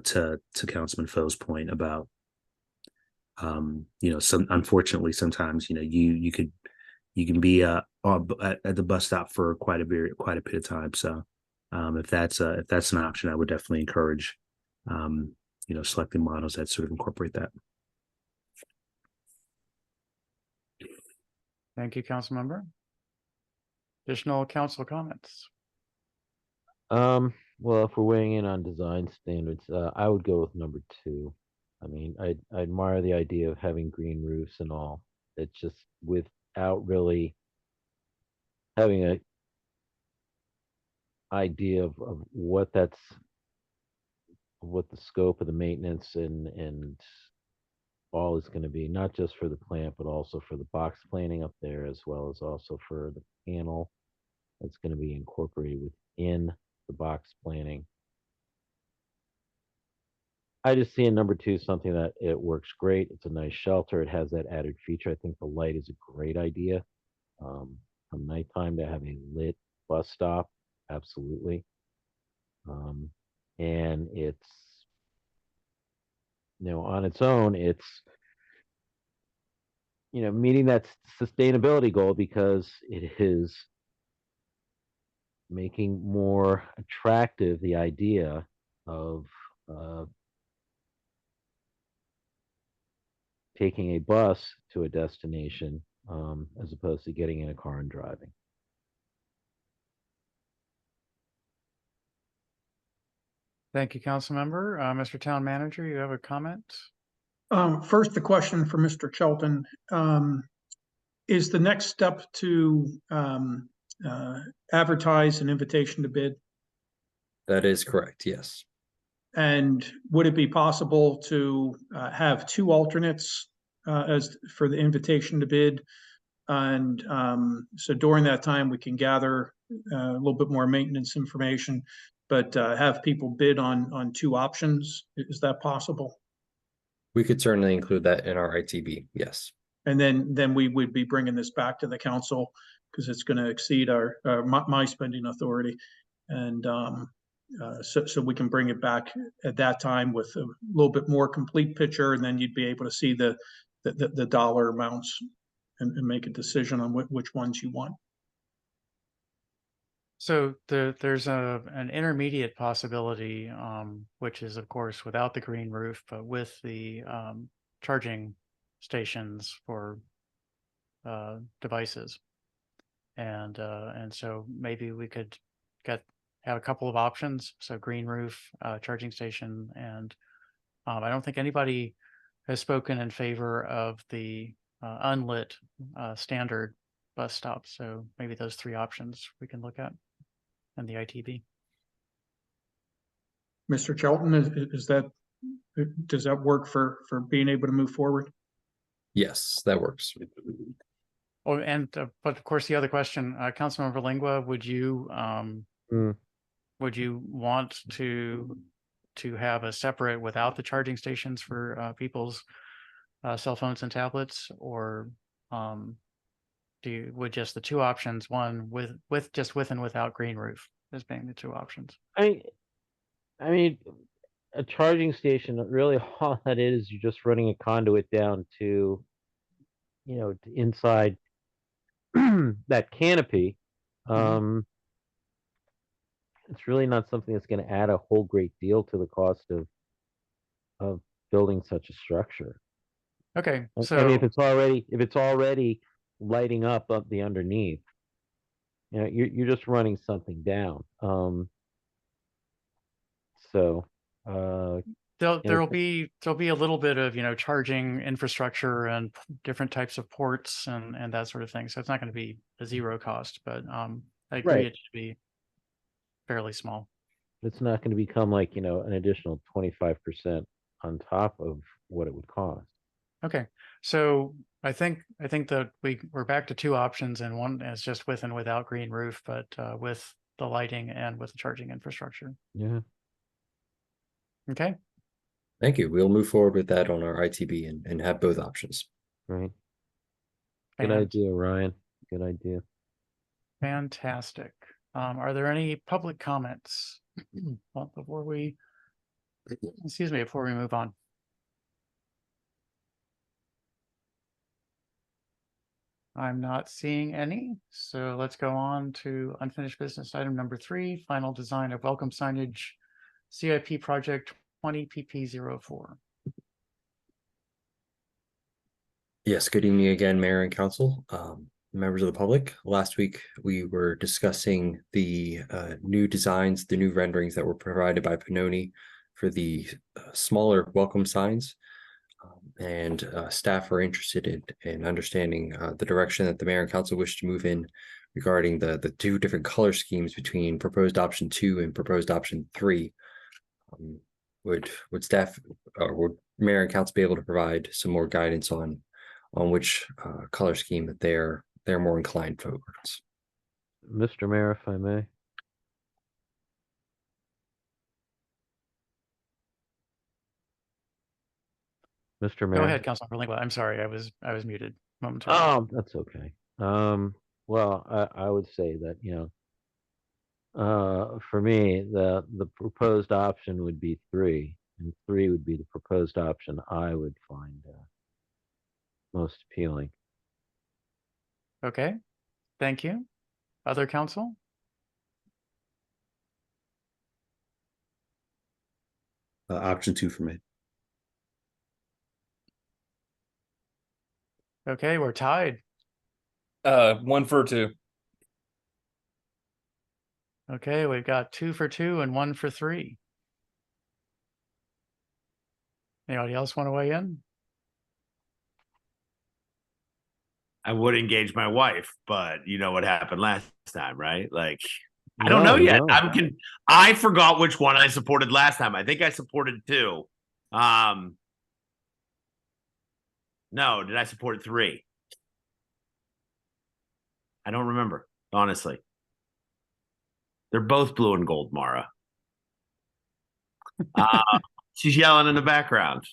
to Councilman Foe's point about, unfortunately sometimes, you can be at the bus stop for quite a bit of time. So if that's an option, I would definitely encourage, selecting models that sort of incorporate that. Thank you, council member. Additional council comments? Well, if we're weighing in on design standards, I would go with number 2. I mean, I admire the idea of having green roofs and all. It's just without really having a idea of what the scope of the maintenance and all is going to be, not just for the plant, but also for the box planning up there, as well as also for the panel that's going to be incorporated within the box planning. I just see in number 2 something that it works great. It's a nice shelter. It has that added feature. I think the light is a great idea. From nighttime to have a lit bus stop, absolutely. And it's, on its own, it's, meeting that sustainability goal, because it is making more attractive the idea of taking a bus to a destination as opposed to getting in a car and driving. Thank you, Councilmember. Mr. Town Manager, you have a comment? First, the question for Mr. Chelton. Is the next step to advertise an invitation to bid? That is correct, yes. And would it be possible to have two alternates as for the invitation to bid? And so during that time, we can gather a little bit more maintenance information, but have people bid on two options. Is that possible? We could certainly include that in our ITB, yes. And then we would be bringing this back to the council because it's going to exceed our my spending authority. And so we can bring it back at that time with a little bit more complete picture, and then you'd be able to see the dollar amounts and make a decision on which ones you want. So there's an intermediate possibility, which is of course without the green roof, but with the charging stations for devices, and so maybe we could have a couple of options. So green roof, charging station, and I don't think anybody has spoken in favor of the unlit standard bus stops. So maybe those three options we can look at in the ITB. Mr. Chelton, does that work for being able to move forward? Yes, that works. Oh, and but of course the other question, Councilmember Lingua, would you want to have a separate without the charging stations for people's cell phones and tablets, or would just the two options, one with just with and without green roof, as being the two options? I mean, a charging station, really all that is, you're just running a conduit down to, to inside that canopy. It's really not something that's going to add a whole great deal to the cost of building such a structure. Okay, so I mean, if it's already lighting up the underneath, you're just running something down. there'll be a little bit of charging infrastructure and different types of ports and that sort of thing. So it's not going to be a zero cost, but I agree Right. it should be fairly small. It's not going to become like, an additional 25% on top of what it would cost. Okay, so I think that we're back to two options, and one is just with and without green roof, but with the lighting and with the charging infrastructure. Yeah. Okay. Thank you. We'll move forward with that on our ITB and have both options. Right. Good And- idea, Ryan. Good idea. Fantastic. Are there any public comments? Well, before we move on. I'm not seeing any, so let's go on to unfinished business item number 3, final design of welcome signage, CIP project 20 PP04. Yes, good evening again, Mayor and Council, members of the public. Last week, we were discussing the new designs, the new renderings that were provided by Pannoni for the smaller welcome signs. And staff are interested in understanding the direction that the Mayor and Council wish to move in regarding the two different color schemes between proposed option 2 and proposed option 3. Would staff or would Mayor and Council be able to provide some more guidance on which color scheme that they're more inclined towards? Mr. Mayor, if I may. Mr. Mayor. Go ahead, Councilmember Lingua. I'm sorry, I was muted momentarily. Oh, that's okay. Well, I would say that, for me, the proposed option would be 3, and 3 would be the proposed option I would find most appealing. Okay, thank you. Other council? Option 2 for me. Okay, we're tied. 1 for 2. Okay, we've got 2 for 2 and 1 for 3. Anybody else want to weigh in? I would engage my wife, but you know what happened last time, right? Like, I don't know yet. No. I forgot which one I supported last time. I think I supported 2. No, did I support 3? I don't remember, honestly. They're both blue and gold, Mara. She's yelling in the background.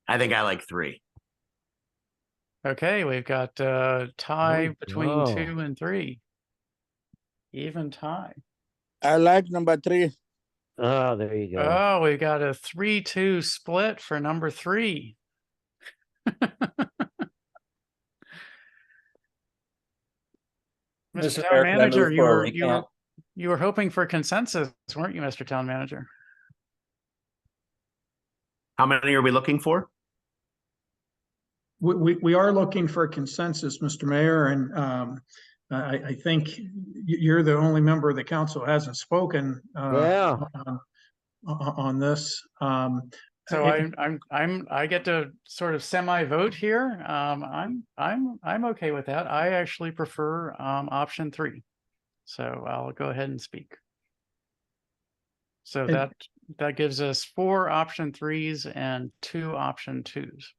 I think I like 3. Okay, we've got tie between go. 2 and 3. Even tie. I like number 3. Oh, there you go. Oh, we got a 3-2 split for number 3. Mr. Town Mayor, can I Manager, move for a recount? you were hoping for consensus, weren't you, Mr. Town Manager? How many are we looking for? We are looking for a consensus, Mr. Mayor, and I think you're the only member of the council who hasn't spoken Yeah. on this. So I get to sort of semi-vote here. I'm okay with that. I actually prefer option 3. So I'll go ahead and speak. So And- that gives us 4 option 3s and 2 option 2s.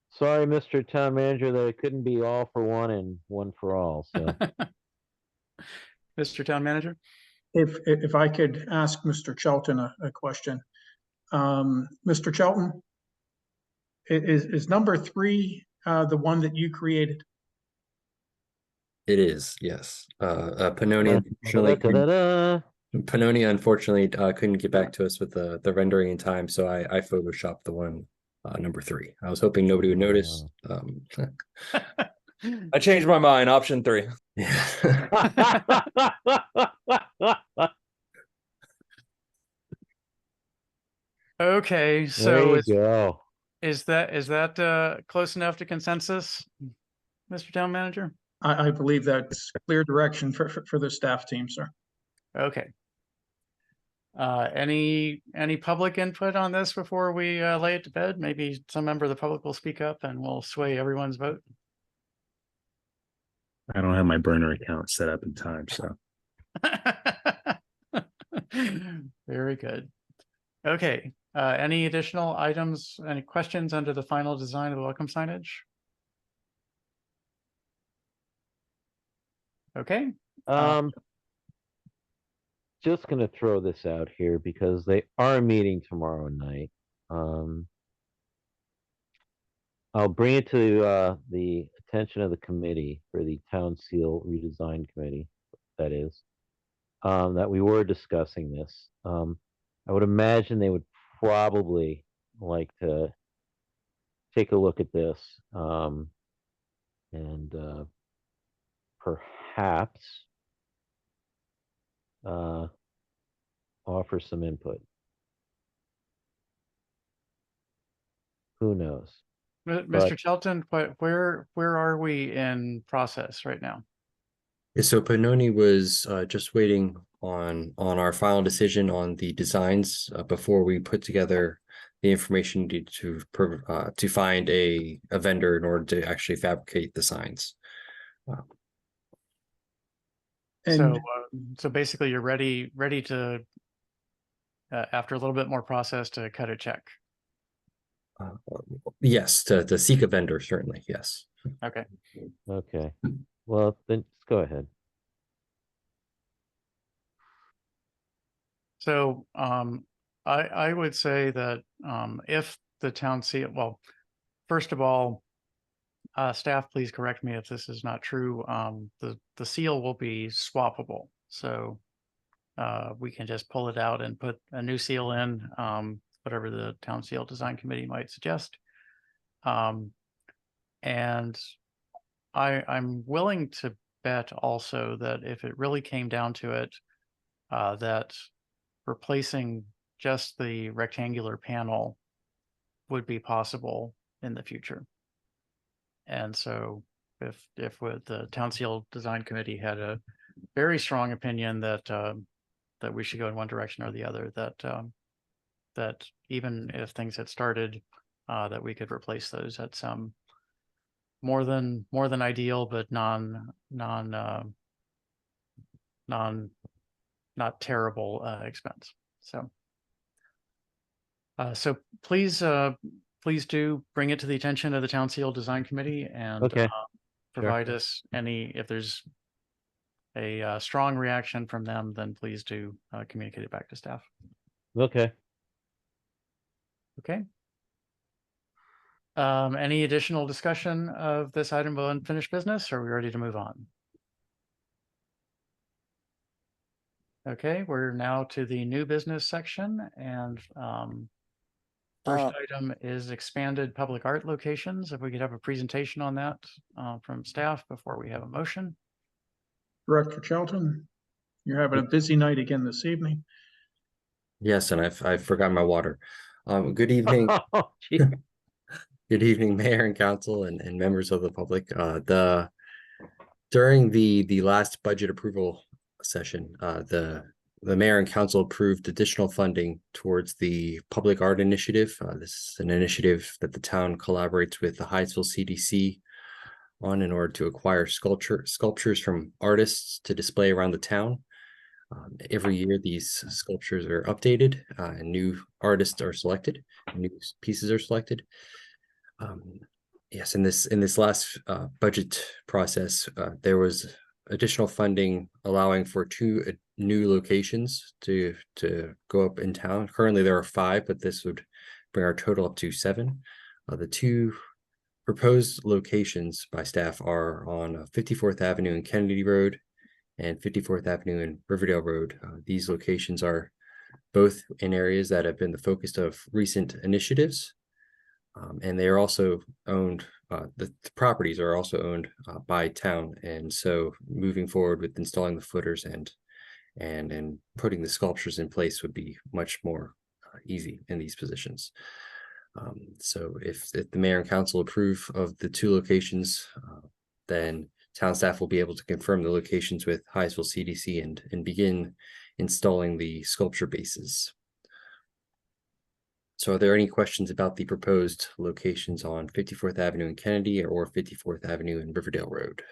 Sorry, Mr. Town Manager, that it couldn't be all for one and one for all. So Mr. Town Manager? If I could ask Mr. Chelton a question. Mr. Chelton, is number 3 the one that you created? It is, yes. Panoni unfortunately couldn't get back to us with the rendering in time, so I photoshopped the one number 3. I was hoping nobody would notice. I changed my mind. Option 3. Okay, there so you go. is that close enough to consensus, Mr. Town Manager? I believe that's clear direction for the staff team, sir. Okay. Any public input on this before we lay it to bed? Maybe some member of the public will speak up and we'll sway everyone's vote. I don't have my burner account set up in time, so. Very good. Okay, any additional items, any questions under the final design of the welcome signage? Okay. Just gonna throw this out here because they are meeting tomorrow night. I'll bring it to the attention of the committee for the town seal redesign committee, that is, that we were discussing this. I would imagine they would probably like to take a look at this and perhaps offer some input. Who knows? Mr. Chelton, where are we in process right now? Yeah, so Panoni was just waiting on our final decision on the designs before we put together the information needed to find a vendor in order to actually fabricate the signs. So basically you're ready to after a little bit more process to cut a check. Yes, to seek a vendor, certainly, yes. Okay. Okay. Well, then just go ahead. So I would say that if the town seal, well, first of all, staff, please correct me if this is not true. The seal will be swappable, so we can just pull it out and put a new seal in, whatever the town seal design committee might suggest. And I'm willing to bet also that if it really came down to it, that replacing just the rectangular panel would be possible in the future. And so if with the Town Seal Design Committee had a very strong opinion that that we should go in one direction or the other, that even if things had started, that we could replace those at some more than ideal, but not terrible expense. So please do bring it to the attention of the Town Seal Design Committee and Okay. provide us if there's a strong reaction from them, then please do communicate it back to staff. Okay. Okay. Any additional discussion of this item of unfinished business, or are we ready to move on? Okay, we're now to the new business section, and first item is expanded public art locations. If we could have a presentation on that from staff before we have a motion. Director Charlton, you're having a busy night again this evening. Yes, and I've forgotten my water. Good evening. Oh, gee. Good evening, Mayor and Council and members of the public. During the last budget approval session, the Mayor and Council approved additional funding towards the Public Art Initiative. This is an initiative that the town collaborates with the Hyattsville CDC on in order to acquire sculptures from artists to display around the town. Every year, these sculptures are updated and new artists are selected, new pieces are selected. Yes, in this last budget process, there was additional funding allowing for 2 new locations to go up in town. Currently, there are 5, but this would bring our total up to 7. The 2 proposed locations by staff are on 54th Avenue and Kennedy Road and 54th Avenue and Riverdale Road. These locations are both in areas that have been the focus of recent initiatives. And they are also owned, the properties are also owned by town. And so moving forward with installing the footers and putting the sculptures in place would be much more easy in these positions. So if the Mayor and Council approve of the 2 locations, then town staff will be able to confirm the locations with Hyattsville CDC and begin installing the sculpture bases. So are there any questions about the proposed locations on 54th Avenue and Kennedy or 54th Avenue and Riverdale Road?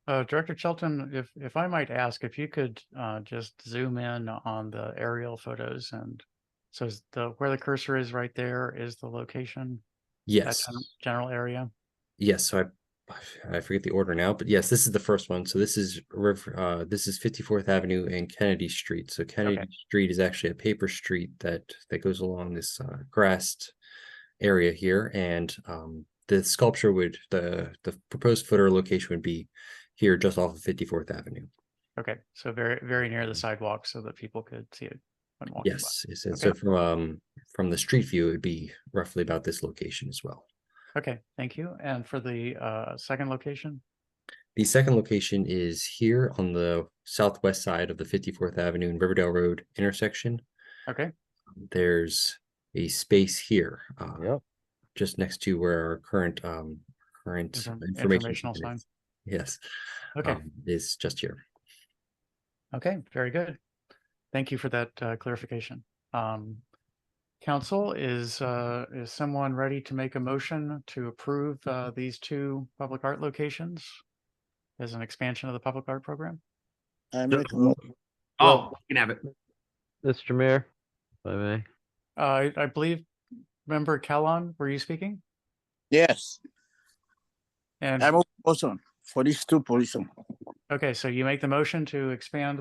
Director Shelton, if I might ask, if you could just zoom in on the aerial photos, and so is where the cursor is right there is the location? Yes. That general area? Yes, so I forget the order now, but yes, this is the first one. So this is 54th Avenue and Kennedy Street. So Kennedy Street is actually a paper street that goes along this grassed area here, and the sculpture the proposed footer location would be here just off of 54th Avenue. Okay, so very near the sidewalk so that people could see it when walking by. Yes, and so from the street view, it would be roughly about this location as well. Okay, thank you. And for the second location? The second location is here on the southwest side of the 54th Avenue and Riverdale Road intersection. Okay. There's a space here, Yep. just next to where our current Informational sign. Yes. Okay. Is just here. Okay, very good. Thank you for that clarification. Council, is someone ready to make a motion to approve these 2 public art locations as an expansion of the public art program? I make a motion. Oh, you can have it. Mr. Mayor, if I may. I believe Member Kellon, were you speaking? Yes, And I make a motion for these 2 positions. okay, so you make the motion to expand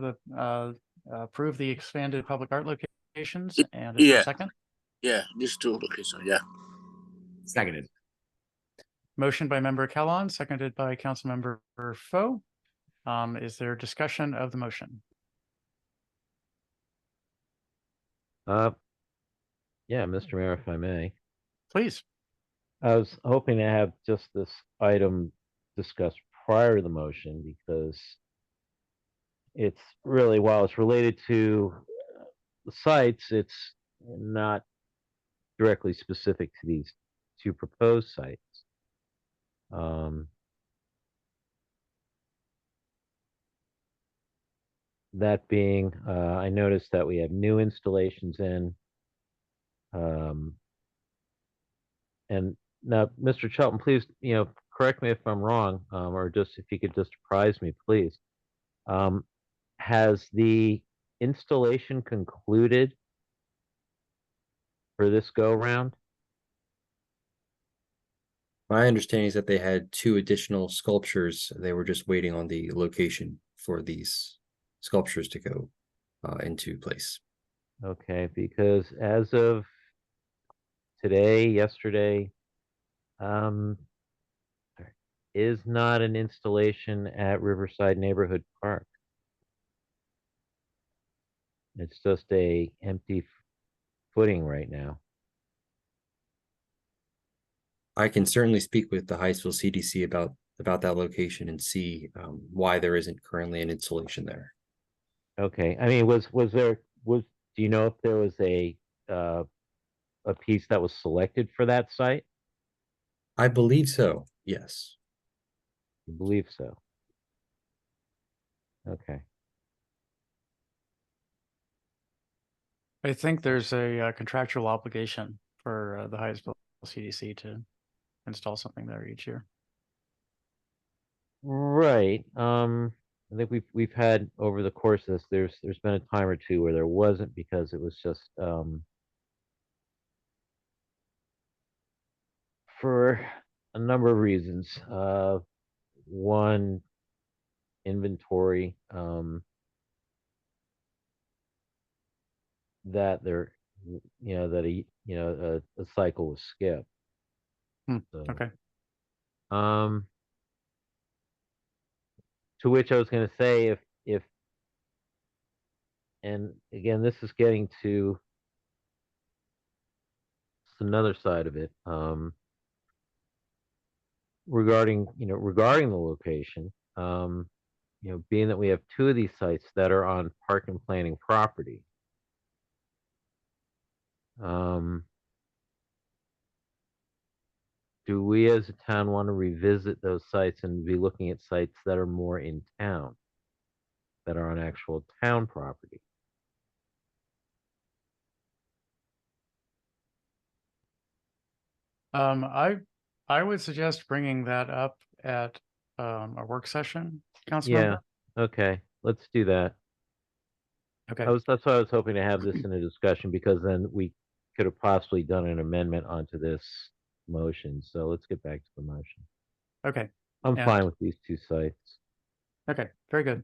approve the expanded public art locations, and is there a second? Yeah, these 2 locations, yeah. Seconded. Motion by Member Kellon, seconded by Councilmember Foe. Is there discussion of the motion? Yeah, Mr. Mayor, if I may. Please. I was hoping to have just this item discussed prior to the motion, because it's really, while it's related to the sites, it's not directly specific to these two proposed sites. That being, I noticed that we have new installations in. And now, Mr. Chelton, please, correct me if I'm wrong, or just if you could just apprise me, please. Has the installation concluded for this go round? My understanding is that they had 2 additional sculptures. They were just waiting on the location for these sculptures to go into place. Okay, because as of today, yesterday, there is not an installation at Riverside Neighborhood Park. It's just a empty footing right now. I can certainly speak with the Hyattsville CDC about that location and see why there isn't currently an installation there. Okay, I mean, do you know if there was a piece that was selected for that site? I believe so, yes. I believe so. Okay. I think there's a contractual obligation for the Hyattsville CDC to install something there each year. Right. I think we've had over the course of this, there's been a time or two where there wasn't, because it was just for a number of reasons. One, inventory, that there, a cycle was skipped. So, Okay. to which I was going to say, if, and again, this is getting to another side of it, regarding the location, being that we have 2 of these sites that are on park and planning property. Do we as a town want to revisit those sites and be looking at sites that are more in town, that are on actual town property? I would suggest bringing that up at a work session, Councilmember. Yeah, okay, let's do that. Okay. That's why I was hoping to have this in a discussion, because then we could have possibly done an amendment onto this motion. So let's get back to the motion. Okay. I'm And- fine with these 2 sites. Okay, very good.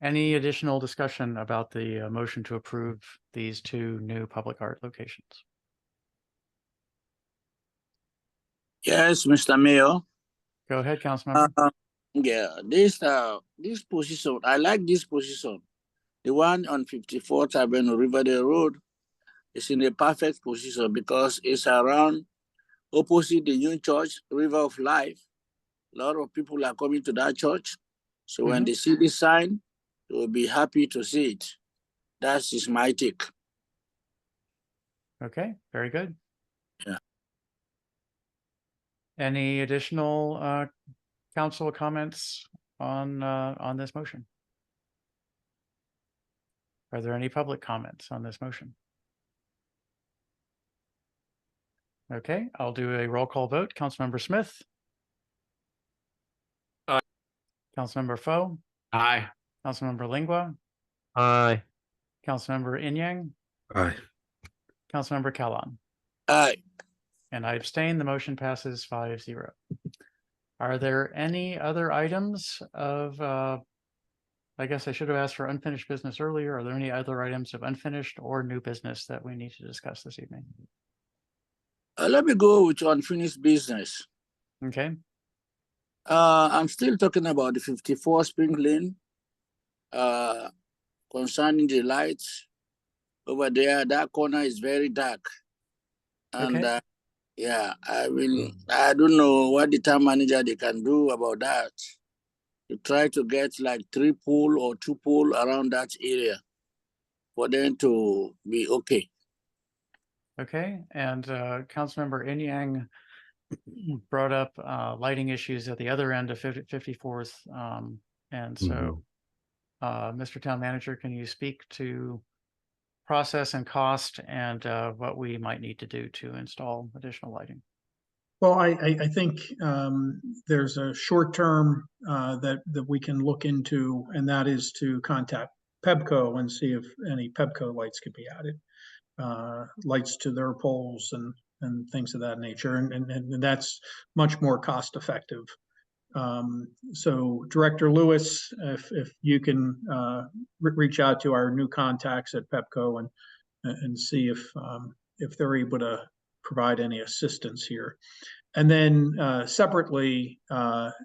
Any additional discussion about the motion to approve these 2 new public art locations? Yes, Mr. Mayor. Go ahead, Councilmember. Yeah, this position, I like this position. The one on 54th Avenue, Riverdale Road, is in a perfect position because it's around opposite the new church, River of Life. A lot of people are coming to that church. So when they see this sign, they will be happy to see it. That is my take. Okay, very good. Yeah. Any additional council comments on this motion? Are there any public comments on this motion? Okay, I'll do a roll call vote. Councilmember Smith. Aye. Councilmember Foe. Aye. Councilmember Lingua. Aye. Councilmember Inyang. Aye. Councilmember Callan. Aye. And I abstain. The motion passes 5-0. Are there any other items of, I guess I should have asked for unfinished business earlier. Are there any other items of unfinished or new business that we need to discuss this evening? Let me go with unfinished business. Okay. I'm still talking about the 54 Spring Lane, concerning the lights over there. That corner is very dark. And Okay. Yeah, I mean, I don't know what the town manager they can do about that. To try to get like 3 pool or 2 pool around that area for them to be okay. Okay, and Councilmember Inyang brought up lighting issues at the other end of 54th. And so, Mr. Town Manager, can you speak to process and cost and what we might need to do to install additional lighting? Well, I think there's a short term that we can look into, and that is to contact Pepco and see if any Pepco lights could be added, lights to their poles and things of that nature, and that's much more cost effective. So Director Lewis, if you can reach out to our new contacts at Pepco and see if they're able to provide any assistance here. And then separately,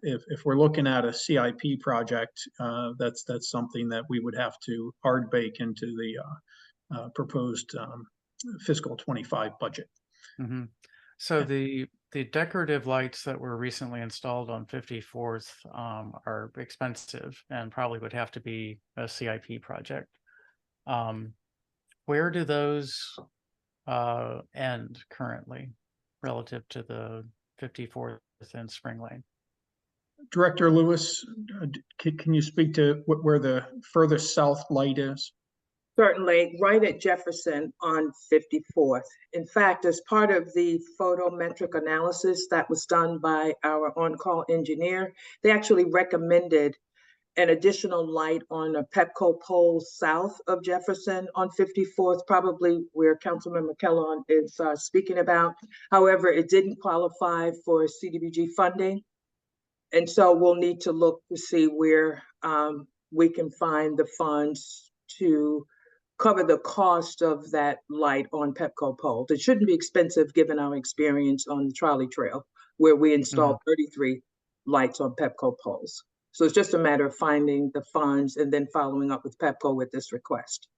if we're looking at a CIP project, that's something that we would have to hard bake into the proposed fiscal 25 budget. Mm-hmm. So the decorative lights that were recently installed on 54th are expensive and probably would have to be a CIP project. Where do those end currently relative to the 54th and Spring Lane? Director Lewis, can you speak to where the furthest south light is? Certainly, right at Jefferson on 54th. In fact, as part of the photometric analysis that was done by our on-call engineer, they actually recommended an additional light on a Pepco pole south of Jefferson on 54th, probably where Councilmember Kellogg is speaking about. However, it didn't qualify for CDBG funding. And so we'll need to look to see where we can find the funds to cover the cost of that light on Pepco poles. It shouldn't be expensive given our experience on the trolley trail, where we installed 33 lights on Pepco poles. So it's just a matter of finding the funds and then following up with Pepco with this request.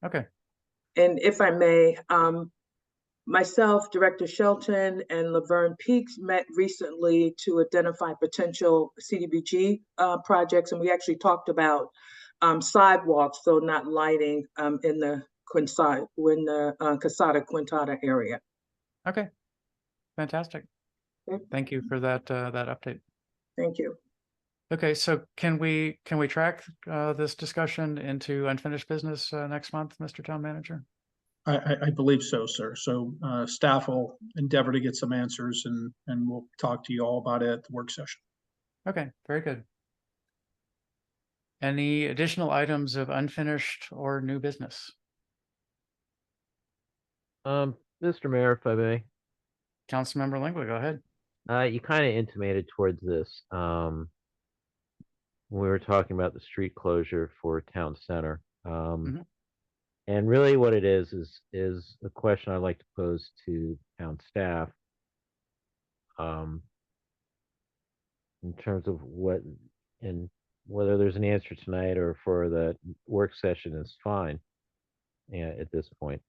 Okay. And if I may, myself, Director Shelton, and Laverne Peaks met recently to identify potential CDBG projects, and we actually talked about sidewalks, so not lighting in the Quesada Quintada area. Okay, fantastic. Okay. Thank you for that that update. Thank you. Okay, so can we track this discussion into unfinished business next month, Mr. Town Manager? I believe so, sir. So staff will endeavor to get some answers, and we'll talk to you all about it at the work session. Okay, very good. Any additional items of unfinished or new business? Mr. Mayor, if I may. Councilmember Langley, go ahead. You kind of intimated towards this. We were talking about the street closure for town center. And really what it is a question I'd like to pose to town staff. In terms of what and whether there's an answer tonight or for the work session is fine. Yeah, at this point.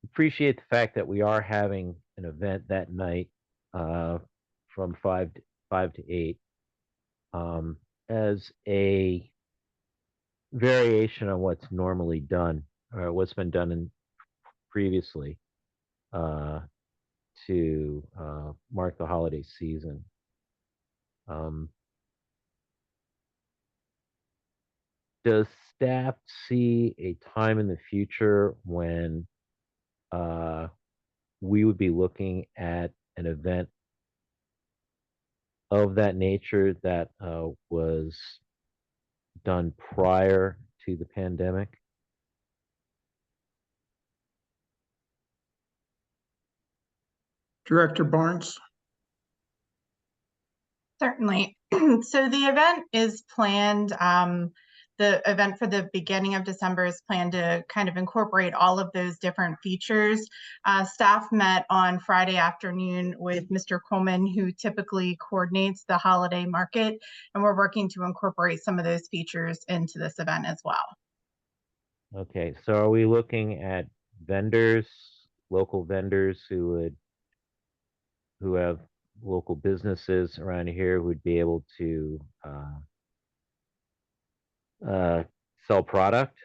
Appreciate the fact that we are having an event that night from 5 to 8 as a variation on what's normally done or what's been done previously to mark the holiday season. Does staff see a time in the future when we would be looking at an event of that nature that was done prior to the pandemic? Director Barnes. Certainly. So the event is planned, the event for the beginning of December is planned to kind of incorporate all of those different features. Staff met on Friday afternoon with Mr. Coleman, who typically coordinates the holiday market, and we're working to incorporate some of those features into this event as well. Okay, so are we looking at vendors, local vendors who have local businesses around here who would be able to sell product?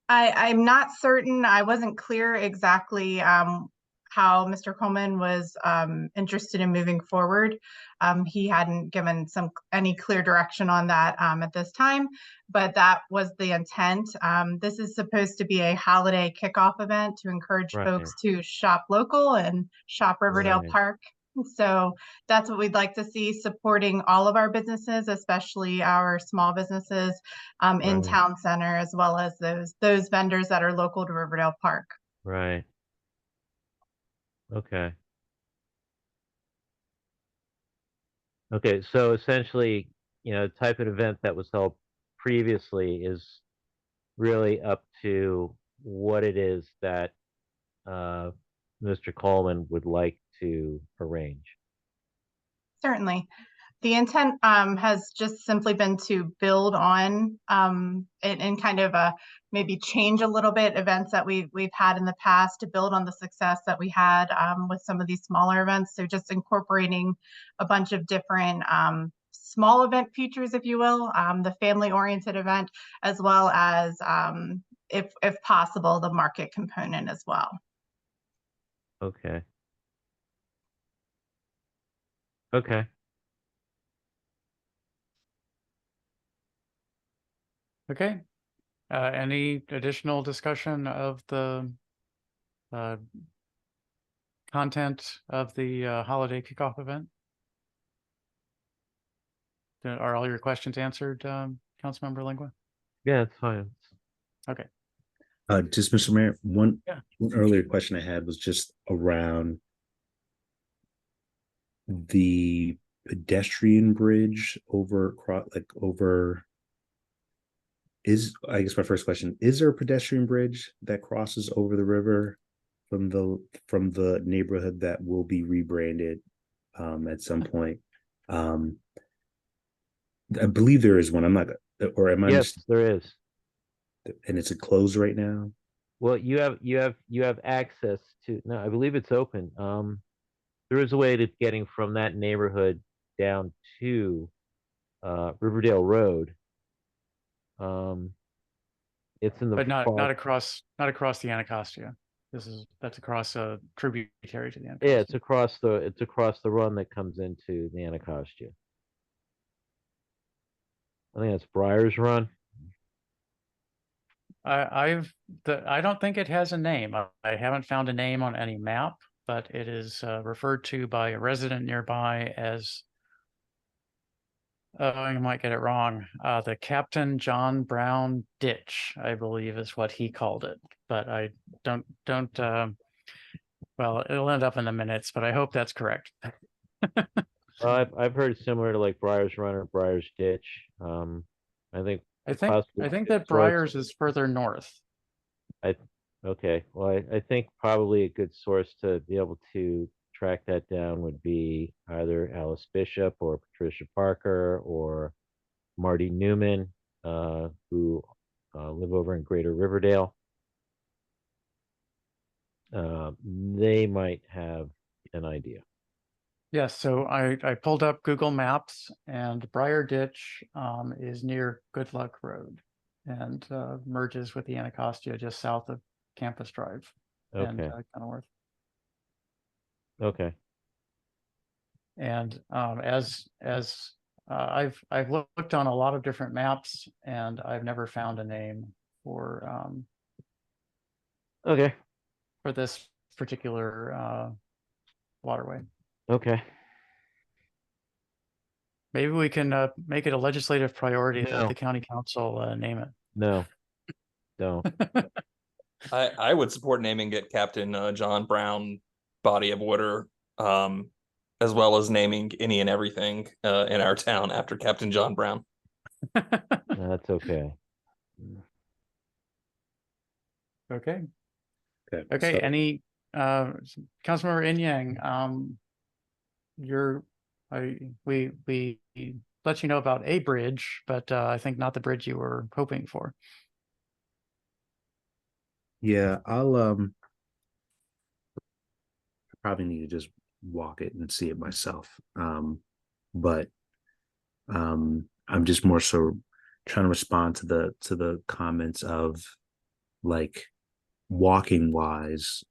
I'm not certain. I wasn't clear exactly how Mr. Coleman was interested in moving forward. He hadn't given any clear direction on that at this time, but that was the intent. This is supposed to be a holiday kickoff event to encourage folks to shop local and shop Riverdale Park. So that's what we'd like to see, supporting all of our businesses, especially our small businesses in Town Center, as well as those vendors that are local to Riverdale Park. Right. Okay. Okay, so essentially, type of event that was held previously is really up to what it is that Mr. Coleman would like to arrange. Certainly. The intent has just simply been to build on and kind of maybe change a little bit events that we've had in the past, to build on the success that we had with some of these smaller events. So just incorporating a bunch of different small event features, if you will, the family-oriented event, as well as, if possible, the market component as well. Okay. Okay. Okay. Any additional discussion of the content of the holiday kickoff event? Are all your questions answered, Councilmember Lingua? Yeah, it's fine. Okay. Just Mr. Mayor, one Yeah. earlier question I had was just around the pedestrian bridge I guess my first question, is there a pedestrian bridge that crosses over the river from the neighborhood that will be rebranded at some point? I believe there is one. I'm not, or am I? Yes, there is. And it's closed right now? Well, you have access to, no, I believe it's open. There is a way to getting from that neighborhood down to Riverdale Road. It's in the But not across the Anacostia. That's across a tributary to the Anacostia. Yeah, it's across the run that comes into the Anacostia. I think that's Briar's Run. I don't think it has a name. I haven't found a name on any map, but it is referred to by a resident nearby as, I might get it wrong, the Captain John Brown Ditch, I believe is what he called it. But I don't well, it'll end up in the minutes, but I hope that's correct. I've heard similar to like Briar's Run or Briar's Ditch. I think that Briar's is further north. Okay. Well, I think probably a good source to be able to track that down would be either Alice Bishop or Patricia Parker or Marty Newman, who live over in Greater Riverdale. They might have an idea. Yes, so I pulled up Google Maps, and Briar Ditch is near Good Luck Road and merges with the Anacostia just south of Campus Drive and Kenilworth. Okay. And as I've looked on a lot of different maps, and I've never found a name for for this particular waterway. Okay. Maybe we can make it a legislative priority that the county council name it. No, don't. I would support naming it Captain John Brown Body of Water, as well as naming any and everything in our town after Captain John Brown. That's okay. Okay. Okay. So, any Councilmember Inyang, we let you know about a bridge, but I think not the bridge you were hoping for. Yeah, I probably need to just walk it and see it myself. But I'm just more so trying to respond to the comments of like walking wise,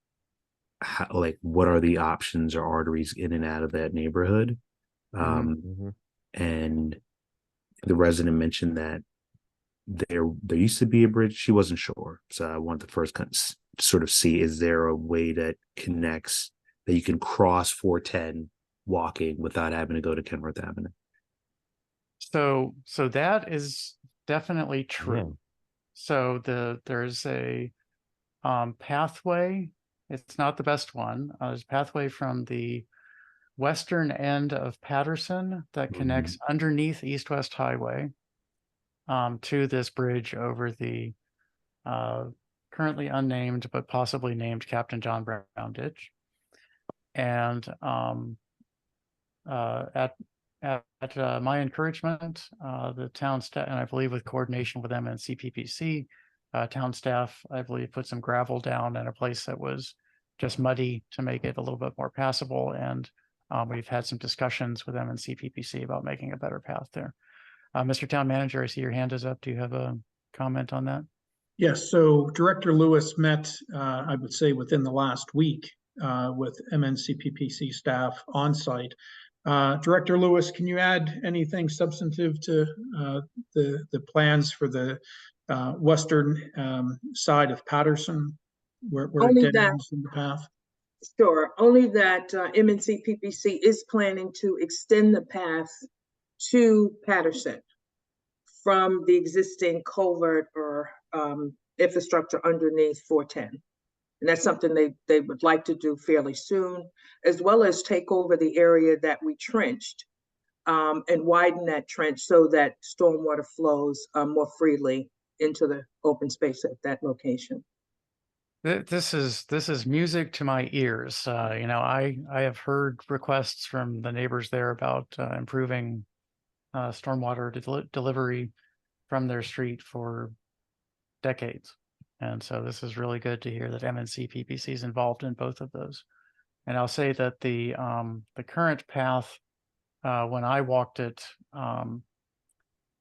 how, like what are the options or arteries in and out of that neighborhood? And the resident mentioned that there used to be a bridge. She wasn't sure, so I wanted to first sort of see, is there a way that connects that you can cross 410 walking without having to go to Kenworth Avenue? So that is definitely true. Yeah. So there's a pathway. It's not the best one. There's a pathway from the western end of Patterson that connects underneath East-West Highway to this bridge over the currently unnamed but possibly named Captain John Brown Ditch. And at my encouragement, the town staff, and I believe with coordination with them and CPPC, town staff, I believe, put some gravel down in a place that was just muddy to make it a little bit more passable. And we've had some discussions with them and CPPC about making a better path there. Mr. Town Manager, I see your hand is up. Do you have a comment on that? Yes, so Director Lewis met, I would say within the last week, with MNCPPC staff on site. Director Lewis, can you add anything substantive to the plans for the western side of Patterson, where Only it that- ends in the path? Sure, only that MNCPPC is planning to extend the path to Patterson from the existing culvert or infrastructure underneath 410. And that's something they would like to do fairly soon, as well as take over the area that we trenched and widen that trench so that stormwater flows more freely into the open space at that location. This is music to my ears. You know, I have heard requests from the neighbors there about improving stormwater delivery from their street for decades. And so this is really good to hear that MNCPPC is involved in both of those. And I'll say that the current path, when I walked it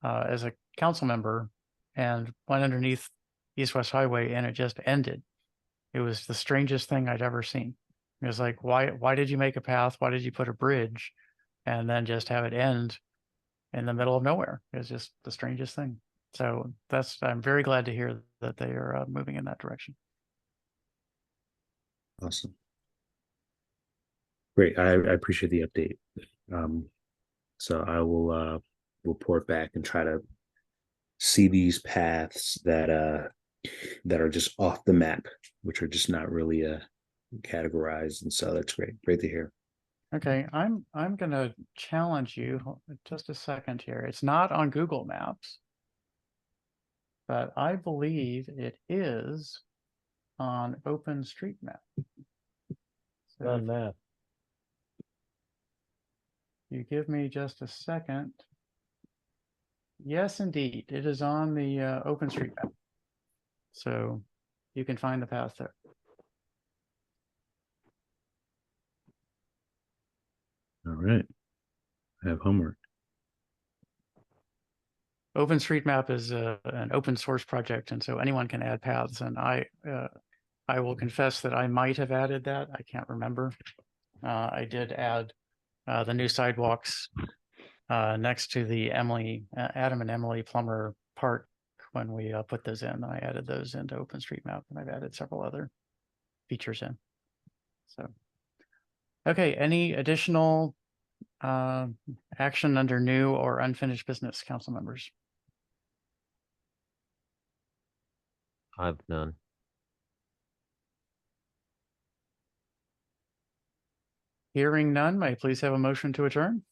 as a council member and went underneath East-West Highway, and it just ended. It was the strangest thing I'd ever seen. It was like, why did you make a path? Why did you put a bridge and then just have it end in the middle of nowhere? It was just the strangest thing. So I'm very glad to hear that they are moving in that direction. Awesome. Great. I appreciate the update. So I will report back and try to see these paths that are just off the map, which are just not really categorized. And so that's great. Great to hear. Okay, I'm gonna challenge you just a second here. It's not on Google Maps, but I believe it is on OpenStreetMap. So On that. you give me just a second. Yes, indeed, it is on the OpenStreetMap. So you can find the path there. All right. I have homework. OpenStreetMap is an open source project, and so anyone can add paths. And I will confess that I might have added that. I can't remember. I did add the new sidewalks next to the Adam and Emily Plummer Park when we put those in. I added those into OpenStreetMap, and I've added several other features in. So, okay, any additional action under new or unfinished business, council members? I've none. Hearing none, may I please have a motion to adjourn?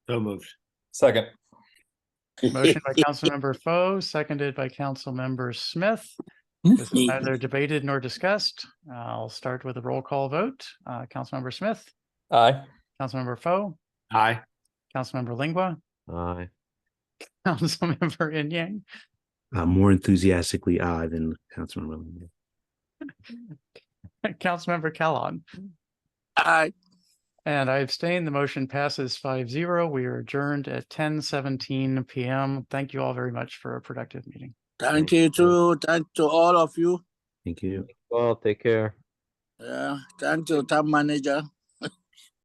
So moved. Second. Motion by Councilmember Foe, seconded by Councilmember Smith. This is neither debated nor discussed. I'll start with a roll call vote. Councilmember Smith, Aye. Councilmember Foe, Aye. Councilmember Lingua, Aye. Councilmember Inyang, More enthusiastically aye than Councilman Williams. Councilmember Kellogg. Aye. And I abstain. The motion passes 5-0. We are adjourned at 10:17 p.m. Thank you all very much for a productive meeting. Thank you too. Thank to all of you. Thank you. Well, take care. Yeah. Thank you, town manager.